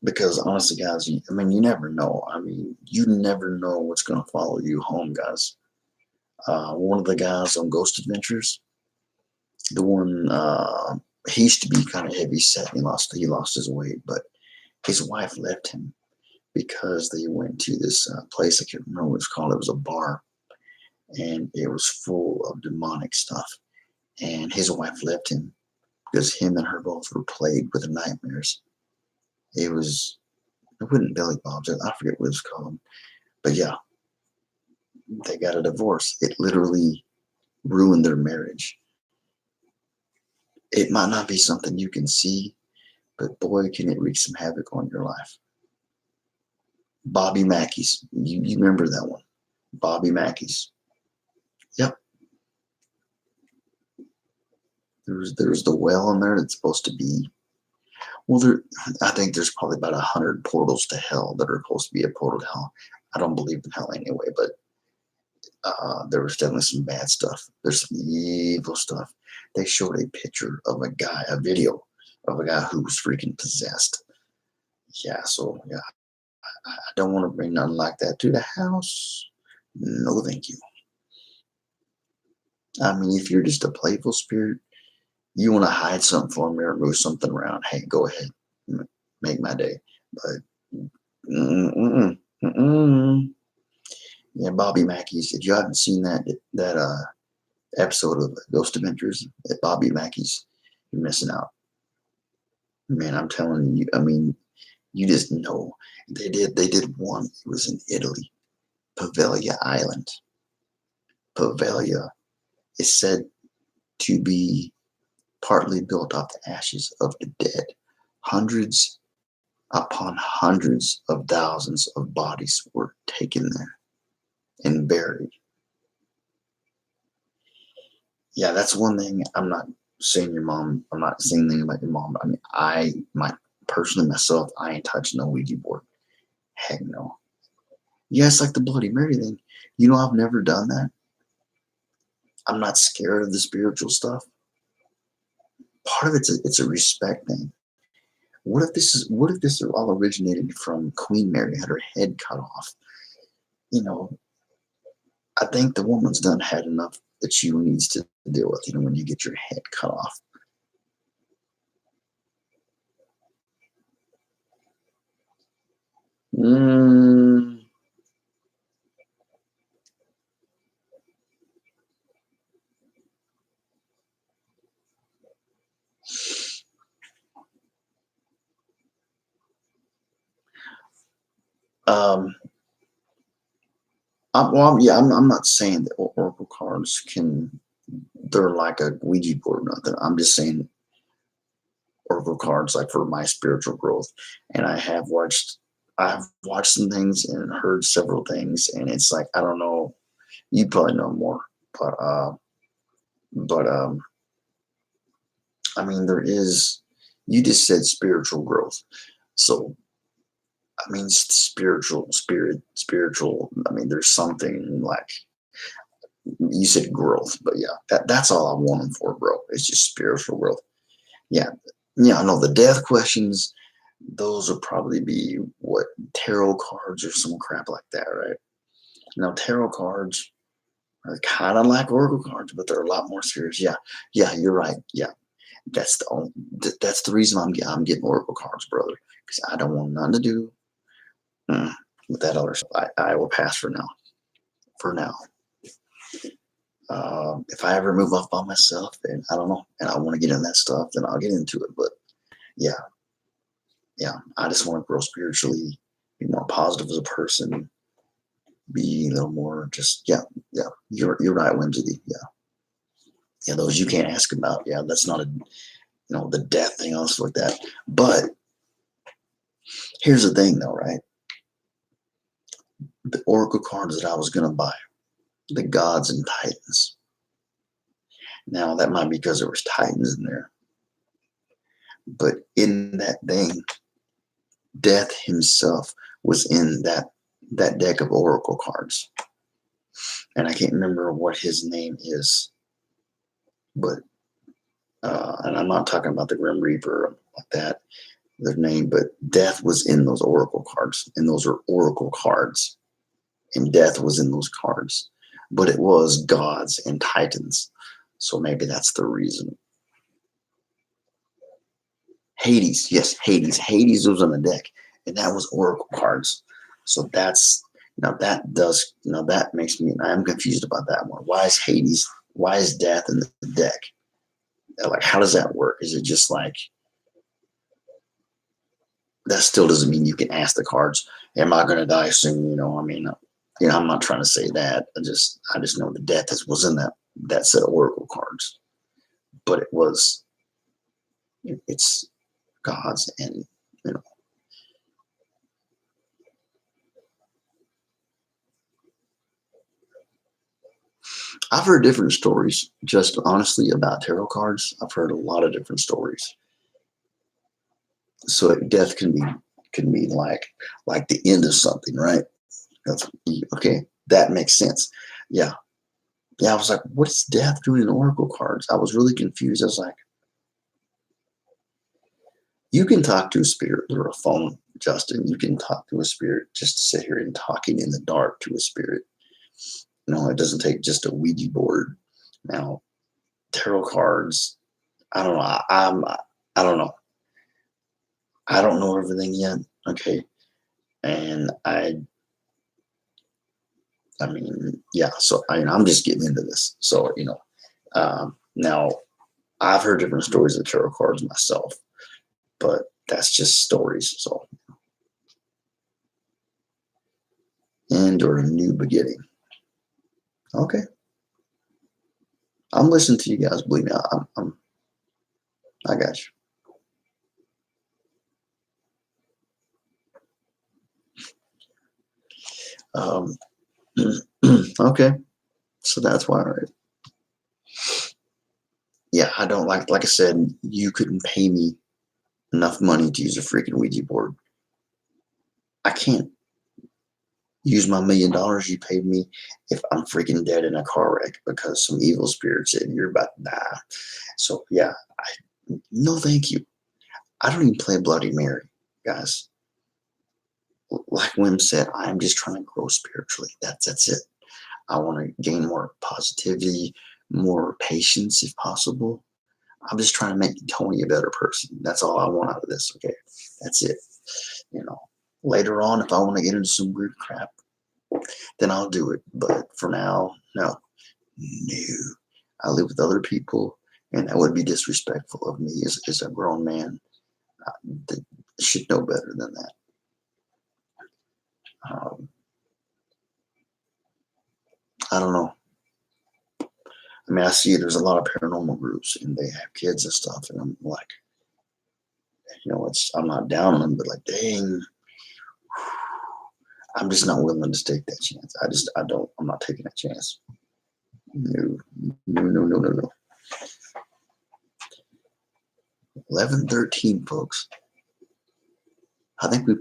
Speaker 1: Because honestly, guys, I mean, you never know. I mean, you never know what's going to follow you home, guys. One of the guys on Ghost Adventures, the one, he used to be kind of heavy set. He lost his weight, but his wife left him because they went to this place. I can't remember what it's called. It was a bar, and it was full of demonic stuff. And his wife left him because him and her both were plagued with nightmares. It wasn't belly bobs. I forget what it was called. But yeah, they got a divorce. It literally ruined their marriage. It might not be something you can see, but boy, can it wreak some havoc on your life. Bobby Mackey's. You remember that one. Bobby Mackey's. Yep. There's the well in there that's supposed to be, well, I think there's probably about 100 portals to hell that are supposed to be a portal to hell. I don't believe in hell anyway, but there was definitely some bad stuff. There's some evil stuff. They showed a picture of a video of a guy who was freaking possessed. Yeah, so yeah, I don't want to bring nothing like that to the house. No, thank you. I mean, if you're just a playful spirit, you want to hide something from me or move something around, hey, go ahead, make my day. But yeah, Bobby Mackey's. If you haven't seen that episode of Ghost Adventures at Bobby Mackey's, you're missing out. Man, I'm telling you. I mean, you just know they did one. It was in Italy, Poveglia Island. Poveglia is said to be partly built off the ashes of the dead. Hundreds upon hundreds of thousands of bodies were taken there and buried. Yeah, that's one thing. I'm not saying I'm not saying anything about your mom. I mean, personally myself, I ain't touching no Ouija board. Heck no. Yeah, it's like the Bloody Mary thing. You know, I've never done that. I'm not scared of the spiritual stuff. Part of it's a respect thing. What if this all originated from Queen Mary, had her head cut off? You know, I think the woman's done had enough that she needs to deal with, you know, when you get your head cut off. Um, I'm not saying that oracle cards they're like a Ouija board or nothing. I'm just saying oracle cards like for my spiritual growth. And I've watched some things and heard several things, and it's like, I don't know, you probably know more, but I mean, you just said spiritual growth. So I mean, spiritual, I mean, there's something like, you said growth, but yeah, that's all I want them for, bro. It's just spiritual growth. Yeah. Yeah, I know the death questions, those will probably be what, tarot cards or some crap like that, right? Now, tarot cards are kind of like oracle cards, but they're a lot more serious. Yeah. Yeah, you're right. Yeah. That's the reason I'm getting oracle cards, brother, because I don't want nothing to do with that other stuff. I will pass for now. For now. If I ever move off by myself, and I don't know, and I want to get in that stuff, then I'll get into it. But yeah, I just want to grow spiritually, be more positive as a person, be a little more just, yeah. You're right, Whimsy. Yeah, those you can't ask about. Yeah, that's not the death thing, all stuff like that. But here's the thing, though, right? The oracle cards that I was gonna buy, the gods and titans. Now that might be because there was titans in there, but in that thing, Death himself was in that deck of oracle cards, and I can't remember what his name is, but and I'm not talking about the Grim Reaper like that, their name, but Death was in those oracle cards, and those are oracle cards, and Death was in those cards, but it was gods and titans, so maybe that's the reason. Hades, yes, Hades. Hades was on the deck, and that was oracle cards. So that's that makes me. I'm confused about that one. Why is Hades? Why is Death in the deck? Like, how does that work? Is it just like that? Still doesn't mean you can ask the cards, "Am I going to die soon?" I mean, I'm not trying to say that. I just know the Death was in that set of oracle cards, but it's gods and I've heard different stories, just honestly, about tarot cards. I've heard a lot of different stories. So Death can be like the end of something, right? That's okay. That makes sense. Yeah. I was like, what is Death doing in oracle cards? I was really confused. I was like, you can talk to a spirit through a phone, Justin. You can talk to a spirit just to sit here and talking in the dark to a spirit. It doesn't take just a Ouija board. Now, tarot cards, I don't know. I don't know. I don't know everything yet. Okay. And I mean, yeah. So I'm just getting into this. So, now I've heard different stories of tarot cards myself, but that's just stories. So, and or a new beginning. Okay. I'm listening to you guys. Believe me, I got you. Okay. So that's why, right? Yeah, I don't like I said, you couldn't pay me enough money to use a freaking Ouija board. I can't use my $1 million you paid me if I'm freaking dead in a car wreck because some evil spirit said you're about to die. So yeah, no thank you. I don't even play Bloody Mary, guys. Like Wim said, I'm just trying to grow spiritually. That's it. I want to gain more positivity, more patience if possible. I'm just trying to make Tony a better person. That's all I want out of this. Okay. That's it. Later on, if I want to get into some weird crap, then I'll do it. But for now, no. I live with other people, and that would be disrespectful of me as a grown man. I should know better than that. I don't know. I mean, I see there's a lot of paranormal groups, and they have kids and stuff, and I'm like, I'm not down on them, but like, dang, I'm just not willing to take that chance. I'm not taking that chance. No. 11:13, folks. I think we've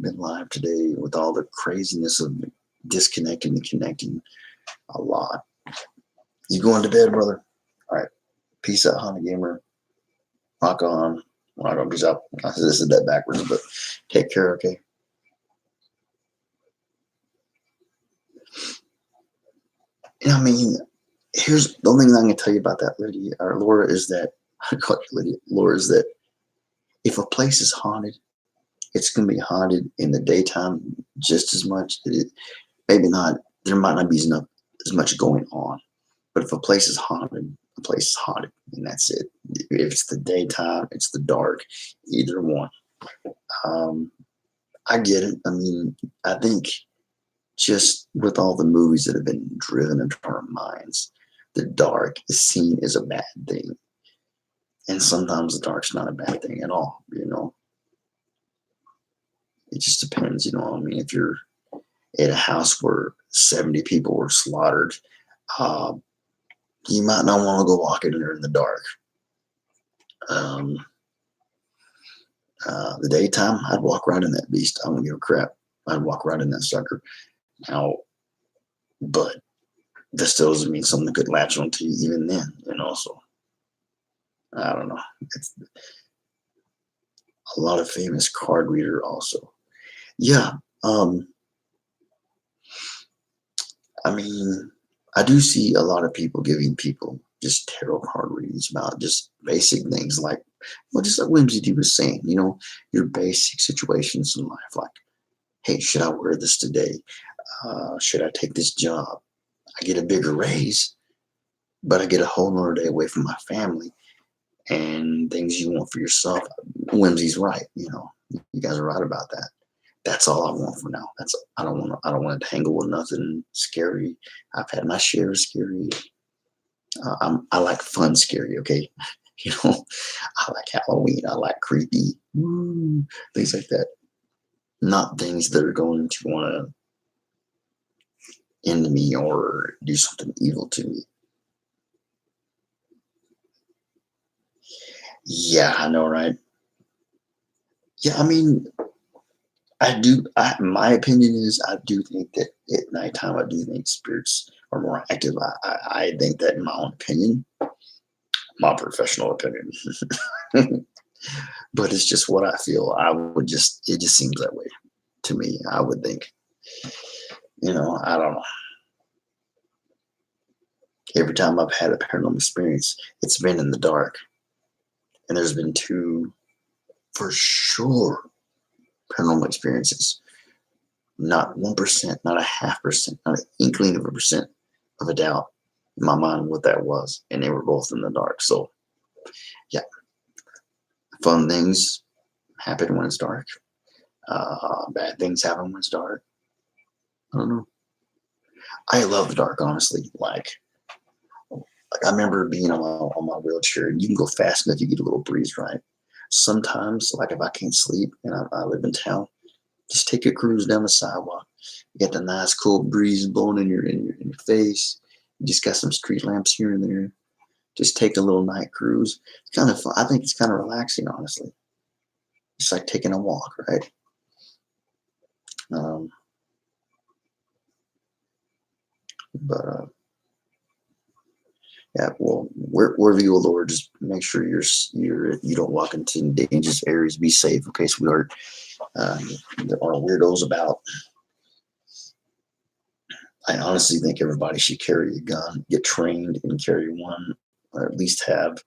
Speaker 1: been live today with all the craziness of disconnecting and connecting a lot. You going to bed, brother? All right. Peace out, Honda Gamer. Rock on. Rock on. Peace out. I said that backwards, but take care, okay? I mean, here's the only thing I'm going to tell you about that, Lydia, or Laura, is that, I call it Lydia, Laura, is that if a place is haunted, it's going to be haunted in the daytime just as much. Maybe not, there might not be as much going on. But if a place is haunted, a place is haunted, and that's it. If it's the daytime, it's the dark, either one. I get it. I mean, I think just with all the movies that have been driven into our minds, the dark is seen as a bad thing. And sometimes the dark's not a bad thing at all, It just depends, I mean, if you're at a house where 70 people were slaughtered. Uh, you might not want to go walking there in the dark. The daytime, I'd walk right in that beast. I don't give a crap. I'd walk right in that sucker. Now, but that still doesn't mean something could latch onto you even then, So I don't know. It's a lot of famous card reader also. Yeah. I mean, I do see a lot of people giving people just tarot card readings about just basic things like, well, just like Whimsy D was saying, your basic situations in life, like, hey, should I wear this today? Should I take this job? I get a bigger raise, but I get a whole nother day away from my family and things you want for yourself. Whimsy's right. You guys are right about that. That's all I want for now. I don't want to tangle with nothing scary. I've had my share of scary. I like fun scary. Okay. I like Halloween. I like creepy, things like that. Not things that are going to want to end me or do something evil to me. Yeah, I know, right? Yeah, I mean, my opinion is, I do think that at nighttime, I do think spirits are more active. I think that in my own opinion, my professional opinion, but it's just what I feel. It just seems that way to me. I would think, I don't know. Every time I've had a paranormal experience, it's been in the dark. And there's been 2, for sure, paranormal experiences. Not 1%, not a 0.5%, not an inkling of a percent of a doubt in my mind what that was. And they were both in the dark. So, yeah. Fun things happen when it's dark. Bad things happen when it's dark. I don't know. I love the dark, honestly. Like I remember being on my wheelchair, and you can go fast enough, you get a little breeze, right? Sometimes, like if I can't sleep and I live in town, just take a cruise down the sidewalk. You get the nice cool breeze blowing in your face. You just got some street lamps here and there. Just take a little night cruise. It's kind of fun. I think it's kind of relaxing, honestly. It's like taking a walk, right? But yeah, well, wherever you go, Lord, just make sure you don't walk into dangerous areas. Be safe, okay, sweetheart. There are weirdos about. I honestly think everybody should carry a gun, get trained and carry one, or at least have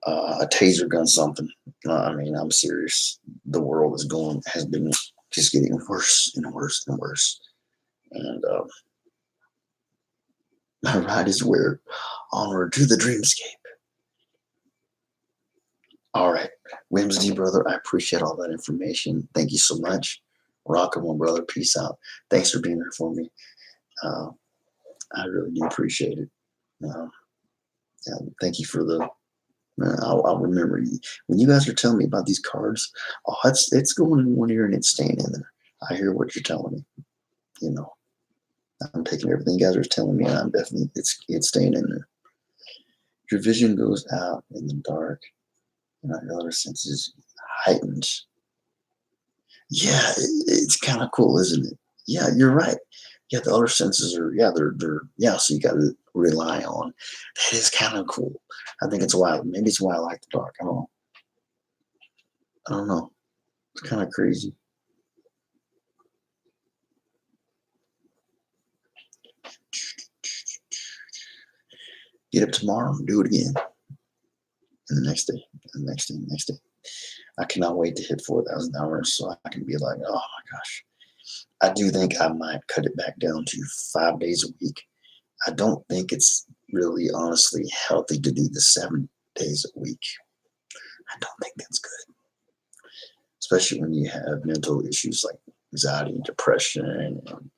Speaker 1: a taser gun, something. I mean, I'm serious. The world has been just getting worse and worse and worse. And my ride is where onward to the dreamscape. All right, Whimsy, brother, I appreciate all that information. Thank you so much. Rock and one, brother. Peace out. Thanks for being here for me. I really do appreciate it. Thank you for the. I'll remember you when you guys are telling me about these cards. Oh, it's going in one ear and it's staying in there. I hear what you're telling me. I'm taking everything you guys are telling me, and I'm definitely it's staying in there. Your vision goes out in the dark, and your other senses heightened. Yeah, it's kind of cool, isn't it? Yeah, you're right. Yeah, the other senses are they're so you got to rely on. That is kind of cool. I think it's why maybe it's why I like the dark. I don't know. It's kind of crazy. Get up tomorrow and do it again. And the next day, and the next day, and the next day. I cannot wait to hit 4,000 hours so I can be like, oh my gosh. I do think I might cut it back down to 5 days a week. I don't think it's really honestly healthy to do the 7 days a week. I don't think that's good. Especially when you have mental issues like anxiety and depression and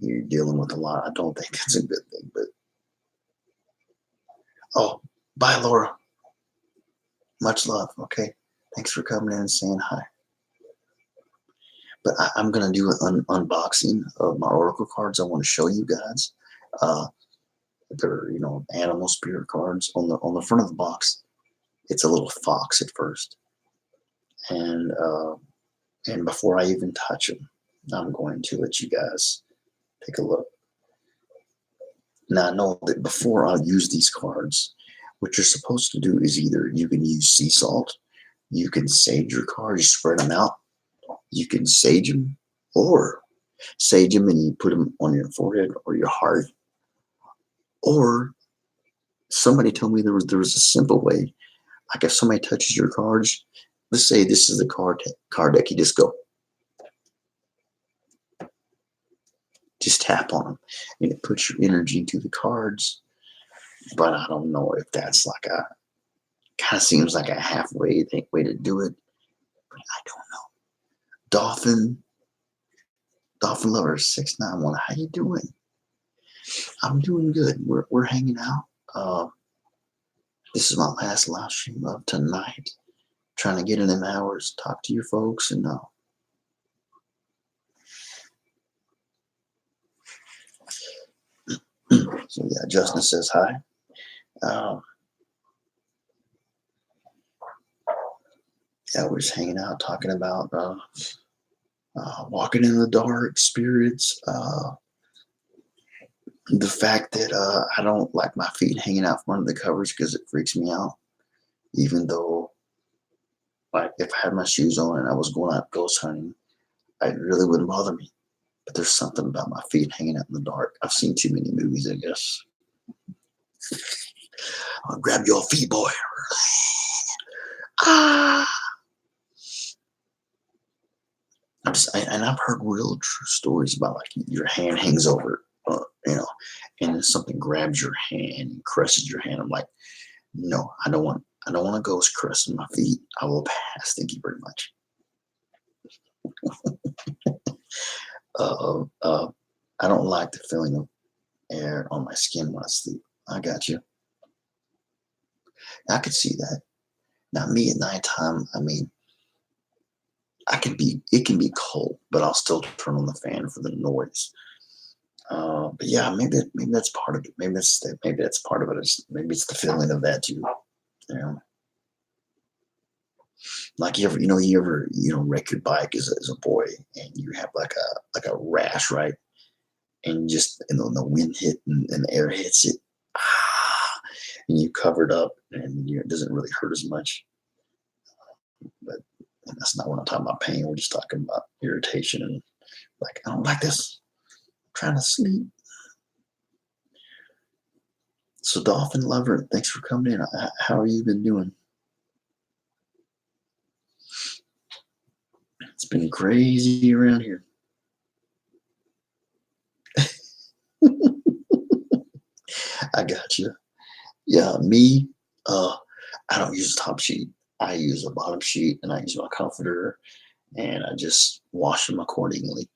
Speaker 1: you're dealing with a lot. I don't think that's a good thing. But oh, bye, Laura. Much love. Okay. Thanks for coming in and saying hi. But But I'm gonna do an unboxing of my Oracle cards. I want to show you guys. They're animal spirit cards. On the front of the box, it's a little fox at first, and before I even touch them, I'm going to let you guys take a look. Now I know that before I use these cards, what you're supposed to do is either you can use sea salt, you can sage your cards, you spread them out, you can sage them, or sage them and you put them on your forehead or your heart. Or somebody told me there was a simple way. Like if somebody touches your cards, let's say this is the card deck, you just tap on them and it puts your energy into the cards. But I don't know if that's kind of seems like a halfway way to do it. But I don't know. Dolphin Lover 691, how you doing? I'm doing good. We're hanging out. This is my last live stream of tonight. Trying to get in them hours, talk to your folks, and so yeah, Justin says hi. Yeah, we're just hanging out, talking about walking in the dark, spirits. The fact that I don't like my feet hanging out from under the covers because it freaks me out. Even though, like, if I had my shoes on and I was going out ghost hunting, it really wouldn't bother me. But there's something about my feet hanging out in the dark. I've seen too many movies, I guess. I'll grab your feet, boy. Ah! And I've heard real true stories about like your hand hangs over, and then something grabs your hand and crushes your hand. I'm like, no, I don't want a ghost caressing my feet. I will pass. Thank you very much. I don't like the feeling of air on my skin when I sleep. I got you. I could see that. Now me at nighttime, I mean, it can be cold, but I'll still turn on the fan for the noise. But yeah, maybe that's part of it. Maybe that's part of it. Maybe it's the feeling of that too. You know, like you ever wreck your bike as a boy and you have like a rash, right? And just the wind hit and the air hits it, and you covered up, and it doesn't really hurt as much. But that's not what I'm talking about. Pain. We're just talking about irritation and like I don't like this. I'm trying to sleep. So Dolphin Lover, thanks for coming in. How have you been doing? It's been crazy around here. I got you. Yeah, me. I don't use a top sheet. I use a bottom sheet, and I use my comforter, and I just wash them accordingly.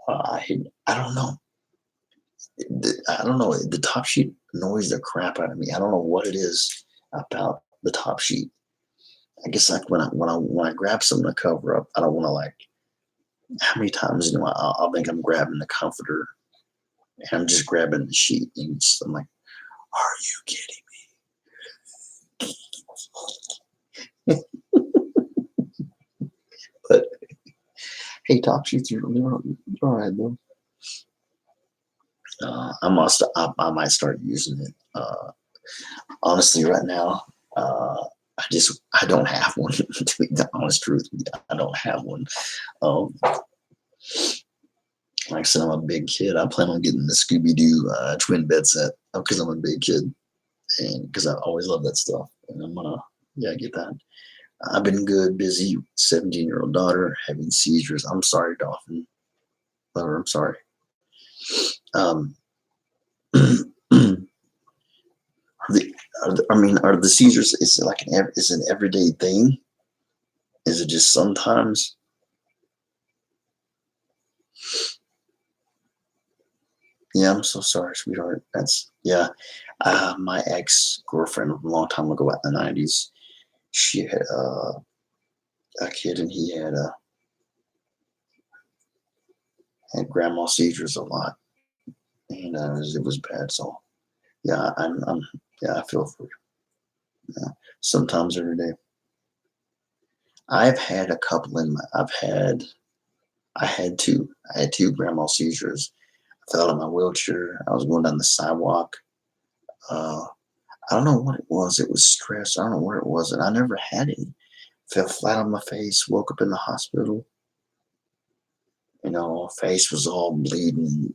Speaker 1: I don't know. I don't know. The top sheet annoys the crap out of me. I don't know what it is about the top sheet. I guess like when I grab something to cover up, I don't want to like. How many times I'll think I'm grabbing the comforter, and I'm just grabbing the sheet, and I'm like, "Are you kidding me?" But hey, top sheets are all right though. I might start using it. Honestly, right now, I don't have one. To be the honest truth, I don't have one. Like I said, I'm a big kid. I plan on getting the Scooby Doo twin bed set because I'm a big kid and because I always love that stuff. And I'm gonna get that. I've been good, busy. 17-year-old daughter having seizures. I'm sorry, Dolphin Lover. I'm sorry. Are the seizures? Is it like is it an everyday thing? Is it just sometimes? Yeah, I'm so sorry, sweetheart. My ex-girlfriend a long time ago in the 90s. She had a kid, and he had had grandma seizures a lot, and it was bad. So yeah, I feel for you. Yeah, sometimes every day. I've had a couple in my. I had two. I had two grandma seizures. I fell out of my wheelchair. I was going down the sidewalk. Uh, I don't know what it was. It was stress. I don't know where it was, and I never had any. Fell flat on my face. Woke up in the hospital. Face was all bleeding.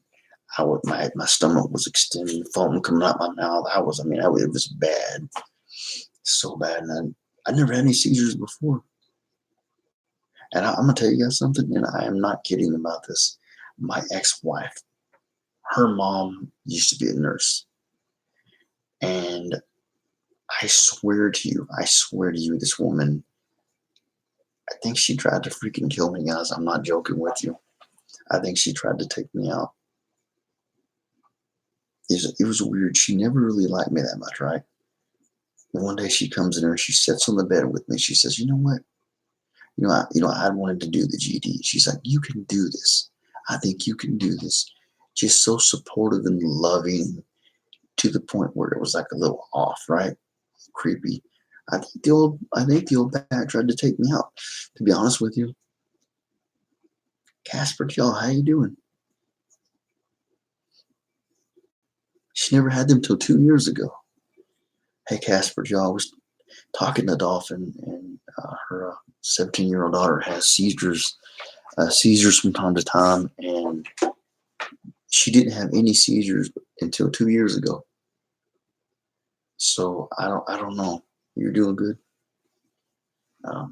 Speaker 1: My stomach was extending, foam coming out my mouth. It was bad, so bad. And I never had any seizures before. And I'm gonna tell you guys something, and I am not kidding about this. My ex-wife, her mom used to be a nurse, and I swear to you, this woman, I think she tried to freaking kill me, guys. I'm not joking with you. I think she tried to take me out. It was weird. She never really liked me that much, right? One day she comes in there and she sits on the bed with me. She says, "You know what? I wanted to do the GD." She's like, "You can do this. I think you can do this." Just so supportive and loving to the point where it was like a little off, right? Creepy. I think the old bag tried to take me out. To be honest with you, Casper, y'all, how you doing? She never had them till 2 years ago. Hey, Casper, y'all, was talking to Dolphin, and her 17-year-old daughter has seizures from time to time, and she didn't have any seizures until 2 years ago. So I don't know. You're doing good. I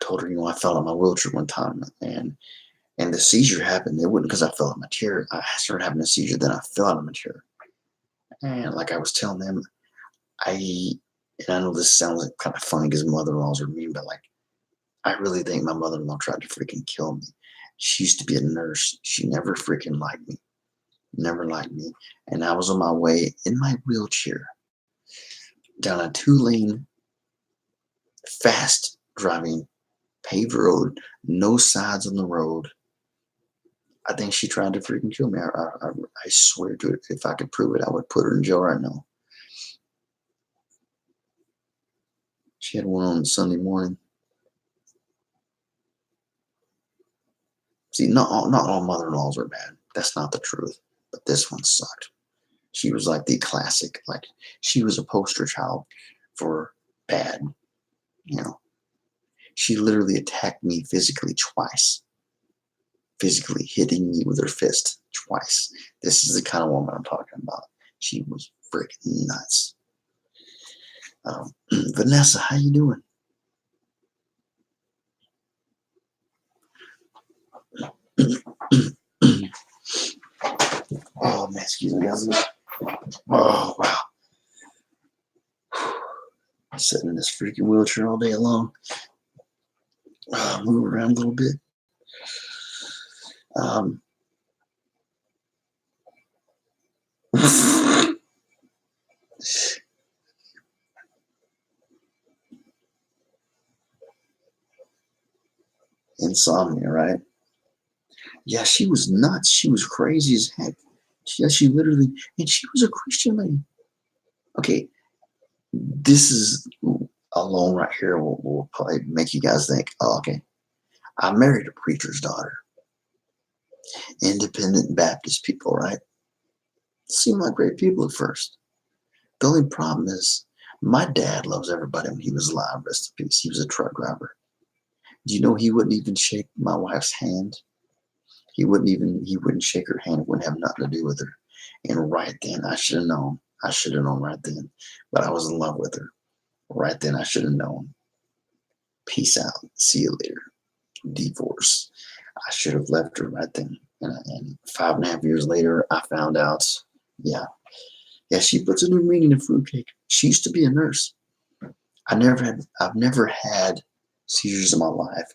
Speaker 1: told her, I fell out of my wheelchair one time, and the seizure happened. It wasn't because I fell out of my chair. I started having a seizure, then I fell out of my chair. And like I was telling them, and I know this sounds like kind of funny because mother-in-laws are mean, but like, I really think my mother-in-law tried to freaking kill me. She used to be a nurse. She never freaking liked me. Never liked me. And I was on my way in my wheelchair down a 2-lane, fast driving, paved road, no sides on the road. I think she tried to freaking kill me. I swear to it. If I could prove it, I would put her in jail right now. She had one on Sunday morning. See, not all mother-in-laws are bad. That's not the truth. But this one sucked. She was like the classic. Like, she was a poster child for bad. She literally attacked me physically twice. Physically hitting me with her fist twice. This is the kind of woman I'm talking about. She was freaking nuts. Vanessa, how you doing? Oh man, excuse me, guys. Oh wow. I'm sitting in this freaking wheelchair all day long. Move around a little bit. Insomnia, right? Yeah, she was nuts. She was crazy as heck. She literally, and she was a Christian lady. Okay, this is alone right here will probably make you guys think, oh, okay, I married a preacher's daughter. Independent Baptist people, right? Seemed like great people at first. The only problem is my dad loves everybody when he was alive, rest in peace. He was a truck driver. Do you know he wouldn't even shake my wife's hand? He wouldn't shake her hand. It wouldn't have nothing to do with her. And right then, I should have known. I should have known right then. But I was in love with her. Right then, I should have known. Peace out. See you later. Divorce. I should have left her right then. And 5.5 years later, I found out, yeah, she puts a new meaning in fruitcake. She used to be a nurse. I've never had seizures in my life.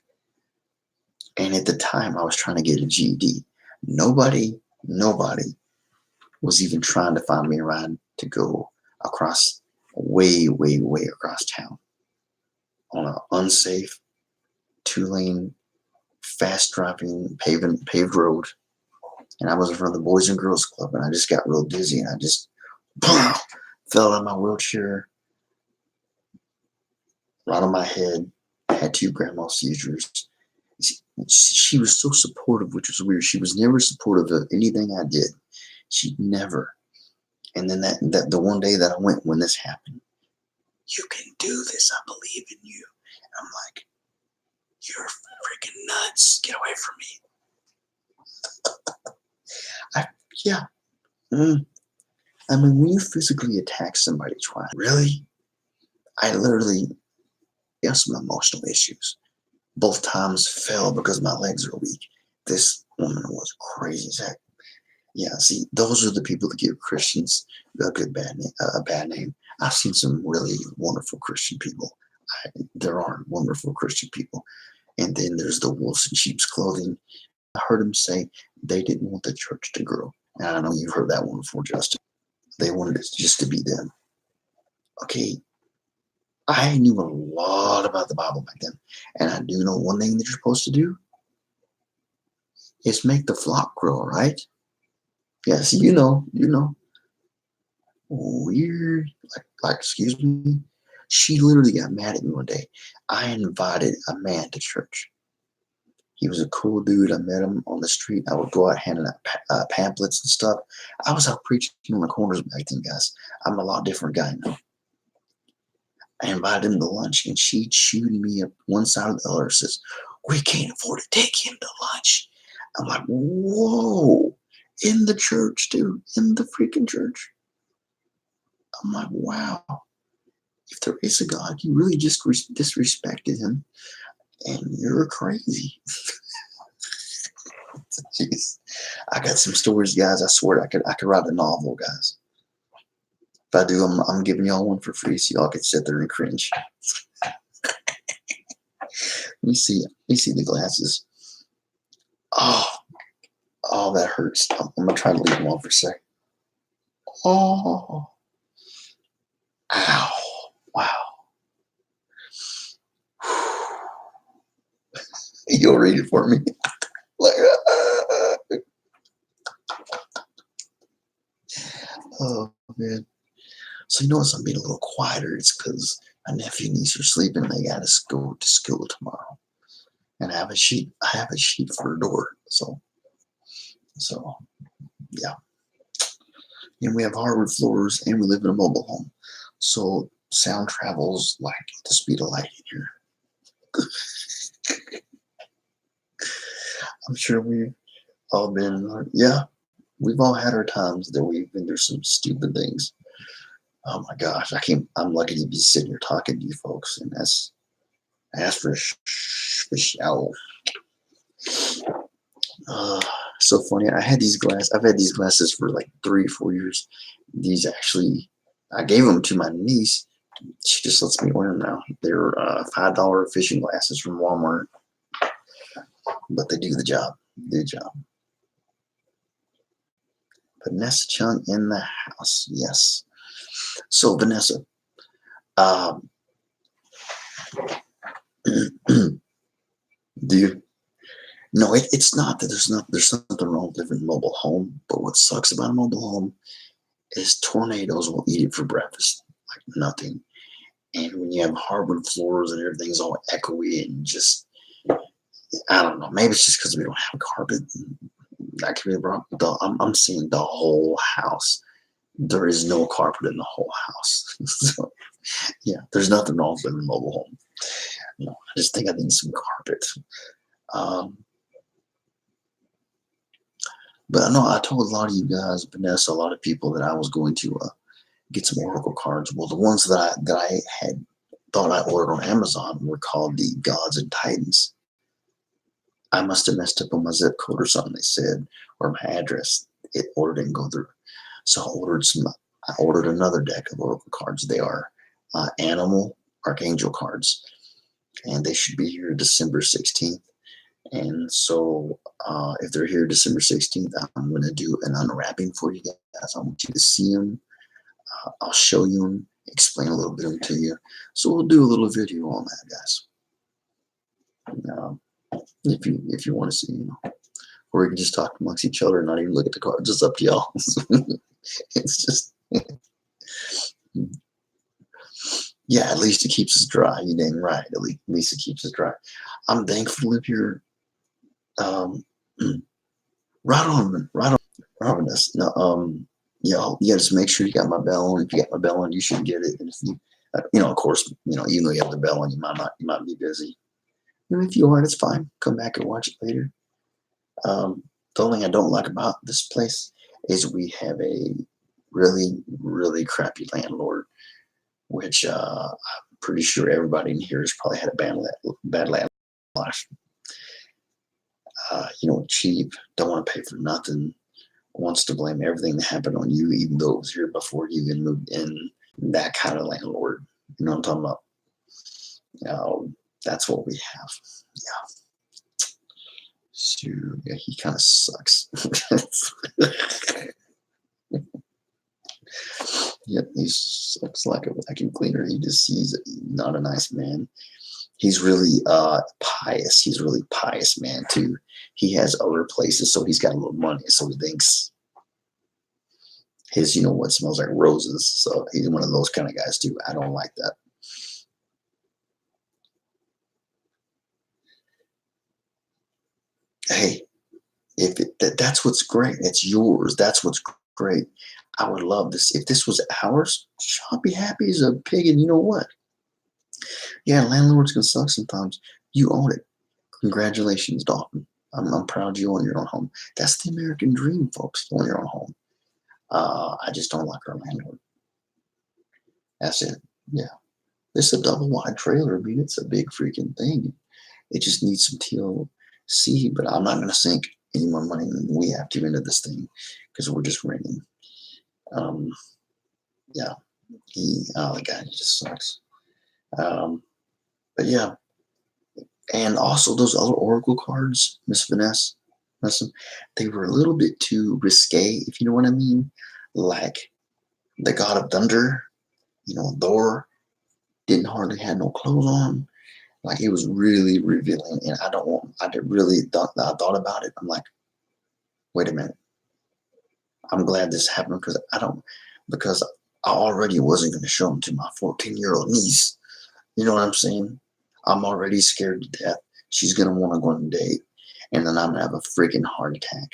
Speaker 1: And at the time, I was trying to get a GED. Nobody was even trying to find me a ride to go across, way, way, way across town on an unsafe 2-lane, fast driving paved road, and I was in front of the Boys and Girls Club, and I just got real dizzy, and I just fell out of my wheelchair, right on my head. I had 2 grand mal seizures. She was so supportive, which was weird. She was never supportive of anything I did. She never. And then that the one day that I went when this happened, you can do this. I believe in you. And I'm like, you're freaking nuts. Get away from me. Yeah. I mean, when you physically attack somebody twice, really? I literally got some emotional issues. Both times fell because my legs are weak. This woman was crazy as heck. Yeah, see, those are the people that give Christians a bad name. I've seen some really wonderful Christian people. There are wonderful Christian people. And then there's the wolves in sheep's clothing. I heard him say they didn't want the church to grow. And I know you've heard that one before, Justin. They wanted it just to be them. Okay, I knew a lot about the Bible back then. And I do know one thing that you're supposed to do is make the flock grow, right? Yes, you know. Weird. Like, excuse me. She literally got mad at me one day. I invited a man to church. He was a cool dude. I met him on the street. I would go out handing out pamphlets and stuff. I was out preaching on the corners back then, guys. I'm a lot different guy now. I invited him to lunch, and she chewed me up one side of the other and says, we can't afford to take him to lunch. I'm like, whoa. In the church, dude. In the freaking church. I'm like, wow. If there is a God, you really just disrespected him, and you're crazy. Jeez, I got some stories, guys. I swear I could write a novel, guys. If I do, I'm giving y'all one for free, so y'all can sit there and cringe. Let me see the glasses. Oh, that hurts. I'm gonna try to leave them on for a sec. Oh, ow, wow. You'll read it for me. Oh man. So you notice I'm being a little quieter. It's because my nephew and niece are sleeping. They got to go to school tomorrow, and I have a sheet for a door. So yeah. And we have hardwood floors, and we live in a mobile home, so sound travels like the speed of light in here. I'm sure we've all been, we've all had our times that we've been through some stupid things. Oh my gosh, I'm lucky to be sitting here talking to you folks, and that's for sure. So funny. I've had these glasses for like 3 or 4 years. These actually, I gave them to my niece. She just lets me wear them now. They're $5 fishing glasses from Walmart, but they do the job. Vanessa Chung in the house. Yes. So Vanessa, no, it's not that there's something wrong with living in a mobile home, but what sucks about a mobile home is tornadoes will eat it for breakfast like nothing. And when you have hardwood floors and everything's all echoey and just, I don't know, maybe it's just because we don't have carpet. That could be the problem. I'm seeing the whole house. There is no carpet in the whole house. So, yeah, there's nothing wrong with living in a mobile home. I just think I need some carpet. But I know I told a lot of you guys, Vanessa, a lot of people, that I was going to get some Oracle cards. Well, the ones that I had thought I ordered on Amazon were called the Gods and Titans. I must have messed up on my zip code or something, they said, or my address. Order didn't go through. So I ordered another deck of Oracle cards. They are Animal Archangel cards, and they should be here December 16th. And so if they're here December 16th, I'm going to do an unwrapping for you guys. I want you to see them. I'll show you them, explain a little bit of them to you. So we'll do a little video on that, guys. if you want to see, or you can just talk amongst each other and not even look at the cards. It's up to y'all. It's just, yeah. At least it keeps us dry. You dang right. At least it keeps us dry. I'm thankful to live here. Right on, this. No, yeah, just make sure you got my bell on. If you got my bell on, you should get it. And if you, of course, even though you have the bell on, you might be busy. And if you are, it's fine. Come back and watch it later. The only thing I don't like about this place is we have a really, really crappy landlord, which I'm pretty sure everybody in here has probably had a bad land life. Cheap, don't want to pay for nothing, wants to blame everything that happened on you, even though it was here before you even moved in. That kind of landlord. You know what I'm talking about? That's what we have. Yeah. So, yeah, he kind of sucks. Yep, he sucks like a vacuum cleaner. He's not a nice man. He's really pious. He's a really pious man too. He has other places, so he's got a little money. So he thinks his, what smells like roses. So he's one of those kind of guys too. I don't like that. Hey, that's what's great. It's yours. That's what's great. I would love this. If this was ours, I'd be happy as a pig. And you know what? Yeah, landlords can suck sometimes. You own it. Congratulations, Dalton. I'm proud you own your own home. That's the American dream, folks. Own your own home. I just don't like our landlord. That's it. Yeah. It's a double wide trailer. I mean, it's a big freaking thing. It just needs some TLC, but I'm not going to sink any more money than we have to into this thing because we're just renting. Yeah. The guy just sucks. But yeah. And also those other Oracle cards, Miss Vanessa, they were a little bit too risque, if you know what I mean. Like the God of Thunder, Thor didn't hardly have no clothes on. Like it was really revealing, and I thought about it. I'm like, wait a minute. I'm glad this happened because I already wasn't going to show them to my 14-year-old niece. You know what I'm saying? I'm already scared to death. She's going to want to go on a date. And then I'm going to have a freaking heart attack.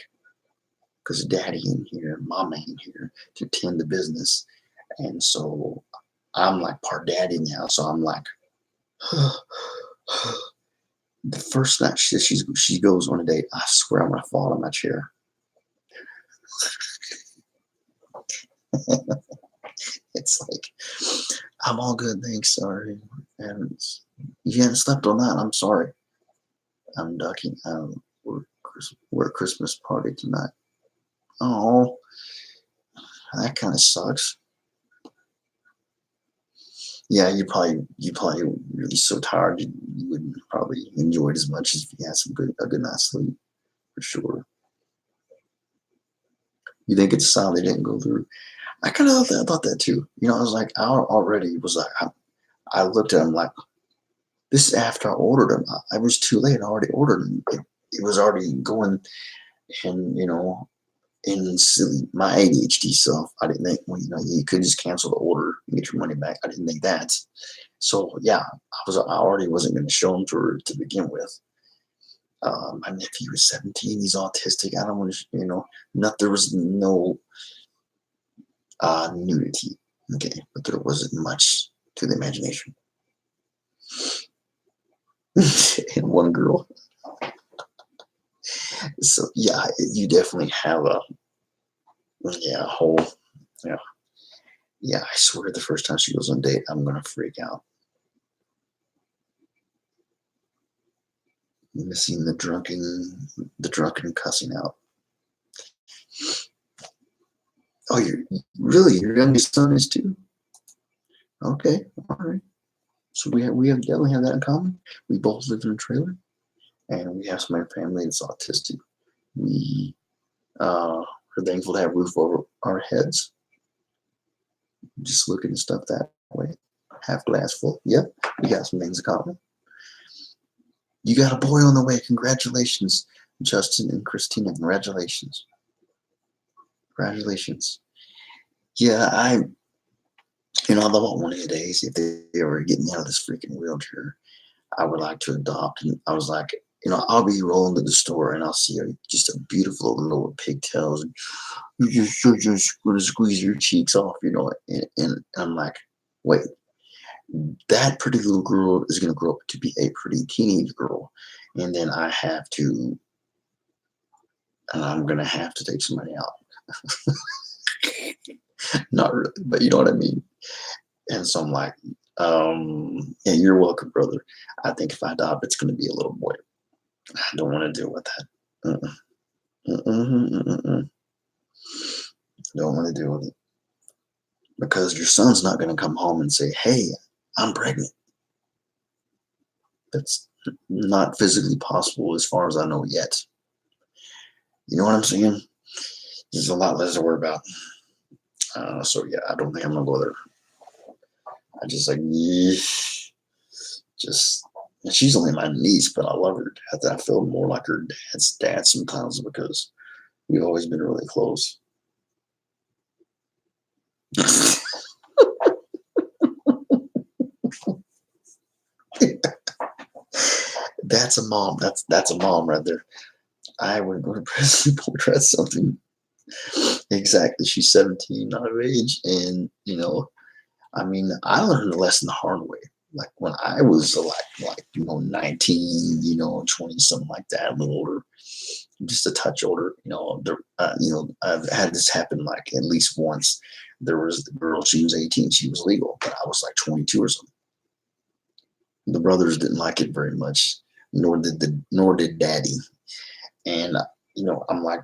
Speaker 1: Because daddy ain't here, mama ain't here to tend the business. And so I'm like part daddy now. So I'm like, the first night she goes on a date, I swear I'm going to fall out of my chair. It's like, I'm all good, thanks, sorry. And you haven't slept on that, I'm sorry. I'm ducking. We're at Christmas party tonight. Oh, that kind of sucks. Yeah, you probably really so tired you wouldn't probably enjoy it as much as if you had a good night's sleep, for sure. You think it's a sign they didn't go through? I kind of thought that too. I was like, I looked at him like, this is after I ordered them. I was too late. I already ordered them. It was already going, and in silly my ADHD self, I didn't think, you could just cancel the order and get your money back. I didn't think that. So yeah, I already wasn't going to show them to her to begin with. My nephew was 17. He's autistic. I don't want to, there was no nudity. Okay, but there wasn't much to the imagination. And one girl. So yeah, you definitely have a whole I swear the first time she goes on a date, I'm gonna freak out. Missing the drunken cussing out. Oh, your youngest son is too? Okay, all right. So we definitely have that in common. We both live in a trailer, and we have somebody in our family that's autistic. We are thankful to have a roof over our heads. Just looking at stuff that way, half glass full. Yep, we got some things in common. You got a boy on the way. Congratulations, Justin and Christina. Congratulations. Congratulations. Yeah, I want one of the days, if they ever get me out of this freaking wheelchair, I would like to adopt. And I was like, I'll be rolling to the store and I'll see just a beautiful little with pigtails, and you just gonna squeeze your cheeks off, and I'm like, wait, that pretty little girl is gonna grow up to be a pretty teenage girl, and then I'm gonna have to take somebody out. Not really, but you know what I mean. And so I'm like, yeah, you're welcome, brother. I think if I adopt, it's gonna be a little boy. I don't want to deal with that. Mm-mm. Mm-mm, mm-mm. Don't want to deal with it because your son's not going to come home and say, "Hey, I'm pregnant." That's not physically possible as far as I know yet. You know what I'm saying? There's a lot less to worry about. So yeah, I don't think I'm gonna go there. I just like, yeah, just. And she's only my niece, but I love her. I feel more like her dad's dad sometimes because we've always been really close. That's a mom. That's a mom right there. I would go to Presley Portrait something. Exactly. She's 17, not of age. And, I mean, I learned the lesson the hard way. Like when I was 19, 20, something like that, a little older, just a touch older, I've had this happen like at least once. There was the girl, she was 18, she was legal, but I was like 22 or something. The brothers didn't like it very much, nor did daddy. And, I'm like,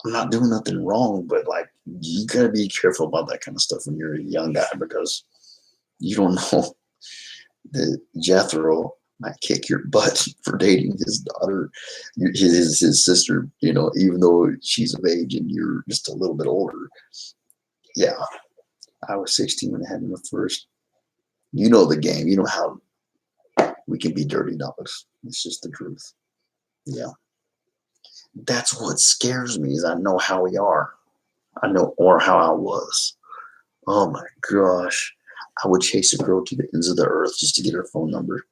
Speaker 1: I'm not doing nothing wrong, but like you gotta be careful about that kind of stuff when you're a young guy because you don't know that Jethro might kick your butt for dating his daughter, his sister. Even though she's of age and you're just a little bit older. Yeah, I was 16 when I had my first. You know the game. You know how we can be dirty dogs. It's just the truth. Yeah, that's what scares me. Is I know how we are. I know, or how I was. Oh my gosh. I would chase a girl to the ends of the earth just to get her phone number.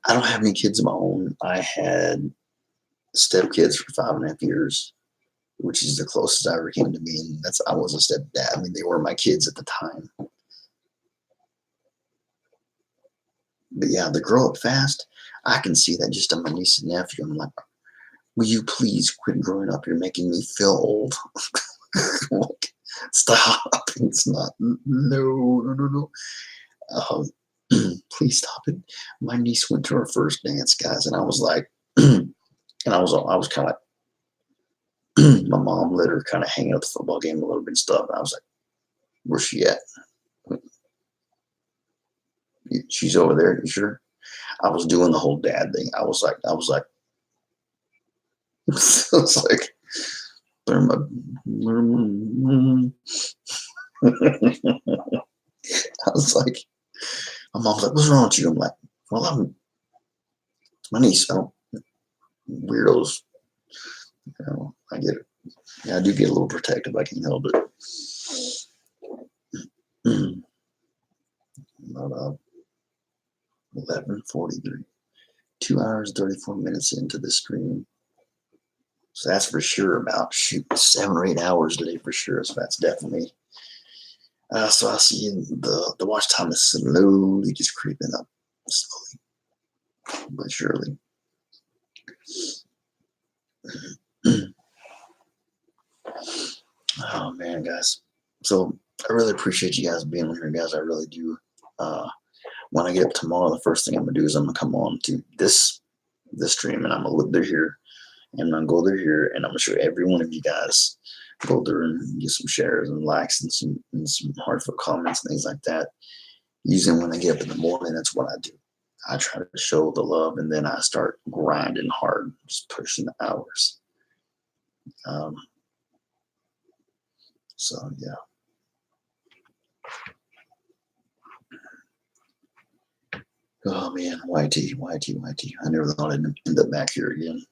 Speaker 1: I don't have any kids of my own. I had stepkids for 5.5 years, which is the closest I ever came to being. I was a stepdad. I mean, they were my kids at the time. But yeah, they grow up fast. I can see that just on my niece and nephew. I'm like, will you please quit growing up? You're making me feel old. Like, stop. It's not. No. Please stop it. My niece went to her first dance, guys, and I was like, and I was kind of like, my mom let her kind of hang out the football game a little bit and stuff. And I was like, where's she at? She's over there. You sure? I was doing the whole dad thing. I was like, I was like, I was like, my mom's like, what's wrong with you? I'm like, well, it's my niece. I don't, weirdos. I get it. Yeah, I do get a little protective. I can't help it. About 11:43, 2 hours 34 minutes into the stream. So that's for sure about 7 or 8 hours today for sure. So that's definitely. So I see the watch time is slowly just creeping up, slowly but surely. Oh man, guys. So I really appreciate you guys being here, guys. I really do. When I get up tomorrow, the first thing I'm gonna do is I'm gonna come on to this stream and I'm gonna look there here and I'm gonna go there here and I'm gonna show every one of you guys go there and get some shares and likes and some heartfelt comments and things like that. Usually when I get up in the morning, that's what I do. I try to show the love and then I start grinding hard, just pushing the hours. So yeah. Oh man, YT. I never thought I'd end up back here again.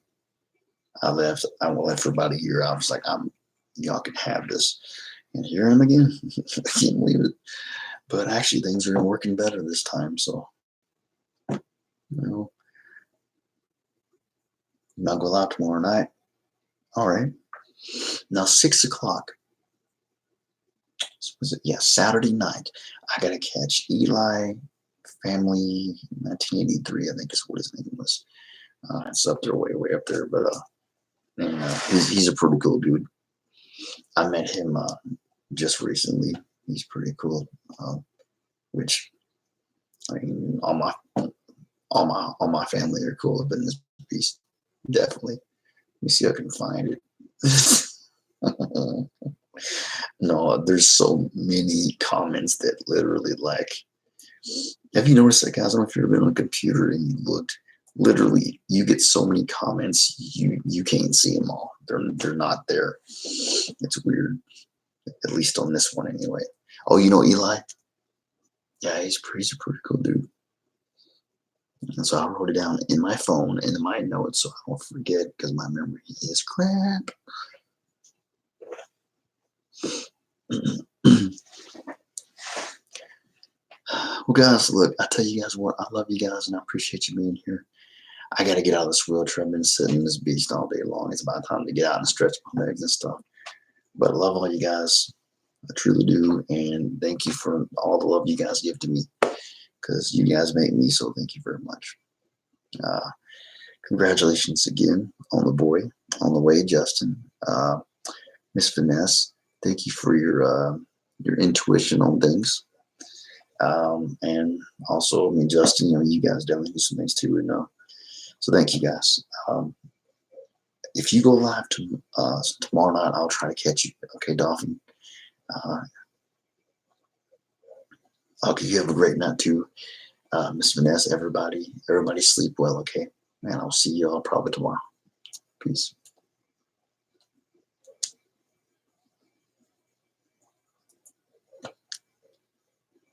Speaker 1: I left for about a year. I was like, y'all can have this. And here I am again. I can't believe it. But actually things are working better this time. So, you know, I'll go out tomorrow night. All right. Now 6 o'clock. Was it? Yeah, Saturday night. I gotta catch Eli Family 1983, I think is what his name was. It's up there, way up there. But he's a pretty cool dude. I met him just recently. He's pretty cool. Which I mean, all my family are cool up in this piece. Definitely. Let me see if I can find it. No, there's so many comments that literally like. Have you noticed that, guys? I don't know if you've ever been on a computer and you looked. Literally, you get so many comments you can't see them all. They're not there. It's weird. At least on this one, anyway. Oh, you know Eli? Yeah, he's a pretty cool dude. And so I wrote it down in my phone and in my notes so I don't forget because my memory is crap. Well, guys, look, I tell you guys what, I love you guys and I appreciate you being here. I got to get out of this wheelchair. I've been sitting in this beast all day long. It's about time to get out and stretch my legs and stuff. But I love all you guys. I truly do. And thank you for all the love you guys give to me because you guys make me. So thank you very much. Congratulations again on the boy, on the way, Justin. Miss Finesse, thank you for your intuition on things. And also, I mean, Justin, you guys definitely do some things too. And so thank you guys. If you go live tomorrow night, I'll try to catch you. Okay, Dolphin. I'll give you have a great night too, Miss Vanessa. Everybody sleep well. Okay, and I'll see you all probably tomorrow. Peace.